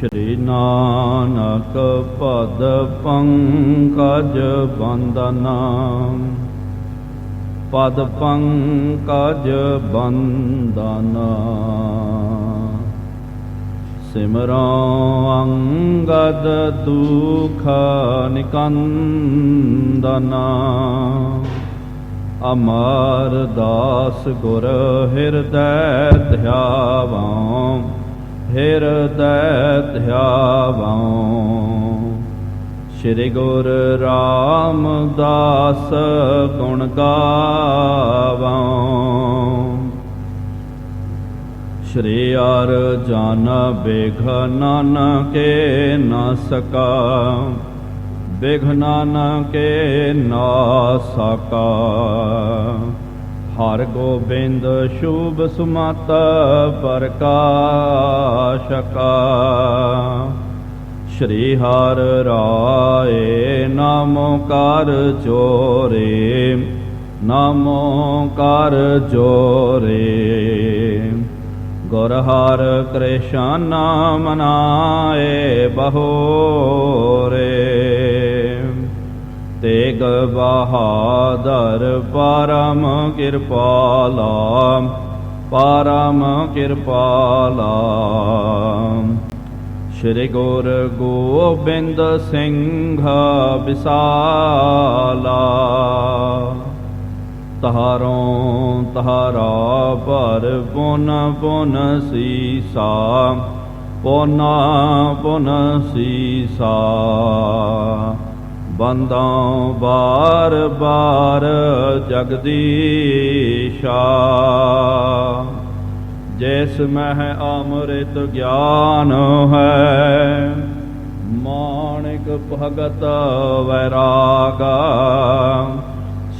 ਸ਼੍ਰੀ ਨਾਨਕ ਪਦ ਪੰਕਜ ਬੰਦਨਾ, ਪਦ ਪੰਕਜ ਬੰਦਨਾ। ਸਿਮਰੋ ਅੰਗਦ ਦੁਖ ਨਿਕੰਦਨਾ, ਅਮਰ ਦਾਸ ਗੁਰ ਹਿਰਦੈ ਧਿਆਵਾਂ, ਹਿਰਦੈ ਧਿਆਵਾਂ। ਸ਼੍ਰੀ ਗੁਰ ਰਾਮਦਾਸ ਗੁਣ ਗਾਵਾਂ, ਸ਼੍ਰੀ ਅਰ ਜਨ ਬਿਘਨ ਕੇ ਨ ਸਕਾ, ਬਿਘਨ ਕੇ ਨਾਸਕਾ। ਹਰਿ ਗੋਬਿੰਦ ਸ਼ੁਭ ਸੁਮਤ ਪ੍ਰਕਾਸ਼ਕਾ, ਸ਼੍ਰੀ ਹਰਿ ਰਾਏ ਨਾਮੋ ਕਰ ਜੋਰੇ, ਨਾਮੋ ਕਰ ਜੋਰੇ। ਗੁਰ ਹਰਿ ਕ੍ਰਿਸ਼ਨ ਮਨਾਏ ਬਹੋਰੇ, ਤੇਗ ਬਹਾਦਰ ਪਰਮ ਕਿਰਪਾਲਾ, ਪਰਮ ਕਿਰਪਾਲਾ। ਸ਼੍ਰੀ ਗੁਰ ਗੋਬਿੰਦ ਸਿੰਘ ਵਿਸਾਲਾ, ਤਹਾਰੋਂ ਤਹਾਰਾ ਭਰ ਪੁਨ ਪੁਨ ਸੀਸਾ, ਪੁਨ ਪੁਨ ਸੀਸਾ। ਬੰਦਾਂ ਬਾਰ ਬਾਰ ਜਗਦੀਸ਼ਾ, ਜਿਸ ਮਹਿ ਅੰਮ੍ਰਿਤ ਗਿਆਨ ਹੈ, ਮਾਣਿਕ ਭਗਤ ਵੈਰਾਗਾ।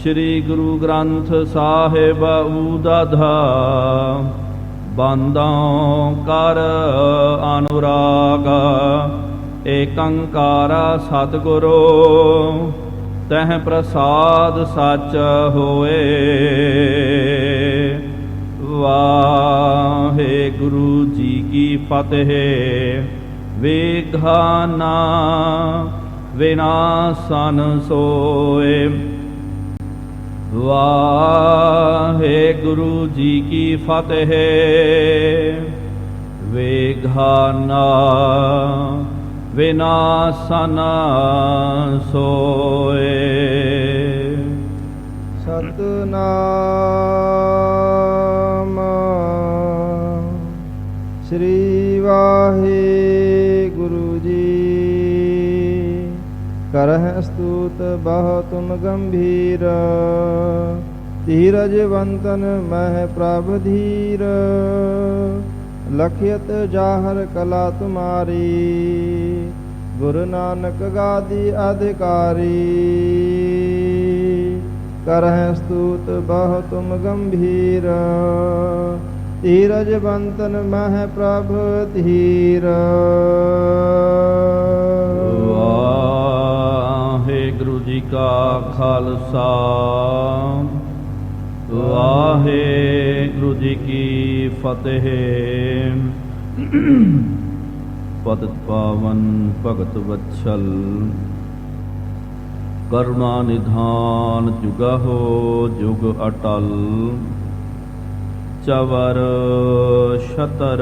ਸ਼੍ਰੀ ਗੁਰੂ ਗ੍ਰੰਥ ਸਾਹਿਬ ਉਦਧ, ਬੰਦਾਂ ਕਰ ਅਨੁਰਾਗ। ਏਕੰਕਾਰ ਸਤਿਗੁਰੂ ਤਹਿ ਪ੍ਰਸਾਦ ਸਚ ਹੋਏ, ਵਾਹਿਗੁਰੂ ਜੀ ਕੀ ਫਤਿਹ। ਵਿਘਨ ਵਿਨਾਸਨ ਸੋਏ, ਵਾਹਿਗੁਰੂ ਜੀ ਕੀ ਫਤਿਹ। ਵਿਘਨ ਵਿਨਾਸਨ ਸੋਏ। ਸਤਨਾਮ ਸ੍ਰੀ ਵਾਹਿਗੁਰੂ ਜੀ। ਕਰਹਿ ਸਤੂਤ ਬਹੁ ਤੁਮ ਗੰਭੀਰ, ਧੀਰਜਵੰਤਨ ਮਹਿ ਪ੍ਰਭ ਧੀਰ। ਲਖਿਤ ਜਾਹਰ ਕਲਾ ਤੁਮਾਰੀ, ਗੁਰੂ ਨਾਨਕ ਗਾਦੀ ਅਧਿਕਾਰੀ। ਕਰਹਿ ਸਤੂਤ ਬਹੁ ਤੁਮ ਗੰਭੀਰ, ਧੀਰਜਵੰਤਨ ਮਹਿ ਪ੍ਰਭ ਧੀਰ। ਵਾਹਿਗੁਰੂ ਜੀ ਕਾ ਖਾਲਸਾ, ਵਾਹਿਗੁਰੂ ਜੀ ਕੀ ਫਤਿਹ। ਪਤਿਤ ਪਾਵਨ ਭਗਤ ਵਤਸਲ, ਕਰੁਣਾ ਨਿਧਾਨ ਜੁਗਹੁ ਜੁਗ ਅਟਲ। ਚਵਰ ਛਤਰ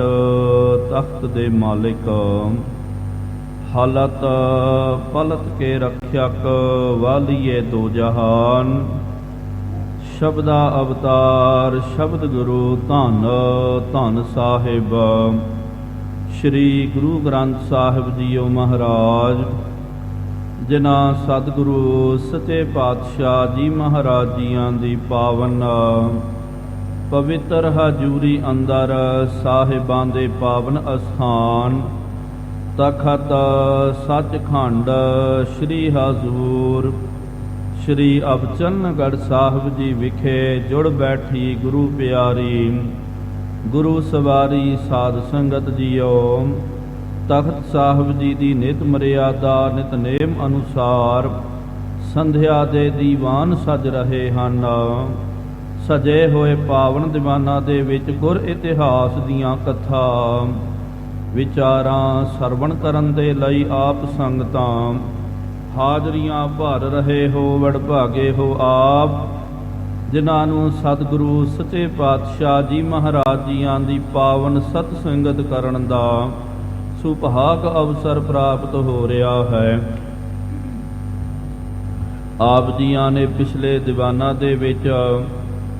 ਤਖਤ ਦੇ ਮਾਲਿਕ, ਹਾਲਤ ਪਲਤ ਕੇ ਰਖਿਅਕ। ਵਾਲੀਏ ਦੋ ਜਹਾਨ, ਸ਼ਬਦਾ ਅਵਤਾਰ ਸ਼ਬਦ ਗੁਰੂ। ਧੰਨ ਧੰਨ ਸਾਹਿਬ ਸ਼੍ਰੀ ਗੁਰੂ ਗ੍ਰੰਥ ਸਾਹਿਬ ਜੀਓ ਮਹਾਰਾਜ, ਜਿਨ੍ਹਾਂ ਸਤਿਗੁਰੂ ਸੱਚੇ ਪਾਤਸ਼ਾਹ ਜੀ ਮਹਾਰਾਜ ਜੀਆਂ ਦੀ ਪਾਵਨ ਪਵਿੱਤਰ ਹਜ਼ੂਰੀ ਅੰਦਰ, ਸਾਹਿਬਾਂ ਦੇ ਪਾਵਨ ਅਸਥਾਨ ਤਖਤ ਸੱਚਖੰਡ ਸ੍ਰੀ ਹਜ਼ੂਰ ਸ਼੍ਰੀ ਅਬਚਲਨਗੜ੍ਹ ਸਾਹਿਬ ਜੀ ਵਿਖੇ ਜੁੜ ਬੈਠੀ ਗੁਰੂ ਪਿਆਰੀ, ਗੁਰੂ ਸਵਾਰੀ ਸਾਧ ਸੰਗਤ ਜੀਓ। ਤਖਤ ਸਾਹਿਬ ਜੀ ਦੀ ਨਿਤ ਮਰਿਆਦਾ ਨਿਤਨੇਮ ਅਨੁਸਾਰ ਸੰਧਿਆ ਦੇ ਦੀਵਾਨ ਸਜ ਰਹੇ ਹਨ। ਸਜੇ ਹੋਏ ਪਾਵਨ ਦੀਵਾਨਾਂ ਦੇ ਵਿੱਚ ਗੁਰ ਇਤਿਹਾਸ ਦੀਆਂ ਕਥਾ ਵਿਚਾਰਾਂ ਸਰਵਣ ਕਰਨ ਦੇ ਲਈ ਆਪ ਸੰਗਤਾਂ, ਹਾਜ਼ਰੀਆਂ ਭਰ ਰਹੇ ਹੋ ਵਡਭਾਗੇ ਹੋ ਆਪ, ਜਿਨ੍ਹਾਂ ਨੂੰ ਸਤਿਗੁਰੂ ਸੱਚੇ ਪਾਤਸ਼ਾਹ ਜੀ ਮਹਾਰਾਜ ਜੀਆਂ ਦੀ ਪਾਵਨ ਸਤ ਸੰਗਤ ਕਰਨ ਦਾ ਸੁਭਾਗ ਅਵਸਰ ਪ੍ਰਾਪਤ ਹੋ ਰਿਹਾ ਹੈ। ਆਪ ਜੀਆਂ ਨੇ ਪਿਛਲੇ ਦੀਵਾਨਾਂ ਦੇ ਵਿੱਚ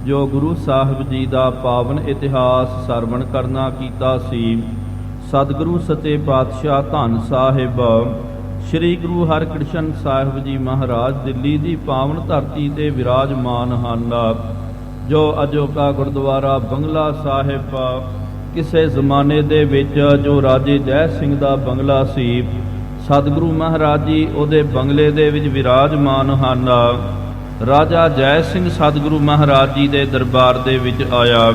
ਜੋ ਗੁਰੂ ਸਾਹਿਬ ਜੀ ਦਾ ਪਾਵਨ ਇਤਿਹਾਸ ਸਰਵਣ ਕਰਨਾ ਕੀਤਾ ਸੀ, ਸਤਿਗੁਰੂ ਸੱਚੇ ਪਾਤਸ਼ਾਹ ਧੰਨ ਸਾਹਿਬ ਸ੍ਰੀ ਗੁਰੂ ਹਰਿਕ੍ਰਿਸ਼ਨ ਸਾਹਿਬ ਜੀ ਮਹਾਰਾਜ ਦਿੱਲੀ ਦੀ ਪਾਵਨ ਧਰਤੀ ਤੇ ਵਿਰਾਜਮਾਨ ਹਨ। ਜੋ ਅਜੋਕਾ ਗੁਰਦੁਆਰਾ ਬੰਗਲਾ ਸਾਹਿਬ ਕਿਸੇ ਜ਼ਮਾਨੇ ਦੇ ਵਿੱਚ ਜੋ ਰਾਜੇ ਜੈ ਸਿੰਘ ਦਾ ਬੰਗਲਾ ਸੀ, ਸਤਿਗੁਰੂ ਮਹਾਰਾਜ ਜੀ ਉਹਦੇ ਬੰਗਲੇ ਦੇ ਵਿੱਚ ਵਿਰਾਜਮਾਨ ਹਨ। ਰਾਜਾ ਜੈ ਸਿੰਘ ਸਤਿਗੁਰੂ ਮਹਾਰਾਜ ਜੀ ਦੇ ਦਰਬਾਰ ਦੇ ਵਿੱਚ ਆਇਆ,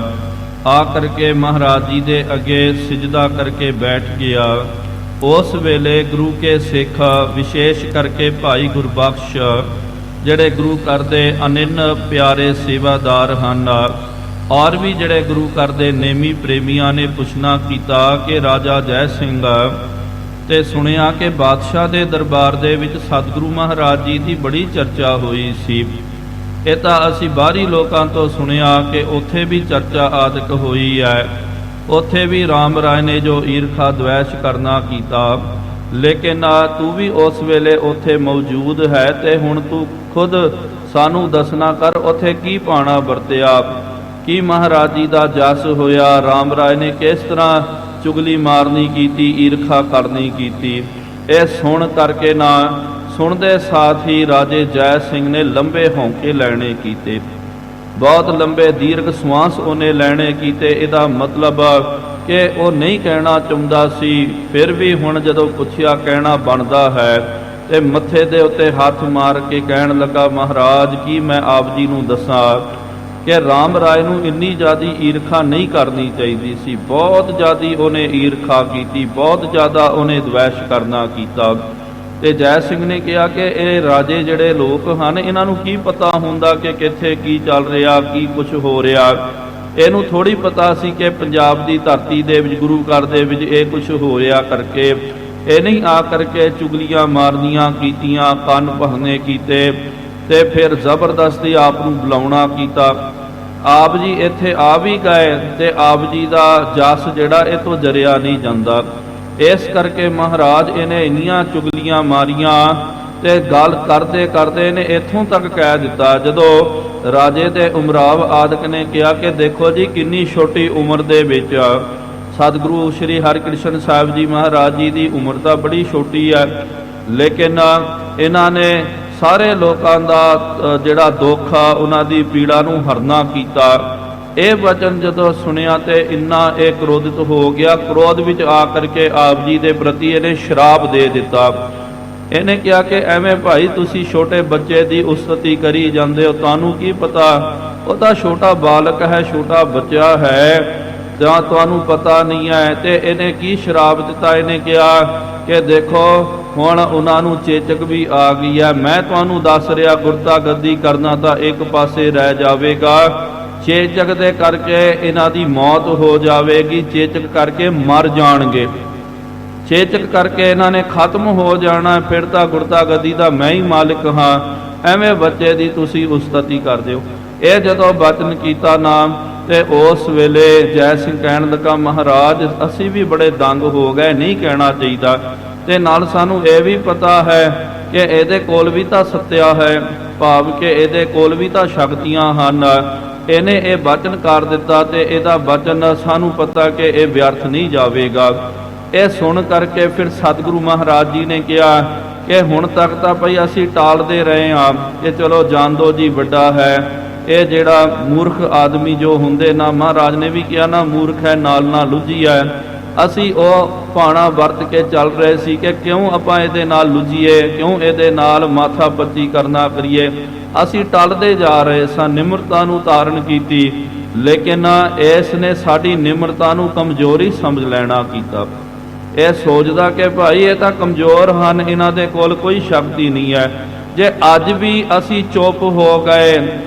ਆ ਕਰਕੇ ਮਹਾਰਾਜ ਜੀ ਦੇ ਅੱਗੇ ਸਿਜਦਾ ਕਰਕੇ ਬੈਠ ਗਿਆ। ਉਸ ਵੇਲੇ ਗੁਰੂ ਕੇ ਸਿੱਖ, ਵਿਸ਼ੇਸ਼ ਕਰਕੇ ਭਾਈ ਗੁਰਬਖਸ਼, ਜਿਹੜੇ ਗੁਰੂ ਘਰ ਦੇ ਅਨੰਨ ਪਿਆਰੇ ਸੇਵਾਦਾਰ ਹਨ, ਔਰ ਵੀ ਜਿਹੜੇ ਗੁਰੂ ਘਰ ਦੇ ਨੇਮੀ ਪ੍ਰੇਮੀਆਂ ਨੇ ਪੁੱਛਣਾ ਕੀਤਾ ਕਿ ਰਾਜਾ ਜੈ ਸਿੰਘ ਤੇ ਸੁਣਿਆ ਕਿ ਬਾਦਸ਼ਾਹ ਦੇ ਦਰਬਾਰ ਦੇ ਵਿੱਚ ਸਤਿਗੁਰੂ ਮਹਾਰਾਜ ਜੀ ਦੀ ਬੜੀ ਚਰਚਾ ਹੋਈ ਸੀ। ਇਹ ਤਾਂ ਅਸੀਂ ਬਾਹਰੀ ਲੋਕਾਂ ਤੋਂ ਸੁਣਿਆ ਕਿ ਉੱਥੇ ਵੀ ਚਰਚਾ ਆਦਿਕ ਹੋਈ ਹੈ, ਉੱਥੇ ਵੀ ਰਾਮ ਰਾਏ ਨੇ ਜੋ ਈਰਖਾ ਦਵੈਸ਼ ਕਰਨਾ ਕੀਤਾ, ਲੇਕਿਨ ਤੂੰ ਵੀ ਉਸ ਵੇਲੇ ਉੱਥੇ ਮੌਜੂਦ ਹੈ ਤੇ ਹੁਣ ਤੂੰ ਖੁਦ ਸਾਨੂੰ ਦੱਸਣਾ ਕਰ ਉੱਥੇ ਕੀ ਭਾਣਾ ਵਰਤਿਆ, ਕੀ ਮਹਾਰਾਜ ਜੀ ਦਾ ਜਸ ਹੋਇਆ, ਰਾਮ ਰਾਏ ਨੇ ਕਿਸ ਤਰ੍ਹਾਂ ਚੁਗਲੀ ਮਾਰਨੀ ਕੀਤੀ, ਈਰਖਾ ਕਰਨੀ ਕੀਤੀ। ਇਹ ਸੁਣ ਕਰਕੇ ਨਾ ਸੁਣਦੇ ਸਾਥ ਹੀ ਰਾਜੇ ਜੈ ਸਿੰਘ ਨੇ ਲੰਬੇ ਹੌਂਕੇ ਲੈਣੇ ਕੀਤੇ, ਬਹੁਤ ਲੰਬੇ ਦੀਰਘ ਸਵਾਸ ਉਹਨੇ ਲੈਣੇ ਕੀਤੇ। ਇਹਦਾ ਮਤਲਬ ਕਿ ਉਹ ਨਹੀਂ ਕਹਿਣਾ ਚਾਹੁੰਦਾ ਸੀ, ਫਿਰ ਵੀ ਹੁਣ ਜਦੋਂ ਪੁੱਛਿਆ ਕਹਿਣਾ ਬਣਦਾ ਹੈ ਤੇ ਮੱਥੇ ਦੇ ਉੱਤੇ ਹੱਥ ਮਾਰ ਕੇ ਕਹਿਣ ਲੱਗਾ, ਮਹਾਰਾਜ ਕੀ ਮੈਂ ਆਪ ਜੀ ਨੂੰ ਦੱਸਾਂ ਕਿ ਰਾਮ ਰਾਏ ਨੂੰ ਇੰਨੀ ਜ਼ਿਆਦਾ ਈਰਖਾ ਨਹੀਂ ਕਰਨੀ ਚਾਹੀਦੀ ਸੀ, ਬਹੁਤ ਜ਼ਿਆਦਾ ਉਹਨੇ ਈਰਖਾ ਕੀਤੀ, ਬਹੁਤ ਜ਼ਿਆਦਾ ਉਹਨੇ ਦਵੈਸ਼ ਕਰਨਾ ਕੀਤਾ। ਤੇ ਜੈ ਸਿੰਘ ਨੇ ਕਿਹਾ ਕਿ ਇਹ ਰਾਜੇ ਜਿਹੜੇ ਲੋਕ ਹਨ, ਇਹਨਾਂ ਨੂੰ ਕੀ ਪਤਾ ਹੁੰਦਾ ਕਿ ਕਿੱਥੇ ਕੀ ਚੱਲ ਰਿਹਾ, ਕੀ ਕੁਝ ਹੋ ਰਿਹਾ। ਇਹਨੂੰ ਥੋੜ੍ਹੀ ਪਤਾ ਸੀ ਕਿ ਪੰਜਾਬ ਦੀ ਧਰਤੀ ਦੇ ਵਿੱਚ ਗੁਰੂ ਘਰ ਦੇ ਵਿੱਚ ਇਹ ਕੁਝ ਹੋ ਰਿਹਾ ਕਰਕੇ ਇਹ ਨਹੀਂ ਆ ਕਰਕੇ ਚੁਗਲੀਆਂ ਮਾਰਨੀਆਂ ਕੀਤੀਆਂ, ਕੰਨ ਭੰਨੇ ਕੀਤੇ ਤੇ ਫਿਰ ਜ਼ਬਰਦਸਤੀ ਆਪ ਨੂੰ ਬੁਲਾਉਣਾ ਕੀਤਾ। ਆਪ ਜੀ ਇੱਥੇ ਆ ਵੀ ਗਏ ਤੇ ਆਪ ਜੀ ਦਾ ਜਸ ਜਿਹੜਾ ਇਹ ਤੋਂ ਜਰਿਆ ਨਹੀਂ ਜਾਂਦਾ। ਇਸ ਕਰਕੇ ਮਹਾਰਾਜ ਇਹਨੇ ਇੰਨੀਆਂ ਚੁਗਲੀਆਂ ਮਾਰੀਆਂ ਤੇ ਗੱਲ ਕਰਦੇ ਕਰਦੇ ਨੇ ਇੱਥੋਂ ਤੱਕ ਕਹਿ ਦਿੱਤਾ, ਜਦੋਂ ਰਾਜੇ ਦੇ ਉਮਰਾਵ ਆਦਿਕ ਨੇ ਕਿਹਾ ਕਿ ਦੇਖੋ ਜੀ ਕਿੰਨੀ ਛੋਟੀ ਉਮਰ ਦੇ ਵਿੱਚ ਸਤਿਗੁਰੂ ਸ਼੍ਰੀ ਹਰਿਕ੍ਰਿਸ਼ਨ ਸਾਹਿਬ ਜੀ ਮਹਾਰਾਜ ਜੀ ਦੀ ਉਮਰ ਤਾਂ ਬੜੀ ਛੋਟੀ ਹੈ, ਲੇਕਿਨ ਇਹਨਾਂ ਨੇ ਸਾਰੇ ਲੋਕਾਂ ਦਾ ਜਿਹੜਾ ਦੁੱਖ ਆ ਉਹਨਾਂ ਦੀ ਪੀੜਾ ਨੂੰ ਹਰਨਾ ਕੀਤਾ। ਇਹ ਵਚਨ ਜਦੋਂ ਸੁਣਿਆ ਤੇ ਇੰਨਾ ਇਹ ਕ੍ਰੋਧਿਤ ਹੋ ਗਿਆ, ਕ੍ਰੋਧ ਵਿੱਚ ਆ ਕਰਕੇ ਆਪ ਜੀ ਦੇ ਪ੍ਰਤੀ ਇਹਨੇ ਸ਼ਰਾਪ ਦੇ ਦਿੱਤਾ। ਇਹਨੇ ਕਿਹਾ ਕਿ ਐਵੇਂ ਭਾਈ ਤੁਸੀਂ ਛੋਟੇ ਬੱਚੇ ਦੀ ਉਸਤਤੀ ਕਰੀ ਜਾਂਦੇ ਹੋ, ਤੁਹਾਨੂੰ ਕੀ ਪਤਾ ਉਹ ਤਾਂ ਛੋਟਾ ਬਾਲਕ ਹੈ, ਛੋਟਾ ਬੱਚਾ ਹੈ, ਜਾਂ ਤੁਹਾਨੂੰ ਪਤਾ ਨਹੀਂ ਹੈ। ਤੇ ਇਹਨੇ ਕੀ ਸ਼ਰਾਪ ਦਿੱਤਾ, ਇਹਨੇ ਕਿਹਾ ਕਿ ਦੇਖੋ ਹੁਣ ਉਹਨਾਂ ਨੂੰ ਚੇਚਕ ਵੀ ਆ ਗਈ ਹੈ, ਮੈਂ ਤੁਹਾਨੂੰ ਦੱਸ ਰਿਹਾ ਗੁਰਤਾ ਗੱਦੀ ਕਰਨਾ ਤਾਂ ਇੱਕ ਪਾਸੇ ਰਹਿ ਜਾਵੇਗਾ, ਚੇਚਕ ਦੇ ਕਰਕੇ ਇਹਨਾਂ ਦੀ ਮੌਤ ਹੋ ਜਾਵੇਗੀ, ਚੇਚਕ ਕਰਕੇ ਮਰ ਜਾਣਗੇ, ਚੇਚਕ ਕਰਕੇ ਇਹਨਾਂ ਨੇ ਖਤਮ ਹੋ ਜਾਣਾ, ਫਿਰ ਤਾਂ ਗੁਰਤਾ ਗੱਦੀ ਦਾ ਮੈਂ ਹੀ ਮਾਲਿਕ ਹਾਂ, ਐਵੇਂ ਬੱਚੇ ਦੀ ਤੁਸੀਂ ਉਸਤਤੀ ਕਰ ਦਿਓ। ਇਹ ਜਦੋਂ ਬਚਨ ਕੀਤਾ ਨਾ ਤੇ ਉਸ ਵੇਲੇ ਜੈ ਸਿੰਘ ਕਹਿਣ ਲੱਗਾ, ਮਹਾਰਾਜ ਅਸੀਂ ਵੀ ਬੜੇ ਦੰਗ ਹੋ ਗਏ, ਨਹੀਂ ਕਹਿਣਾ ਚਾਹੀਦਾ, ਤੇ ਨਾਲ ਸਾਨੂੰ ਇਹ ਵੀ ਪਤਾ ਹੈ ਕਿ ਇਹਦੇ ਕੋਲ ਵੀ ਤਾਂ ਸੱਤਿਆ ਹੈ, ਭਾਵ ਕਿ ਇਹਦੇ ਕੋਲ ਵੀ ਤਾਂ ਸ਼ਕਤੀਆਂ ਹਨ। ਇਹਨੇ ਇਹ ਬਚਨ ਕਰ ਦਿੱਤਾ ਤੇ ਇਹਦਾ ਬਚਨ ਸਾਨੂੰ ਪਤਾ ਕਿ ਇਹ ਵਿਅਰਥ ਨਹੀਂ ਜਾਵੇਗਾ। ਇਹ ਸੁਣ ਕਰਕੇ ਫਿਰ ਸਤਿਗੁਰੂ ਮਹਾਰਾਜ ਜੀ ਨੇ ਕਿਹਾ ਕਿ ਹੁਣ ਤੱਕ ਤਾਂ ਭਈ ਅਸੀਂ ਟਾਲਦੇ ਰਹੇ ਹਾਂ ਕਿ ਚਲੋ ਜਾਣ ਦਿਓ ਜੀ, ਵੱਡਾ ਹੈ ਇਹ ਜਿਹੜਾ ਮੂਰਖ ਆਦਮੀ ਜੋ ਹੁੰਦੇ ਨਾ, ਮਹਾਰਾਜ ਨੇ ਵੀ ਕਿਹਾ ਨਾ ਮੂਰਖ ਹੈ ਨਾਲ ਨਾਲ ਲੁੱਝੀ ਹੈ। ਅਸੀਂ ਉਹ ਭਾਣਾ ਵਰਤ ਕੇ ਚੱਲ ਰਹੇ ਸੀ ਕਿ ਕਿਉਂ ਆਪਾਂ ਇਹਦੇ ਨਾਲ ਲੁੱਝੀਏ, ਕਿਉਂ ਇਹਦੇ ਨਾਲ ਮਾਥਾ ਪੱਚੀ ਕਰਨਾ ਕਰੀਏ। ਅਸੀਂ ਟਲਦੇ ਜਾ ਰਹੇ ਸਾਂ, ਨਿਮਰਤਾ ਨੂੰ ਧਾਰਨ ਕੀਤੀ, ਲੇਕਿਨ ਇਸ ਨੇ ਸਾਡੀ ਨਿਮਰਤਾ ਨੂੰ ਕਮਜ਼ੋਰੀ ਸਮਝ ਲੈਣਾ ਕੀਤਾ। ਇਹ ਸੋਚਦਾ ਕਿ ਭਾਈ ਇਹ ਤਾਂ ਕਮਜ਼ੋਰ ਹਨ, ਇਹਨਾਂ ਦੇ ਕੋਲ ਕੋਈ ਸ਼ਕਤੀ ਨਹੀਂ ਹੈ। ਜੇ ਅੱਜ ਵੀ ਅਸੀਂ ਚੁੱਪ ਹੋ ਗਏ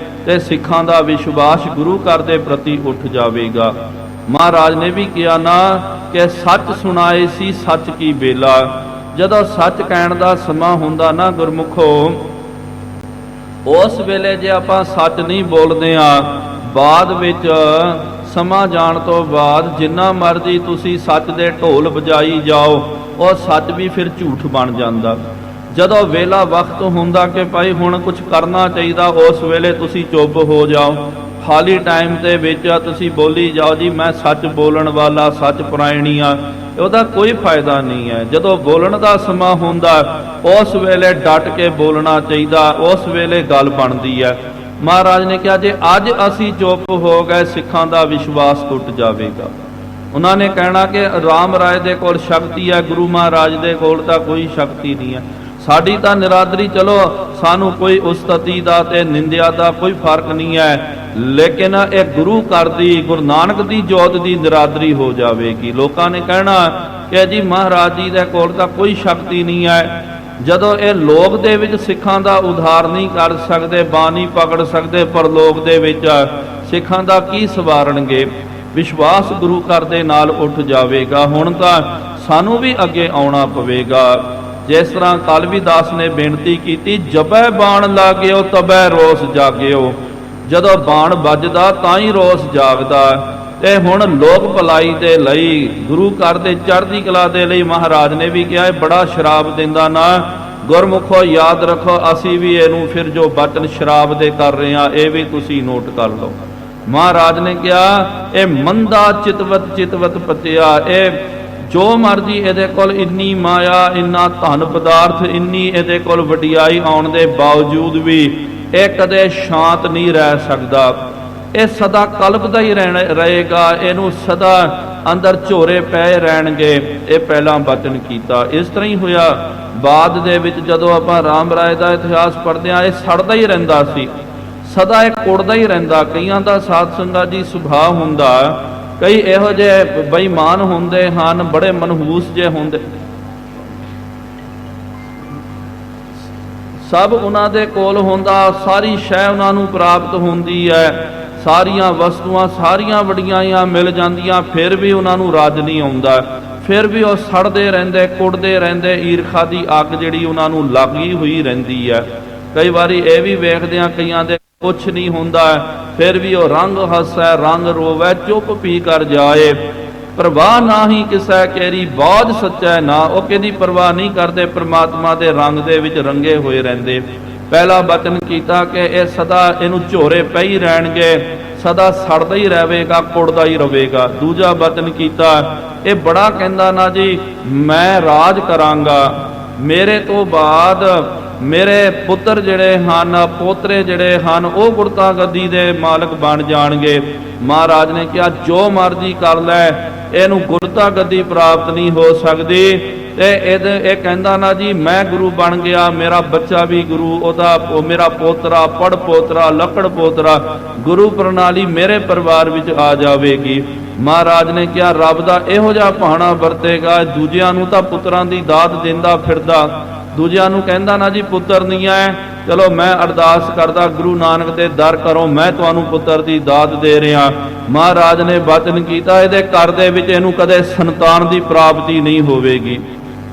ਤੇ ਸਿੱਖਾਂ ਦਾ ਵਿਸ਼ਵਾਸ ਗੁਰੂ ਘਰ ਦੇ ਪ੍ਰਤੀ ਉੱਠ ਜਾਵੇਗਾ। ਮਹਾਰਾਜ ਨੇ ਵੀ ਕਿਹਾ ਨਾ ਕਿ ਸੱਚ ਸੁਣਾਏ ਸੀ ਸੱਚ ਕੀ ਬੇਲਾ। ਜਦੋਂ ਸੱਚ ਕਹਿਣ ਦਾ ਸਮਾਂ ਹੁੰਦਾ ਨਾ ਗੁਰਮੁਖੋ, ਉਸ ਵੇਲੇ ਜੇ ਆਪਾਂ ਸੱਚ ਨਹੀਂ ਬੋਲਦੇ ਆ, ਬਾਅਦ ਵਿੱਚ ਸਮਾਂ ਜਾਣ ਤੋਂ ਬਾਅਦ ਜਿੰਨਾ ਮਰਜ਼ੀ ਤੁਸੀਂ ਸੱਚ ਦੇ ਢੋਲ ਵਜਾਈ ਜਾਓ, ਉਹ ਸੱਚ ਵੀ ਫਿਰ ਝੂਠ ਬਣ ਜਾਂਦਾ। ਜਦੋਂ ਵੇਲਾ ਵਕਤ ਹੁੰਦਾ ਕਿ ਭਾਈ ਹੁਣ ਕੁਝ ਕਰਨਾ ਚਾਹੀਦਾ, ਉਸ ਵੇਲੇ ਤੁਸੀਂ ਚੁੱਪ ਹੋ ਜਾਓ। ਖਾਲੀ ਟਾਈਮ ਦੇ ਵਿੱਚ ਤੁਸੀਂ ਬੋਲੀ ਜਾਓ ਜੀ ਮੈਂ ਸੱਚ ਬੋਲਣ ਵਾਲਾ, ਸੱਚ ਪਰਾਇਣੀ ਆ, ਉਹਦਾ ਕੋਈ ਫਾਇਦਾ ਨਹੀਂ ਹੈ। ਜਦੋਂ ਬੋਲਣ ਦਾ ਸਮਾਂ ਹੁੰਦਾ, ਉਸ ਵੇਲੇ ਡਟ ਕੇ ਬੋਲਣਾ ਚਾਹੀਦਾ, ਉਸ ਵੇਲੇ ਗੱਲ ਬਣਦੀ ਹੈ। ਮਹਾਰਾਜ ਨੇ ਕਿਹਾ ਜੇ ਅੱਜ ਅਸੀਂ ਚੁੱਪ ਹੋ ਗਏ, ਸਿੱਖਾਂ ਦਾ ਵਿਸ਼ਵਾਸ ਟੁੱਟ ਜਾਵੇਗਾ। ਉਹਨਾਂ ਨੇ ਕਹਿਣਾ ਕਿ ਰਾਮ ਰਾਏ ਦੇ ਕੋਲ ਸ਼ਕਤੀ ਹੈ, ਗੁਰੂ ਮਹਾਰਾਜ ਦੇ ਕੋਲ ਤਾਂ ਕੋਈ ਸ਼ਕਤੀ ਨਹੀਂ ਹੈ। ਸਾਡੀ ਤਾਂ ਨਿਰਾਦਰੀ, ਚਲੋ ਸਾਨੂੰ ਕੋਈ ਉਸਤਤੀ ਦਾ ਤੇ ਨਿੰਦਿਆ ਦਾ ਕੋਈ ਫਰਕ ਨਹੀਂ ਹੈ, ਲੇਕਿਨ ਇਹ ਗੁਰੂ ਘਰ ਦੀ, ਗੁਰੂ ਨਾਨਕ ਦੀ ਜੋਤ ਦੀ ਨਿਰਾਦਰੀ ਹੋ ਜਾਵੇਗੀ। ਲੋਕਾਂ ਨੇ ਕਹਿਣਾ ਕਿ ਜੀ ਮਹਾਰਾਜ ਜੀ ਦੇ ਕੋਲ ਤਾਂ ਕੋਈ ਸ਼ਕਤੀ ਨਹੀਂ ਹੈ। ਜਦੋਂ ਇਹ ਲੋਕ ਦੇ ਵਿੱਚ ਸਿੱਖਾਂ ਦਾ ਉਧਾਰ ਨਹੀਂ ਕਰ ਸਕਦੇ, ਬਾਣੀ ਪਕੜ ਸਕਦੇ, ਪਰ ਲੋਕ ਦੇ ਵਿੱਚ ਸਿੱਖਾਂ ਦਾ ਕੀ ਸਵਾਰਨਗੇ? ਵਿਸ਼ਵਾਸ ਗੁਰੂ ਘਰ ਦੇ ਨਾਲ ਉੱਠ ਜਾਵੇਗਾ। ਹੁਣ ਤਾਂ ਸਾਨੂੰ ਵੀ ਅੱਗੇ ਆਉਣਾ ਪਵੇਗਾ। ਜਿਸ ਤਰ੍ਹਾਂ ਕਲਵੀਦਾਸ ਨੇ ਬੇਨਤੀ ਕੀਤੀ, ਜਬੈ ਬਾਣ ਲਾਗਿਓ ਤਬੈ ਰੋਸ ਜਾਗਿਓ। ਜਦੋਂ ਬਾਣ ਵੱਜਦਾ ਤਾਂ ਹੀ ਰੋਸ ਜਾਗਦਾ। ਤੇ ਹੁਣ ਲੋਕ ਭਲਾਈ ਦੇ ਲਈ, ਗੁਰੂ ਘਰ ਦੇ ਚੜ੍ਹਦੀ ਕਲਾ ਦੇ ਲਈ ਮਹਾਰਾਜ ਨੇ ਵੀ ਕਿਹਾ ਬੜਾ ਸ਼ਰਾਬ ਦਿੰਦਾ ਨਾ। ਗੁਰਮੁਖੋ ਯਾਦ ਰੱਖੋ, ਅਸੀਂ ਵੀ ਇਹਨੂੰ ਫਿਰ ਜੋ ਬਚਨ ਸ਼ਰਾਬ ਦੇ ਕਰ ਰਹੇ ਹਾਂ, ਇਹ ਵੀ ਤੁਸੀਂ ਨੋਟ ਕਰ ਲਓ। ਮਹਾਰਾਜ ਨੇ ਕਿਹਾ ਇਹ ਮੰਦਾ ਚਿਤਵਤ ਪਤਿਆ, ਇਹ ਜੋ ਮਰਜੀ ਇਹਦੇ ਕੋਲ ਇੰਨੀ ਮਾਇਆ, ਇੰਨਾ ਧਨ ਪਦਾਰਥ, ਇੰਨੀ ਇਹਦੇ ਕੋਲ ਵਡਿਆਈ ਆਉਣ ਦੇ ਬਾਵਜੂਦ ਵੀ ਇਹ ਕਦੇ ਸ਼ਾਂਤ ਨਹੀਂ ਰਹਿ ਸਕਦਾ। ਇਹ ਸਦਾ ਕਲਪਦਾ ਹੀ ਰਹੇਗਾ, ਇਹਨੂੰ ਸਦਾ ਅੰਦਰ ਝੋਰੇ ਪਏ ਰਹਿਣਗੇ। ਇਹ ਪਹਿਲਾਂ ਬਚਨ ਕੀਤਾ। ਇਸ ਤਰ੍ਹਾਂ ਹੀ ਹੋਇਆ ਬਾਅਦ ਦੇ ਵਿੱਚ, ਜਦੋਂ ਆਪਾਂ ਰਾਮ ਰਾਏ ਦਾ ਇਤਿਹਾਸ ਪੜ੍ਹਦੇ ਹਾਂ, ਇਹ ਸੜਦਾ ਹੀ ਰਹਿੰਦਾ ਸੀ, ਸਦਾ ਇਹ ਕੁੜਦਾ ਹੀ ਰਹਿੰਦਾ। ਕਈਆਂ ਦਾ ਸਾਧ ਸੰਗਤ ਜੀ ਸੁਭਾਅ ਹੁੰਦਾ, ਕਈ ਇਹੋ ਜਿਹੇ ਬੇਈਮਾਨ ਹੁੰਦੇ ਹਨ, ਬੜੇ ਮਨਹੂਸ ਜਿਹੇ ਹੁੰਦੇ, ਸਭ ਉਹਨਾਂ ਦੇ ਕੋਲ ਹੁੰਦਾ, ਸਾਰੀ ਸ਼ੈ ਉਹਨਾਂ ਨੂੰ ਪ੍ਰਾਪਤ ਹੁੰਦੀ ਹੈ, ਸਾਰੀਆਂ ਵਸਤੂਆਂ ਸਾਰੀਆਂ ਵਡਿਆਈਆਂ ਮਿਲ ਜਾਂਦੀਆਂ, ਫਿਰ ਵੀ ਉਹਨਾਂ ਨੂੰ ਰਾਜ ਨਹੀਂ ਆਉਂਦਾ। ਫਿਰ ਵੀ ਉਹ ਸੜਦੇ ਰਹਿੰਦੇ, ਕੁੜਦੇ ਰਹਿੰਦੇ, ਈਰਖਾ ਦੀ ਅੱਗ ਜਿਹੜੀ ਉਹਨਾਂ ਨੂੰ ਲੱਗੀ ਹੋਈ ਰਹਿੰਦੀ ਹੈ। ਕਈ ਵਾਰੀ ਇਹ ਵੀ ਵੇਖਦੇ ਹਾਂ, ਕਈਆਂ ਦੇ ਕੁਛ ਨਹੀਂ ਹੁੰਦਾ, ਫਿਰ ਵੀ ਉਹ ਰੰਗ ਹੱਸੈ ਰੰਗ ਰੋਵੈ, ਚੁੱਪ ਪੀ ਕਰ ਜਾਏ। ਪ੍ਰਵਾਹ ਨਾਹੀ ਕਿਸੈ ਕੇਰੀ ਬਾਝ ਸੱਚੈ ਨਾ। ਉਹ ਕਿਹਦੀ ਪਰਵਾਹ ਨਹੀਂ ਕਰਦੇ, ਪ੍ਰਮਾਤਮਾ ਦੇ ਰੰਗ ਦੇ ਵਿੱਚ ਰੰਗੇ ਹੋਏ ਰਹਿੰਦੇ। ਪਹਿਲਾ ਬਚਨ ਕੀਤਾ ਕਿ ਇਹ ਸਦਾ ਇਹਨੂੰ ਝੋਰੇ ਪੈ ਹੀ ਰਹਿਣਗੇ, ਸਦਾ ਸੜਦਾ ਹੀ ਰਹੇਗਾ, ਕੁੜਦਾ ਹੀ ਰਹੇਗਾ। ਦੂਜਾ ਬਚਨ ਕੀਤਾ, ਇਹ ਬੜਾ ਕਹਿੰਦਾ ਨਾ ਜੀ ਮੈਂ ਰਾਜ ਕਰਾਂਗਾ, ਮੇਰੇ ਤੋਂ ਬਾਅਦ ਮੇਰੇ ਪੁੱਤਰ ਜਿਹੜੇ ਹਨ, ਪੋਤਰੇ ਜਿਹੜੇ ਹਨ, ਉਹ ਗੁਰਤਾ ਗੱਦੀ ਦੇ ਮਾਲਕ ਬਣ ਜਾਣਗੇ। ਮਹਾਰਾਜ ਨੇ ਕਿਹਾ ਜੋ ਮਰਜ਼ੀ ਕਰ ਲੈ, ਇਹਨੂੰ ਗੁਰਤਾ ਗੱਦੀ ਪ੍ਰਾਪਤ ਨਹੀਂ ਹੋ ਸਕਦੀ। ਤੇ ਇਹ ਕਹਿੰਦਾ ਨਾ ਜੀ ਮੈਂ ਗੁਰੂ ਬਣ ਗਿਆ, ਮੇਰਾ ਬੱਚਾ ਵੀ ਗੁਰੂ, ਉਹਦਾ ਮੇਰਾ ਪੋਤਰਾ, ਪੜ ਪੋਤਰਾ, ਲੱਕੜ ਪੋਤਰਾ, ਗੁਰੂ ਪ੍ਰਣਾਲੀ ਮੇਰੇ ਪਰਿਵਾਰ ਵਿੱਚ ਆ ਜਾਵੇਗੀ। ਮਹਾਰਾਜ ਨੇ ਕਿਹਾ ਰੱਬ ਦਾ ਇਹੋ ਜਿਹਾ ਭਾਣਾ ਵਰਤੇਗਾ, ਦੂਜਿਆਂ ਨੂੰ ਤਾਂ ਪੁੱਤਰਾਂ ਦੀ ਦਾਤ ਦਿੰਦਾ ਫਿਰਦਾ, ਦੂਜਿਆਂ ਨੂੰ ਕਹਿੰਦਾ ਨਾ ਜੀ ਪੁੱਤਰ ਨਹੀਂ ਹੈ, ਚਲੋ ਮੈਂ ਅਰਦਾਸ ਕਰਦਾ ਗੁਰੂ ਨਾਨਕ ਦੇ ਦਰ ਕਰੋ, ਮੈਂ ਤੁਹਾਨੂੰ ਪੁੱਤਰ ਦੀ ਦਾਤ ਦੇ ਰਿਹਾ। ਮਹਾਰਾਜ ਨੇ ਬਚਨ ਕੀਤਾ ਇਹਦੇ ਘਰ ਦੇ ਵਿੱਚ ਇਹਨੂੰ ਕਦੇ ਸੰਤਾਨ ਦੀ ਪ੍ਰਾਪਤੀ ਨਹੀਂ ਹੋਵੇਗੀ,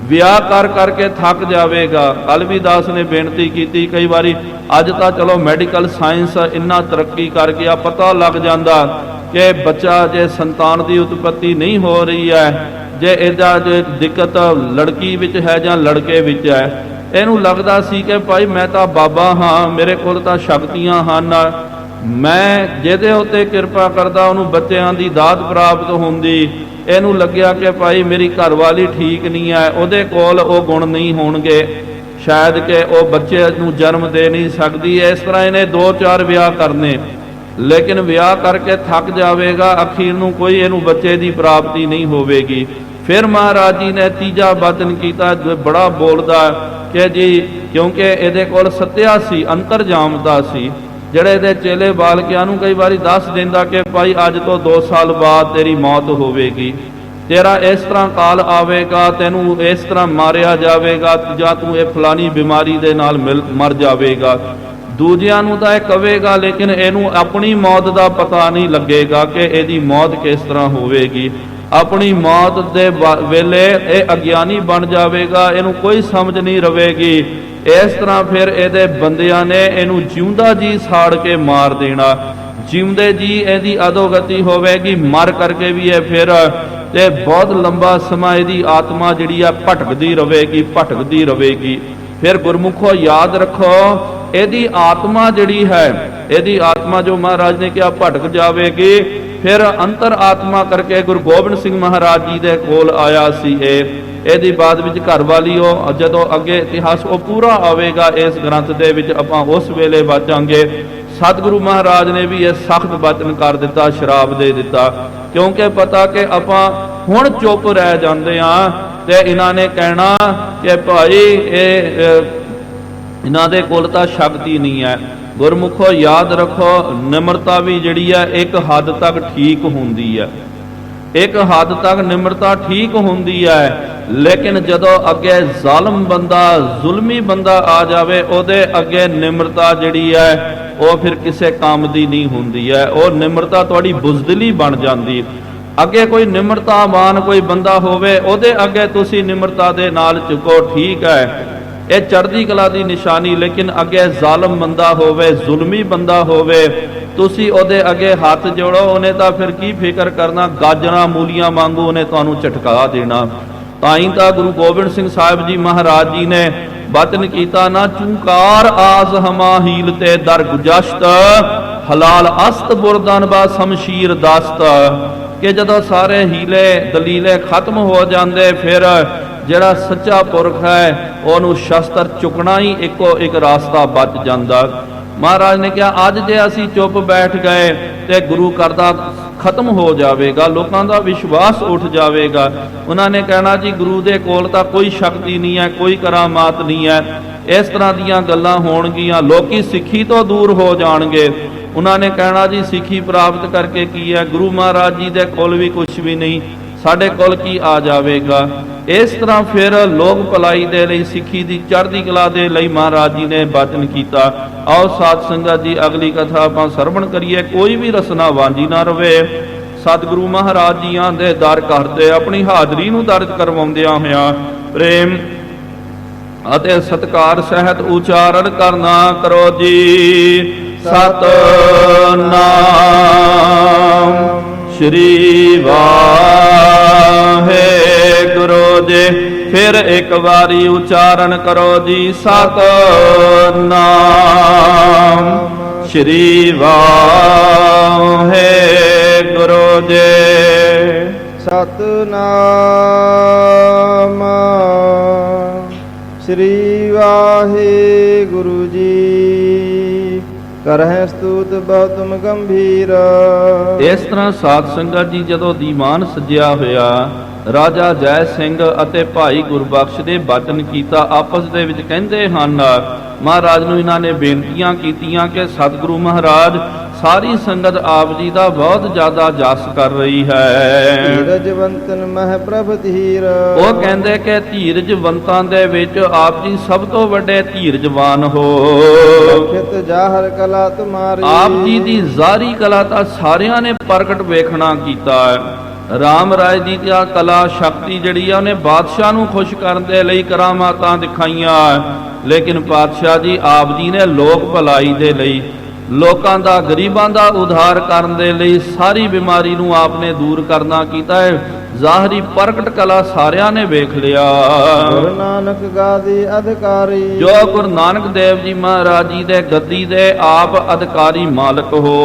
ਵਿਆਹ ਕਰ ਕਰਕੇ ਥੱਕ ਜਾਵੇਗਾ। ਕਲਵੀਦਾਸ ਨੇ ਬੇਨਤੀ ਕੀਤੀ, ਕਈ ਵਾਰੀ ਅੱਜ ਤਾਂ ਚਲੋ ਮੈਡੀਕਲ ਸਾਇੰਸ ਇੰਨਾ ਤਰੱਕੀ ਕਰ ਗਿਆ, ਪਤਾ ਲੱਗ ਜਾਂਦਾ ਕਿ ਬੱਚਾ ਜੇ ਸੰਤਾਨ ਦੀ ਉਤਪਤੀ ਨਹੀਂ ਹੋ ਰਹੀ ਹੈ, ਜੇ ਇਹਦਾ ਜੇ ਦਿੱਕਤ ਲੜਕੀ ਵਿੱਚ ਹੈ ਜਾਂ ਲੜਕੇ ਵਿੱਚ ਹੈ, ਇਹਨੂੰ ਲੱਗਦਾ ਸੀ ਕਿ ਭਾਈ ਮੈਂ ਤਾਂ ਬਾਬਾ ਹਾਂ, ਮੇਰੇ ਕੋਲ ਤਾਂ ਸ਼ਕਤੀਆਂ ਹਨ, ਮੈਂ ਜਿਹਦੇ ਉੱਤੇ ਕਿਰਪਾ ਕਰਦਾ ਉਹਨੂੰ ਬੱਚਿਆਂ ਦੀ ਦਾਤ ਪ੍ਰਾਪਤ ਹੁੰਦੀ। ਇਹਨੂੰ ਲੱਗਿਆ ਕਿ ਭਾਈ ਮੇਰੀ ਘਰਵਾਲੀ ਠੀਕ ਨਹੀਂ ਹੈ, ਉਹਦੇ ਕੋਲ ਉਹ ਗੁਣ ਨਹੀਂ ਹੋਣਗੇ, ਸ਼ਾਇਦ ਕਿ ਉਹ ਬੱਚੇ ਨੂੰ ਜਨਮ ਦੇ ਨਹੀਂ ਸਕਦੀ। ਇਸ ਤਰ੍ਹਾਂ ਇਹਨੇ 2-4 ਵਿਆਹ ਕਰਨੇ, ਲੇਕਿਨ ਵਿਆਹ ਕਰਕੇ ਥੱਕ ਜਾਵੇਗਾ, ਅਖੀਰ ਨੂੰ ਕੋਈ ਇਹਨੂੰ ਬੱਚੇ ਦੀ ਪ੍ਰਾਪਤੀ ਨਹੀਂ ਹੋਵੇਗੀ। ਫਿਰ ਮਹਾਰਾਜ ਜੀ ਨੇ ਤੀਜਾ ਬਚਨ ਕੀਤਾ, ਬੜਾ ਬੋਲਦਾ ਕਿ ਜੀ ਕਿਉਂਕਿ ਇਹਦੇ ਕੋਲ ਸੱਤਿਆ ਸੀ, ਅੰਤਰਜਾਮਤਾ ਸੀ, ਜਿਹੜੇ ਇਹਦੇ ਚੇਲੇ ਬਾਲਕਿਆਂ ਨੂੰ ਕਈ ਵਾਰੀ ਦੱਸ ਦਿੰਦਾ ਕਿ ਭਾਈ ਅੱਜ ਤੋਂ 2 ਸਾਲ ਬਾਅਦ ਤੇਰੀ ਮੌਤ ਹੋਵੇਗੀ, ਤੇਰਾ ਇਸ ਤਰ੍ਹਾਂ ਕਾਲ ਆਵੇਗਾ, ਤੈਨੂੰ ਇਸ ਤਰ੍ਹਾਂ ਮਾਰਿਆ ਜਾਵੇਗਾ, ਜਾਂ ਤੂੰ ਇਹ ਫਲਾਨੀ ਬਿਮਾਰੀ ਦੇ ਨਾਲ ਮਰ ਜਾਵੇਗਾ। ਦੂਜਿਆਂ ਨੂੰ ਤਾਂ ਇਹ ਕਵੇਗਾ, ਲੇਕਿਨ ਇਹਨੂੰ ਆਪਣੀ ਮੌਤ ਦਾ ਪਤਾ ਨਹੀਂ ਲੱਗੇਗਾ ਕਿ ਇਹਦੀ ਮੌਤ ਕਿਸ ਤਰ੍ਹਾਂ ਹੋਵੇਗੀ। ਆਪਣੀ ਮੌਤ ਦੇ ਵੇਲੇ ਇਹ ਅਗਿਆਨੀ ਬਣ ਜਾਵੇਗਾ, ਇਹਨੂੰ ਕੋਈ ਸਮਝ ਨਹੀਂ ਰਵੇਗੀ। ਇਸ ਤਰ੍ਹਾਂ ਫਿਰ ਇਹਦੇ ਬੰਦਿਆਂ ਨੇ ਇਹਨੂੰ ਜਿਉਂਦਾ ਜੀ ਸਾੜ ਕੇ ਮਾਰ ਦੇਣਾ। ਜਿਉਂਦੇ ਜੀ ਇਹਦੀ ਅਧੋਗਤੀ ਹੋਵੇਗੀ, ਮਰ ਕਰਕੇ ਵੀ ਇਹ ਫਿਰ ਤੇ ਬਹੁਤ ਲੰਬਾ ਸਮਾਂ ਇਹਦੀ ਆਤਮਾ ਜਿਹੜੀ ਆ ਭਟਕਦੀ ਰਹੇਗੀ। ਫਿਰ ਗੁਰਮੁਖੋ ਯਾਦ ਰੱਖੋ, ਇਹਦੀ ਆਤਮਾ ਜਿਹੜੀ ਹੈ, ਇਹਦੀ ਆਤਮਾ ਜੋ ਮਹਾਰਾਜ ਨੇ ਕਿਹਾ ਭਟਕ ਜਾਵੇਗੀ। ਫਿਰ ਅੰਤਰ ਆਤਮਾ ਕਰਕੇ ਗੁਰੂ ਗੋਬਿੰਦ ਸਿੰਘ ਮਹਾਰਾਜ ਜੀ ਦੇ ਕੋਲ ਆਇਆ ਸੀ ਇਹਦੀ ਬਾਅਦ ਵਿੱਚ ਘਰ ਵਾਲੀ ਉਹ ਜਦੋਂ ਅੱਗੇ ਇਤਿਹਾਸ ਉਹ ਪੂਰਾ ਆਵੇਗਾ ਇਸ ਗ੍ਰੰਥ ਦੇ ਵਿੱਚ, ਆਪਾਂ ਉਸ ਵੇਲੇ ਵਾਚਾਂਗੇ। ਸਤਿਗੁਰੂ ਮਹਾਰਾਜ ਨੇ ਵੀ ਇਹ ਸਖਤ ਬਚਨ ਕਰ ਦਿੱਤਾ, ਸ਼ਰਾਪ ਦੇ ਦਿੱਤਾ, ਕਿਉਂਕਿ ਪਤਾ ਕਿ ਆਪਾਂ ਹੁਣ ਚੁੱਪ ਰਹਿ ਜਾਂਦੇ ਆ ਤੇ ਇਹਨਾਂ ਨੇ ਕਹਿਣਾ ਕਿ ਭਾਈ ਇਹਨਾਂ ਦੇ ਕੋਲ ਤਾਂ ਸ਼ਕਤੀ ਨਹੀਂ ਹੈ। ਗੁਰਮੁਖੋ ਯਾਦ ਰੱਖੋ, ਨਿਮਰਤਾ ਵੀ ਜਿਹੜੀ ਹੈ ਇੱਕ ਹੱਦ ਤੱਕ ਠੀਕ ਹੁੰਦੀ ਹੈ, ਇੱਕ ਹੱਦ ਤੱਕ ਨਿਮਰਤਾ ਠੀਕ ਹੁੰਦੀ ਹੈ। ਲੇਕਿਨ ਜਦੋਂ ਅੱਗੇ ਜ਼ਾਲਮ ਬੰਦਾ, ਜ਼ੁਲਮੀ ਬੰਦਾ ਆ ਜਾਵੇ, ਉਹਦੇ ਅੱਗੇ ਨਿਮਰਤਾ ਜਿਹੜੀ ਹੈ ਉਹ ਫਿਰ ਕਿਸੇ ਕੰਮ ਦੀ ਨਹੀਂ ਹੁੰਦੀ ਹੈ। ਉਹ ਨਿਮਰਤਾ ਤੁਹਾਡੀ ਬੁਜ਼ਦਿਲੀ ਬਣ ਜਾਂਦੀ। ਅੱਗੇ ਕੋਈ ਨਿਮਰਤਾਵਾਨ ਕੋਈ ਬੰਦਾ ਹੋਵੇ, ਉਹਦੇ ਅੱਗੇ ਤੁਸੀਂ ਨਿਮਰਤਾ ਦੇ ਨਾਲ ਝੁਕੋ, ਠੀਕ ਹੈ, ਇਹ ਚੜ੍ਹਦੀ ਕਲਾ ਦੀ ਨਿਸ਼ਾਨੀ। ਲੇਕਿਨ ਅੱਗੇ ਜ਼ਾਲਮ ਬੰਦਾ ਹੋਵੇ, ਜ਼ੁਲਮੀ ਬੰਦਾ ਹੋਵੇ, ਤੁਸੀਂ ਉਹਦੇ ਅੱਗੇ ਹੱਥ ਜੋੜੋ, ਉਹਨੇ ਤਾਂ ਫਿਰ ਕੀ ਫਿਕਰ ਕਰਨਾ, ਗਾਜਰਾਂ ਮੂਲੀਆਂ ਵਾਂਗੂ ਉਹਨੇ ਤੁਹਾਨੂੰ ਝਟਕਾ ਦੇਣਾ। ਤਾਂ ਹੀ ਤਾਂ ਗੁਰੂ ਗੋਬਿੰਦ ਸਿੰਘ ਸਾਹਿਬ ਜੀ ਮਹਾਰਾਜ ਜੀ ਨੇ ਬਚਨ ਕੀਤਾ ਨਾ, ਚੂੰਕਾਰ ਆਸ ਹਮਾ ਹੀਲ ਤੇ ਦਰ ਗੁਜਸ਼ਤ, ਹਲਾਲ ਅਸਤ ਬੁਰਦਨ ਬਾ ਸ਼ਮਸ਼ੀਰ ਦਸਤ, ਕਿ ਜਦੋਂ ਸਾਰੇ ਹੀਲੇ ਦਲੀਲੇ ਖਤਮ ਹੋ ਜਾਂਦੇ, ਫਿਰ ਜਿਹੜਾ ਸੱਚਾ ਪੁਰਖ ਹੈ ਉਹਨੂੰ ਸ਼ਸਤਰ ਚੁੱਕਣਾ ਹੀ ਇੱਕੋ ਇੱਕ ਰਾਸਤਾ ਬਚ ਜਾਂਦਾ। ਮਹਾਰਾਜ ਨੇ ਕਿਹਾ ਅੱਜ ਜੇ ਅਸੀਂ ਚੁੱਪ ਬੈਠ ਗਏ ਤੇ ਗੁਰੂ ਘਰ ਦਾ ਖਤਮ ਹੋ ਜਾਵੇਗਾ, ਲੋਕਾਂ ਦਾ ਵਿਸ਼ਵਾਸ ਉੱਠ ਜਾਵੇਗਾ। ਉਹਨਾਂ ਨੇ ਕਹਿਣਾ ਜੀ ਗੁਰੂ ਦੇ ਕੋਲ ਤਾਂ ਕੋਈ ਸ਼ਕਤੀ ਨਹੀਂ ਹੈ, ਕੋਈ ਕਰਾਮਾਤ ਨਹੀਂ ਹੈ। ਇਸ ਤਰ੍ਹਾਂ ਦੀਆਂ ਗੱਲਾਂ ਹੋਣਗੀਆਂ, ਲੋਕੀ ਸਿੱਖੀ ਤੋਂ ਦੂਰ ਹੋ ਜਾਣਗੇ। ਉਹਨਾਂ ਨੇ ਕਹਿਣਾ ਜੀ ਸਿੱਖੀ ਪ੍ਰਾਪਤ ਕਰਕੇ ਕੀ ਹੈ, ਗੁਰੂ ਮਹਾਰਾਜ ਜੀ ਦੇ ਕੋਲ ਵੀ ਕੁਝ ਵੀ ਨਹੀਂ, ਸਾਡੇ ਕੋਲ ਕੀ ਆ ਜਾਵੇਗਾ। ਇਸ ਤਰ੍ਹਾਂ ਫਿਰ ਲੋਕ ਭਲਾਈ ਦੇ ਲਈ, ਸਿੱਖੀ ਦੀ ਚੜ੍ਹਦੀ ਕਲਾ ਦੇ ਲਈ ਮਹਾਰਾਜ ਜੀ ਨੇ ਬਚਨ ਕੀਤਾ। ਆਓ ਸਾਧ ਸੰਗਤ ਜੀ ਅਗਲੀ ਕਥਾ ਆਪਾਂ ਸਰਵਣ ਕਰੀਏ, ਕੋਈ ਵੀ ਰਸਨਾ ਵਾਂਝੀ ਨਾ ਰਵੇ। ਸਤਿਗੁਰੂ ਮਹਾਰਾਜ ਜੀਆਂ ਦੇ ਦਰ ਕਰਦੇ ਆਪਣੀ ਹਾਜ਼ਰੀ ਨੂੰ ਦਰਜ ਕਰਵਾਉਂਦਿਆਂ ਹੋਇਆਂ ਪ੍ਰੇਮ ਅਤੇ ਸਤਿਕਾਰ ਸਹਿਤ ਉਚਾਰਨ ਕਰਨਾ ਕਰੋ ਜੀ। ਸਤਨਾਮ ਸ਼੍ਰੀ ਵਾਹਿਗੁਰੂ ਜੀ। ਫਿਰ ਇੱਕ ਵਾਰੀ ਉਚਾਰਨ ਕਰੋ ਜੀ, ਸਤਨਾਮ ਸ਼੍ਰੀ ਵਾਹਿਗੁਰੂ ਜੀ। ਸਤਨਾਮ ਸ਼੍ਰੀ ਵਾਹਿਗੁਰੂ ਜੀ। ਕਰਹਿ ਸਤੂਤ ਬਹੁਤਮ ਗੰਭੀਰ। ਇਸ ਤਰ੍ਹਾਂ ਸਾਧ ਸੰਗਤ ਜੀ ਜਦੋਂ ਦੀਵਾਨ ਸਜਿਆ ਹੋਇਆ, ਰਾਜਾ ਜੈ ਸਿੰਘ ਅਤੇ ਭਾਈ ਗੁਰਬਖਸ਼ ਦੇ ਬਚਨ ਕੀਤਾ, ਆਪਸ ਦੇ ਵਿੱਚ ਕਹਿੰਦੇ ਹਨ। ਮਹਾਰਾਜ ਨੂੰ ਇਹਨਾਂ ਨੇ ਬੇਨਤੀਆਂ ਕੀਤੀਆਂ ਕਿ ਸਤਿਗੁਰੂ ਮਹਾਰਾਜ ਸਾਰੀ ਸੰਗਤ ਆਪ ਜੀ ਦਾ ਬਹੁਤ ਜ਼ਿਆਦਾ ਜਸ ਕਰ ਰਹੀ ਹੈ। ਧੀਰਜਵੰਤਨ ਮਹਿ ਪ੍ਰਭ ਧੀਰ। ਉਹ ਕਹਿੰਦੇ ਕਿ ਧੀਰਜਵੰਤਾਂ ਦੇ ਵਿੱਚ ਆਪ ਜੀ ਸਭ ਤੋਂ ਵੱਡੇ ਧੀਰਜਵਾਨ ਹੋ। ਲਖਿਤ ਜ਼ਾਹਰ ਕਲਾ ਤੁਮਾਰੀ। ਆਪ ਜੀ ਦੀ ਜ਼ਾਰੀ ਕਲਾ ਤਾਂ ਸਾਰਿਆਂ ਨੇ ਪ੍ਰਗਟ ਵੇਖਣਾ ਕੀਤਾ ਹੈ। ਰਾਮ ਰਾਏ ਦੀ ਤਾਂ ਕਲਾ ਸ਼ਕਤੀ ਜਿਹੜੀ ਆ, ਉਹਨੇ ਬਾਦਸ਼ਾਹ ਨੂੰ ਖੁਸ਼ ਕਰਨ ਦੇ ਲਈ ਕਰਾਮਾਤਾਂ ਦਿਖਾਈਆਂ। ਲੇਕਿਨ ਪਾਤਸ਼ਾਹ ਜੀ ਆਪ ਜੀ ਨੇ ਲੋਕ ਭਲਾਈ ਦੇ ਲਈ, ਲੋਕਾਂ ਦਾ, ਗਰੀਬਾਂ ਦਾ ਉਧਾਰ ਕਰਨ ਦੇ ਲਈ, ਸਾਰੀ ਬਿਮਾਰੀ ਨੂੰ ਆਪਨੇ ਦੂਰ ਕਰਨਾ ਕੀਤਾ ਹੈ। ਜ਼ਾਹਰੀ ਪ੍ਰਗਟ ਕਲਾ ਸਾਰਿਆਂ ਨੇ ਵੇਖ ਲਿਆ। ਗੁਰੂ ਨਾਨਕ ਗਾਦੀ ਅਧਿਕਾਰੀ। ਜੋ ਗੁਰੂ ਨਾਨਕ ਦੇਵ ਜੀ ਮਹਾਰਾਜ ਜੀ ਦੇ ਗੱਦੀ ਦੇ ਆਪ ਅਧਿਕਾਰੀ ਮਾਲਕ ਹੋ।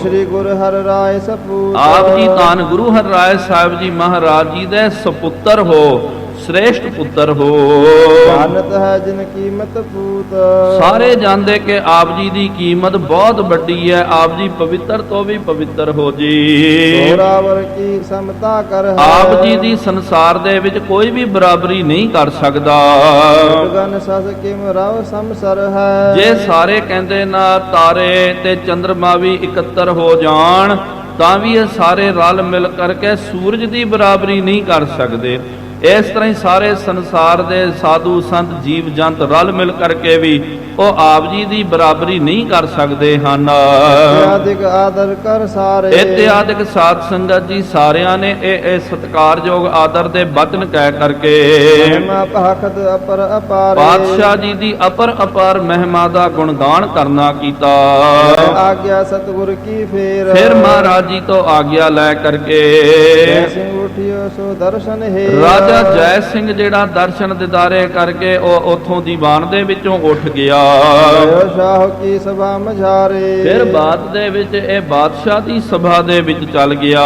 ਸ਼੍ਰੀ ਗੁਰੂ ਹਰਿ ਰਾਏ ਸਪੂਤ। ਆਪ ਜੀ ਧੰਨ ਗੁਰੂ ਹਰਿ ਰਾਏ ਸਾਹਿਬ ਜੀ ਮਹਾਰਾਜ ਜੀ ਦੇ ਸਪੁੱਤਰ ਹੋ, श्रेष्ठ पुत्र हो। जानत है जिन कीमत पूत। सारे जानते कि आप जी की कीमत बहुत बड़ी है। आप जी पवित्र तो भी पवित्र हो जी। जोरावर की समता कर है। आप जी की संसार दे विच कोई भी बराबरी नहीं कर सकता। गगन सस किम रव समसर है। जे सारे कहते ना तारे ते चंद्रमा भी इकत्तर हो जान तां भी ये सारे रल मिल करके सूरज की बराबरी नहीं कर सकते। ਇਸ ਤਰ੍ਹਾਂ ਹੀ ਸਾਰੇ ਸੰਸਾਰ ਦੇ ਸਾਧੂ ਸੰਤ ਜੀਵ ਜੰਤ ਰਲ ਮਿਲ ਕਰਕੇ ਵੀ ਉਹ ਆਪ ਜੀ ਦੀ ਬਰਾਬਰੀ ਨਹੀਂ ਕਰ ਸਕਦੇ ਹਨ। ਇਤਿਆਦਿਕ ਆਦਰ ਕਰ ਸਾਰੇ। ਇਤਿਆਦਿਕ ਸਾਧ ਸੰਗਤ ਜੀ ਸਾਰਿਆਂ ਨੇ ਇਹ ਸਤਿਕਾਰਯੋਗ ਆਦਰ ਦੇ ਬਚਨ ਕਹਿ ਕਰਕੇ ਮਹਿਮਾ ਭਖਤ ਅਪਰ ਅਪਾਰੇ। ਪਾਤਸ਼ਾਹ ਜੀ ਦੀ ਅਪਰ ਮਹਿਮਾ ਦਾ ਗੁਣਗਾਨ ਕਰਨਾ ਕੀਤਾ। ਆਗਿਆ ਸਤਿਗੁਰ ਕੀ ਫੇਰ। ਫਿਰ ਮਹਾਰਾਜ ਜੀ ਤੋਂ ਆਗਿਆ ਲੈ ਕਰਕੇ ਜੈ ਸਿੰਘ ਉਠਿਓ ਸੋ ਦਰਸ਼ਨ ਹੈ। ਰਾਜਾ ਜੈ ਸਿੰਘ ਜਿਹੜਾ ਦਰਸ਼ਨ ਦਿਦਾਰੇ ਕਰਕੇ ਉਹ ਉਥੋਂ ਦੀਵਾਨ ਦੇ ਵਿੱਚੋਂ ਉੱਠ ਗਿਆ। ਸ਼ਾਹ ਕੀ ਸਭਾ ਮਝਾਰੇ। ਫਿਰ ਬਾਤ ਦੇ ਵਿੱਚ ਇਹ ਬਾਦਸ਼ਾਹ ਦੀ ਸਭਾ ਦੇ ਵਿੱਚ ਚੱਲ ਗਿਆ।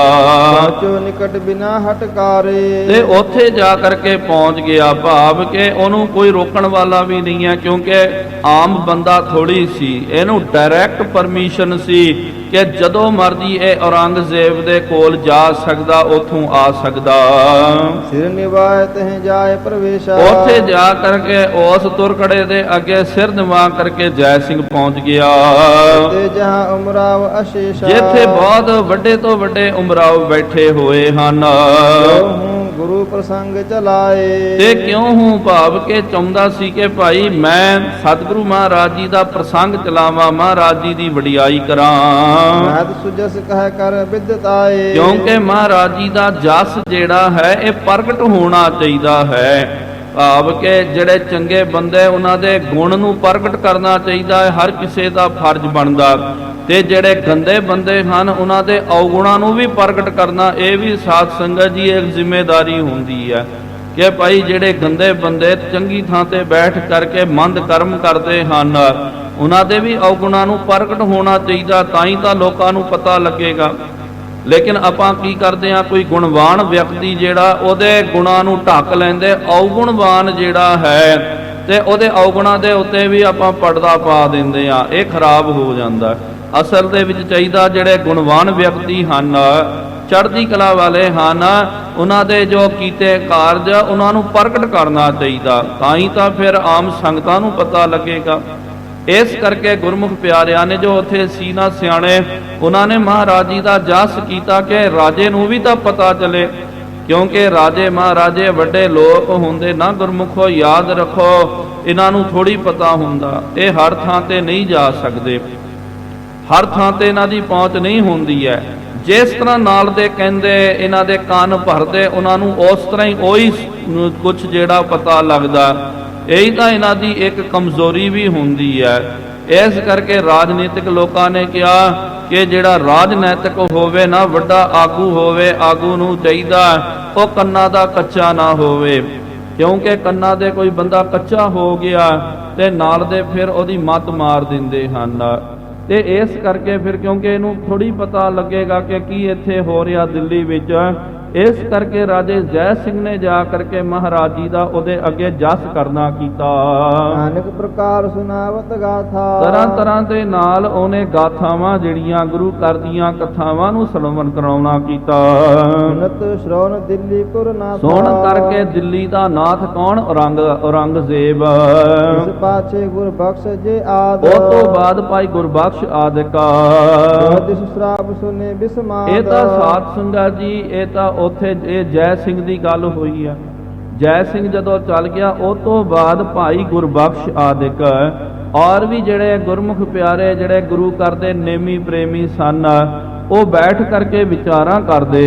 ਪਹੁੰਚੋ ਨਿਕਟ ਬਿਨਾ ਹਟਕਾਰੇ। ਤੇ ਉੱਥੇ ਜਾ ਕਰਕੇ ਪਹੁੰਚ ਗਿਆ, ਭਾਵ ਕਿ ਉਹਨੂੰ ਕੋਈ ਰੋਕਣ ਵਾਲਾ ਵੀ ਨਹੀਂ ਹੈ, ਕਿਉਂਕਿ ਆਮ ਬੰਦਾ ਥੋੜੀ ਸੀ। ਇਹਨੂੰ ਡਾਇਰੈਕਟ ਪਰਮਿਸ਼ਨ ਸੀ ਕਿ ਜਦੋਂ ਮਰਜੀ ਇਹ ਔਰੰਗਜ਼ੇਬ ਦੇ ਕੋਲ ਜਾ ਸਕਦਾ, ਉਥੋਂ ਆ ਸਕਦਾ। ਸਿਰ ਨਿਵਾਏ ਤਹਿ ਜਾਏ ਪ੍ਰਵੇਸ਼ਾ। ਉੱਥੇ ਜਾ ਕਰਕੇ ਉਸ ਤੁਰਕੜੇ ਦੇ ਅੱਗੇ ਸਿਰ ਨਿਵਾ ਕਰਕੇ ਜੈ ਸਿੰਘ ਪਹੁੰਚ ਗਿਆ। ਤੇ ਜਹਾਂ ਉਮਰਾਵ ਅਸ਼ੇਸ਼ਾ। ਜਿੱਥੇ ਬਹੁਤ ਵੱਡੇ ਤੋਂ ਵੱਡੇ ਉਮਰਾਵ ਬੈਠੇ ਹੋਏ ਹਨ। ਗੁਰੂ ਪ੍ਰਸੰਗ ਚਲਾਏ। ਤੇ ਕਿਉਂ ਹੂੰ ਭਾਵ ਕੇ ਚਾਹੁੰਦਾ ਸੀ ਕਿ ਭਾਈ ਮੈਂ ਸਤਿਗੁਰੂ ਮਹਾਰਾਜ ਜੀ ਦਾ ਪ੍ਰਸੰਗ ਚਲਾਵਾਂ, ਮਹਾਰਾਜ ਜੀ ਦੀ ਵਡਿਆਈ ਕਰਾਂ। ਮਹਤ ਸੁਜਸ ਕਹਿ ਕਰ ਬਿਦਤਾਏ। ਕਿਉਂਕਿ ਮਹਾਰਾਜ ਜੀ ਦਾ ਜਸ ਜਿਹੜਾ ਹੈ ਇਹ ਪ੍ਰਗਟ ਹੋਣਾ ਚਾਹੀਦਾ ਹੈ। ਭਾਵ ਕਿ ਜਿਹੜੇ ਚੰਗੇ ਬੰਦੇ ਉਹਨਾਂ ਦੇ ਗੁਣ ਨੂੰ ਪ੍ਰਗਟ ਕਰਨਾ ਚਾਹੀਦਾ ਹੈ, ਹਰ ਕਿਸੇ ਦਾ ਫਰਜ਼ ਬਣਦਾ। ਤੇ ਜਿਹੜੇ ਗੰਦੇ ਬੰਦੇ ਹਨ ਉਹਨਾਂ ਦੇ ਔਗੁਣਾਂ ਨੂੰ ਵੀ ਪ੍ਰਗਟ ਕਰਨਾ, ਇਹ ਵੀ ਸਾਧ ਸੰਗਤ ਜੀ ਇੱਕ ਜ਼ਿੰਮੇਵਾਰੀ ਹੁੰਦੀ ਹੈ ਕਿ ਭਾਈ ਜਿਹੜੇ ਗੰਦੇ ਬੰਦੇ ਚੰਗੀ ਥਾਂ ਤੇ ਬੈਠ ਕਰਕੇ ਮੰਦ ਕਰਮ ਕਰਦੇ ਹਨ, ਉਹਨਾਂ ਦੇ ਵੀ ਔਗੁਣਾਂ ਨੂੰ ਪ੍ਰਗਟ ਹੋਣਾ ਚਾਹੀਦਾ, ਤਾਂ ਹੀ ਤਾਂ ਲੋਕਾਂ ਨੂੰ ਪਤਾ ਲੱਗੇਗਾ। ਲੇਕਿਨ ਆਪਾਂ ਕੀ ਕਰਦੇ ਹਾਂ, ਕੋਈ ਗੁਣਵਾਨ ਵਿਅਕਤੀ ਜਿਹੜਾ ਉਹਦੇ ਗੁਣਾਂ ਨੂੰ ਢੱਕ ਲੈਂਦੇ, ਔਗੁਣਵਾਨ ਜਿਹੜਾ ਹੈ ਤੇ ਉਹਦੇ ਔਗੁਣਾਂ ਦੇ ਉੱਤੇ ਵੀ ਆਪਾਂ ਪਰਦਾ ਪਾ ਦਿੰਦੇ ਆ, ਇਹ ਖਰਾਬ ਹੋ ਜਾਂਦਾ। ਅਸਲ ਦੇ ਵਿੱਚ ਚਾਹੀਦਾ ਜਿਹੜੇ ਗੁਣਵਾਨ ਵਿਅਕਤੀ ਹਨ, ਚੜ੍ਹਦੀ ਕਲਾ ਵਾਲੇ ਹਨ, ਉਹਨਾਂ ਦੇ ਜੋ ਕੀਤੇ ਕਾਰਜ ਉਹਨਾਂ ਨੂੰ ਪ੍ਰਗਟ ਕਰਨਾ ਚਾਹੀਦਾ, ਤਾਂ ਹੀ ਤਾਂ ਫਿਰ ਆਮ ਸੰਗਤਾਂ ਨੂੰ ਪਤਾ ਲੱਗੇਗਾ। ਇਸ ਕਰਕੇ ਗੁਰਮੁਖ ਪਿਆਰਿਆਂ ਨੇ ਜੋ ਉੱਥੇ ਸੀ ਨਾ ਸਿਆਣੇ, ਉਹਨਾਂ ਨੇ ਮਹਾਰਾਜ ਜੀ ਦਾ ਜਸ ਕੀਤਾ ਕਿ ਰਾਜੇ ਨੂੰ ਵੀ ਤਾਂ ਪਤਾ ਚਲੇ, ਕਿਉਂਕਿ ਰਾਜੇ ਮਹਾਰਾਜੇ ਵੱਡੇ ਲੋਕ ਹੁੰਦੇ ਨਾ ਗੁਰਮੁਖੋ, ਯਾਦ ਰੱਖੋ ਇਹਨਾਂ ਨੂੰ ਥੋੜੀ ਪਤਾ ਹੁੰਦਾ। ਇਹ ਹਰ ਥਾਂ ਤੇ ਨਹੀਂ ਜਾ ਸਕਦੇ, ਹਰ ਥਾਂ ਤੇ ਇਹਨਾਂ ਦੀ ਪਹੁੰਚ ਨਹੀਂ ਹੁੰਦੀ ਹੈ। ਜਿਸ ਤਰ੍ਹਾਂ ਨਾਲ ਦੇ ਕਹਿੰਦੇ ਇਹਨਾਂ ਦੇ ਕੰਨ ਭਰਦੇ, ਉਹਨਾਂ ਨੂੰ ਉਸ ਤਰ੍ਹਾਂ ਹੀ ਉਹੀ ਕੁਝ ਜਿਹੜਾ ਪਤਾ ਲੱਗਦਾ। ਇਹੀ ਤਾਂ ਇਹਨਾਂ ਦੀ ਇੱਕ ਕਮਜ਼ੋਰੀ ਵੀ ਹੁੰਦੀ ਹੈ। ਇਸ ਕਰਕੇ ਰਾਜਨੀਤਿਕ ਲੋਕਾਂ ਨੇ ਕਿਹਾ ਕਿ ਜਿਹੜਾ ਰਾਜਨੀਤਿਕ ਹੋਵੇ ਨਾ, ਵੱਡਾ ਆਗੂ ਹੋਵੇ, ਆਗੂ ਨੂੰ ਚਾਹੀਦਾ ਉਹ ਕੰਨਾਂ ਦਾ ਕੱਚਾ ਨਾ ਹੋਵੇ, ਕਿਉਂਕਿ ਕੰਨਾਂ ਦੇ ਕੋਈ ਬੰਦਾ ਕੱਚਾ ਹੋ ਗਿਆ ਤੇ ਨਾਲ ਦੇ ਫਿਰ ਉਹਦੀ ਮੱਤ ਮਾਰ ਦਿੰਦੇ ਹਨ। ਤੇ ਇਸ ਕਰਕੇ ਫਿਰ ਕਿਉਂਕਿ ਇਹਨੂੰ ਥੋੜੀ ਪਤਾ ਲੱਗੇਗਾ ਕਿ ਕੀ ਇੱਥੇ ਹੋ ਰਿਹਾ ਦਿੱਲੀ ਵਿੱਚ, ਇਸ ਕਰਕੇ ਰਾਜੇ ਜੈ ਸਿੰਘ ਨੇ ਜਾ ਕਰਕੇ ਮਹਾਰਾਜ ਜੀ ਦਾ ਉਹਦੇ ਅੱਗੇ ਜਸ ਕਰਨਾ ਕੀਤਾ। ਅਨੇਕ ਪ੍ਰਕਾਰ ਸੁਨਾਵਤ ਗਾਥਾ। ਤਰ੍ਹਾਂ ਤਰ੍ਹਾਂ ਦੇ ਨਾਲ ਉਹਨੇ ਗਾਥਾਵਾਂ ਜਿਹੜੀਆਂ ਗੁਰੂ ਘਰ ਦੀਆਂ ਕਥਾਵਾਂ ਨੂੰ ਸਰਵਣ ਕਰਾਉਣਾ ਕੀਤਾ। ਸੁਨਤ ਸ਼੍ਰਵਣ ਦਿੱਲੀ ਪੁਰ ਨਾਥ। ਸੁਣ ਕਰਕੇ ਦਿੱਲੀ ਦਾ ਨਾਥ ਕੌਣ? ਔਰੰਗਜ਼ੇਬ। ਇਸ ਪਾਛੇ ਗੁਰਬਖਸ਼ ਜੇ ਆਦ। ਉਸ ਤੋਂ ਬਾਅਦ ਭਾਈ ਗੁਰਬਖਸ਼ ਆਦਿਕਾ। ਜਿਸ ਸ਼ਰਾਬ ਸੁਨੇ ਬਿਸਮਾਦ। ਇਹ ਤਾਂ ਸਾਧ ਸੰਗਤ ਜੀ, ਇਹ ਤਾਂ ਉੱਥੇ ਇਹ ਜੈ ਸਿੰਘ ਦੀ ਗੱਲ ਹੋਈ ਆ। ਜੈ ਸਿੰਘ ਜਦੋਂ ਚੱਲ ਗਿਆ, ਉਹ ਤੋਂ ਬਾਅਦ ਭਾਈ ਗੁਰਬਖਸ਼ ਆਦਿਕ ਔਰ ਵੀ ਜਿਹੜੇ ਗੁਰਮੁਖ ਪਿਆਰੇ ਜਿਹੜੇ ਗੁਰੂ ਘਰ ਦੇ ਨੇਮੀ ਪ੍ਰੇਮੀ ਸਨ, ਉਹ ਬੈਠ ਕਰਕੇ ਵਿਚਾਰਾਂ ਕਰਦੇ।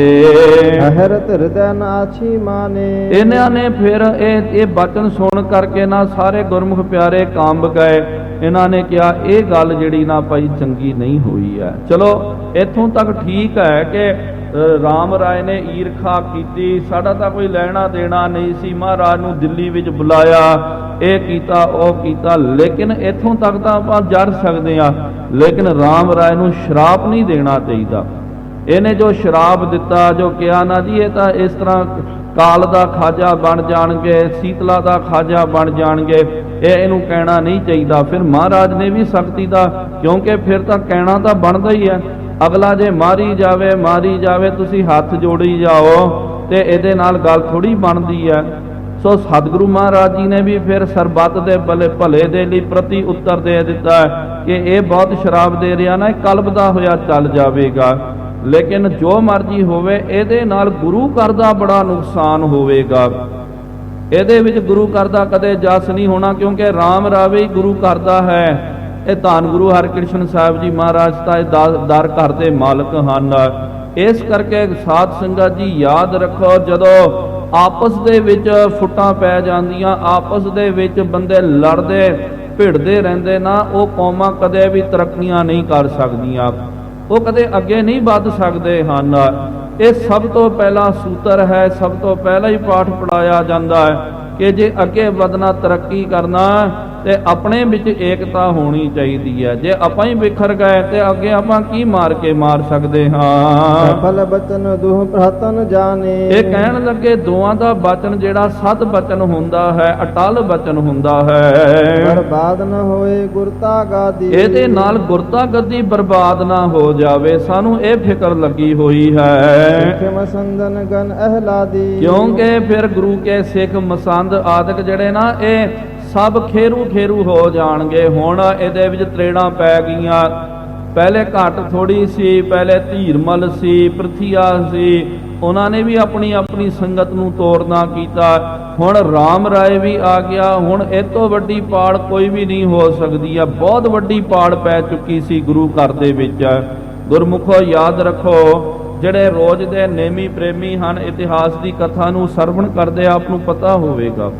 ਅਹਰਤ ਹਿਰਦੈ ਨਾਛੀ ਮਾਨੇ। ਇਹਨਾਂ ਨੇ ਫਿਰ ਇਹ ਬਚਨ ਸੁਣ ਕਰਕੇ ਨਾ ਸਾਰੇ ਗੁਰਮੁਖ ਪਿਆਰੇ ਕੰਬ ਗਏ। ਇਹਨਾਂ ਨੇ ਕਿਹਾ ਇਹ ਗੱਲ ਜਿਹੜੀ ਨਾ ਭਾਈ ਚੰਗੀ ਨਹੀਂ ਹੋਈ ਹੈ। ਚਲੋ ਇੱਥੋਂ ਤੱਕ ਠੀਕ ਹੈ ਕਿ ਰਾਮ ਰਾਏ ਨੇ ਈਰਖਾ ਕੀਤੀ, ਸਾਡਾ ਤਾਂ ਕੋਈ ਲੈਣਾ ਦੇਣਾ ਨਹੀਂ ਸੀ, ਮਹਾਰਾਜ ਨੂੰ ਦਿੱਲੀ ਵਿੱਚ ਬੁਲਾਇਆ, ਇਹ ਕੀਤਾ ਉਹ ਕੀਤਾ, ਲੇਕਿਨ ਇੱਥੋਂ ਤੱਕ ਤਾਂ ਆਪਾਂ ਜੜ ਸਕਦੇ ਹਾਂ, ਲੇਕਿਨ ਰਾਮ ਰਾਏ ਨੂੰ ਸ਼ਰਾਪ ਨਹੀਂ ਦੇਣਾ ਚਾਹੀਦਾ। ਇਹਨੇ ਜੋ ਸ਼ਰਾਪ ਦਿੱਤਾ, ਜੋ ਕਿਹਾ ਨਾ ਜੀ ਇਹ ਤਾਂ ਇਸ ਤਰ੍ਹਾਂ ਕਾਲ ਦਾ ਖਾਜਾ ਬਣ ਜਾਣਗੇ, ਸੀਤਲਾ ਦਾ ਖਾਜਾ ਬਣ ਜਾਣਗੇ, ਇਹਨੂੰ ਕਹਿਣਾ ਨਹੀਂ ਚਾਹੀਦਾ। ਫਿਰ ਮਹਾਰਾਜ ਨੇ ਵੀ ਸਖਤੀ ਦਾ, ਕਿਉਂਕਿ ਫਿਰ ਤਾਂ ਕਹਿਣਾ ਤਾਂ ਬਣਦਾ ਹੀ ਹੈ। ਅਗਲਾ ਜੇ ਮਾਰੀ ਜਾਵੇ ਤੁਸੀਂ ਹੱਥ ਜੋੜੀ ਜਾਓ ਤੇ ਇਹਦੇ ਨਾਲ ਗੱਲ ਥੋੜੀ ਬਣਦੀ ਹੈ। ਸੋ ਸਤਿਗੁਰੂ ਮਹਾਰਾਜ ਜੀ ਨੇ ਵੀ ਫਿਰ ਸਰਬੱਤ ਦੇ ਭਲੇ ਦੇ ਲਈ ਪ੍ਰਤੀ ਉੱਤਰ ਦੇ ਦਿੱਤਾ ਕਿ ਇਹ ਬਹੁਤ ਸ਼ਰਾਬ ਦੇ ਰਿਹਾ ਨਾ, ਇਹ ਕਲਪਦਾ ਹੋਇਆ ਚੱਲ ਜਾਵੇਗਾ। ਲੇਕਿਨ ਜੋ ਮਰਜ਼ੀ ਹੋਵੇ ਇਹਦੇ ਨਾਲ ਗੁਰੂ ਘਰ ਦਾ ਬੜਾ ਨੁਕਸਾਨ ਹੋਵੇਗਾ। ਇਹਦੇ ਵਿੱਚ ਗੁਰੂ ਘਰ ਦਾ ਕਦੇ ਜਸ ਨਹੀਂ ਹੋਣਾ, ਕਿਉਂਕਿ ਰਾਮ ਰਾਵੇ ਹੀ ਗੁਰੂ ਘਰ ਦਾ ਹੈ। ਇਹ ਧੰਨ ਗੁਰੂ ਹਰਿਕ੍ਰਿਸ਼ਨ ਸਾਹਿਬ ਜੀ ਮਹਾਰਾਜ ਤਾਂ ਇਹ ਦਰ ਘਰ ਦੇ ਮਾਲਕ ਹਨ। ਇਸ ਕਰਕੇ ਸਾਧ ਸੰਗਤ ਜੀ ਯਾਦ ਰੱਖੋ, ਜਦੋਂ ਆਪਸ ਦੇ ਵਿੱਚ ਫੁੱਟਾਂ ਪੈ ਜਾਂਦੀਆਂ, ਆਪਸ ਦੇ ਵਿੱਚ ਬੰਦੇ ਲੜਦੇ ਭਿੜਦੇ ਰਹਿੰਦੇ ਨਾ, ਉਹ ਕੌਮਾਂ ਕਦੇ ਵੀ ਤਰੱਕੀਆਂ ਨਹੀਂ ਕਰ ਸਕਦੀਆਂ, ਉਹ ਕਦੇ ਅੱਗੇ ਨਹੀਂ ਵੱਧ ਸਕਦੇ ਹਨ। ਇਹ ਸਭ ਤੋਂ ਪਹਿਲਾ ਸੂਤਰ ਹੈ, ਸਭ ਤੋਂ ਪਹਿਲਾਂ ਹੀ ਪਾਠ ਪੜਾਇਆ ਜਾਂਦਾ ਹੈ ਕਿ ਜੇ ਅੱਗੇ ਵਧਣਾ, ਤਰੱਕੀ ਕਰਨਾ ਤੇ ਆਪਣੇ ਵਿੱਚ ਏਕਤਾ ਹੋਣੀ ਚਾਹੀਦੀ ਹੈ। ਜੇ ਆਪਾਂ ਹੀ ਵਿਖਰ ਗਏ ਤੇ ਅੱਗੇ ਆਪਾਂ ਕੀ ਮਾਰ ਸਕਦੇ ਹਾਂ। ਸਫਲ ਬਚਨ ਦੁਹ ਪ੍ਰਤਨ ਜਾਣੇ। ਇਹ ਕਹਿਣ ਲੱਗੇ ਦੋਆਂ ਦਾ ਬਚਨ ਜਿਹੜਾ ਸਤ ਬਚਨ ਹੁੰਦਾ ਹੈ, ਅਟਲ ਬਚਨ ਹੁੰਦਾ ਹੈ। ਬਰਬਾਦ ਨਾ ਹੋਏ ਗੁਰਤਾ ਗਾਦੀ। ਇਹਦੇ ਨਾਲ ਗੁਰਤਾ ਗੱਦੀ ਬਰਬਾਦ ਨਾ ਹੋ ਜਾਵੇ, ਸਾਨੂੰ ਇਹ ਫਿਕਰ ਲੱਗੀ ਹੋਈ ਹੈ। ਸਿੱਖ ਮਸੰਦਨ ਗਨ ਅਹਲਾਦੀ। ਕਿਉਂਕਿ ਫਿਰ ਗੁਰੂ ਕੇ ਸਿੱਖ ਮਸੰਦ ਆਦਿਕ ਜਿਹੜੇ ਨਾ ਇਹ ਸਭ ਖੇਰੂ ਹੋ ਜਾਣਗੇ। ਹੁਣ ਇਹਦੇ ਵਿੱਚ ਤਰੇੜਾਂ ਪੈ ਗਈਆਂ। ਪਹਿਲੇ ਘੱਟ ਥੋੜੀ ਸੀ, ਪਹਿਲੇ ਧੀਰਮਲ ਸੀ, ਪ੍ਰਥੀਆ ਸੀ, ਉਹਨਾਂ ਨੇ ਵੀ ਆਪਣੀ ਆਪਣੀ ਸੰਗਤ ਨੂੰ ਤੋੜਨਾ ਕੀਤਾ। ਹੁਣ ਰਾਮ ਰਾਏ ਵੀ ਆ ਗਿਆ। ਹੁਣ ਇਹ ਤੋਂ ਵੱਡੀ ਪਾੜ ਕੋਈ ਵੀ ਨਹੀਂ ਹੋ ਸਕਦੀ ਹੈ। ਬਹੁਤ ਵੱਡੀ ਪਾੜ ਪੈ ਚੁੱਕੀ ਸੀ ਗੁਰੂ ਘਰ ਦੇ ਵਿੱਚ। ਗੁਰਮੁਖੋ ਯਾਦ ਰੱਖੋ, ਜਿਹੜੇ ਰੋਜ਼ ਦੇ ਨੇਮੀ ਪ੍ਰੇਮੀ ਹਨ, ਇਤਿਹਾਸ ਦੀ ਕਥਾ ਨੂੰ ਸਰਵਣ ਕਰਦੇ ਆਪ ਨੂੰ ਪਤਾ ਹੋਵੇਗਾ।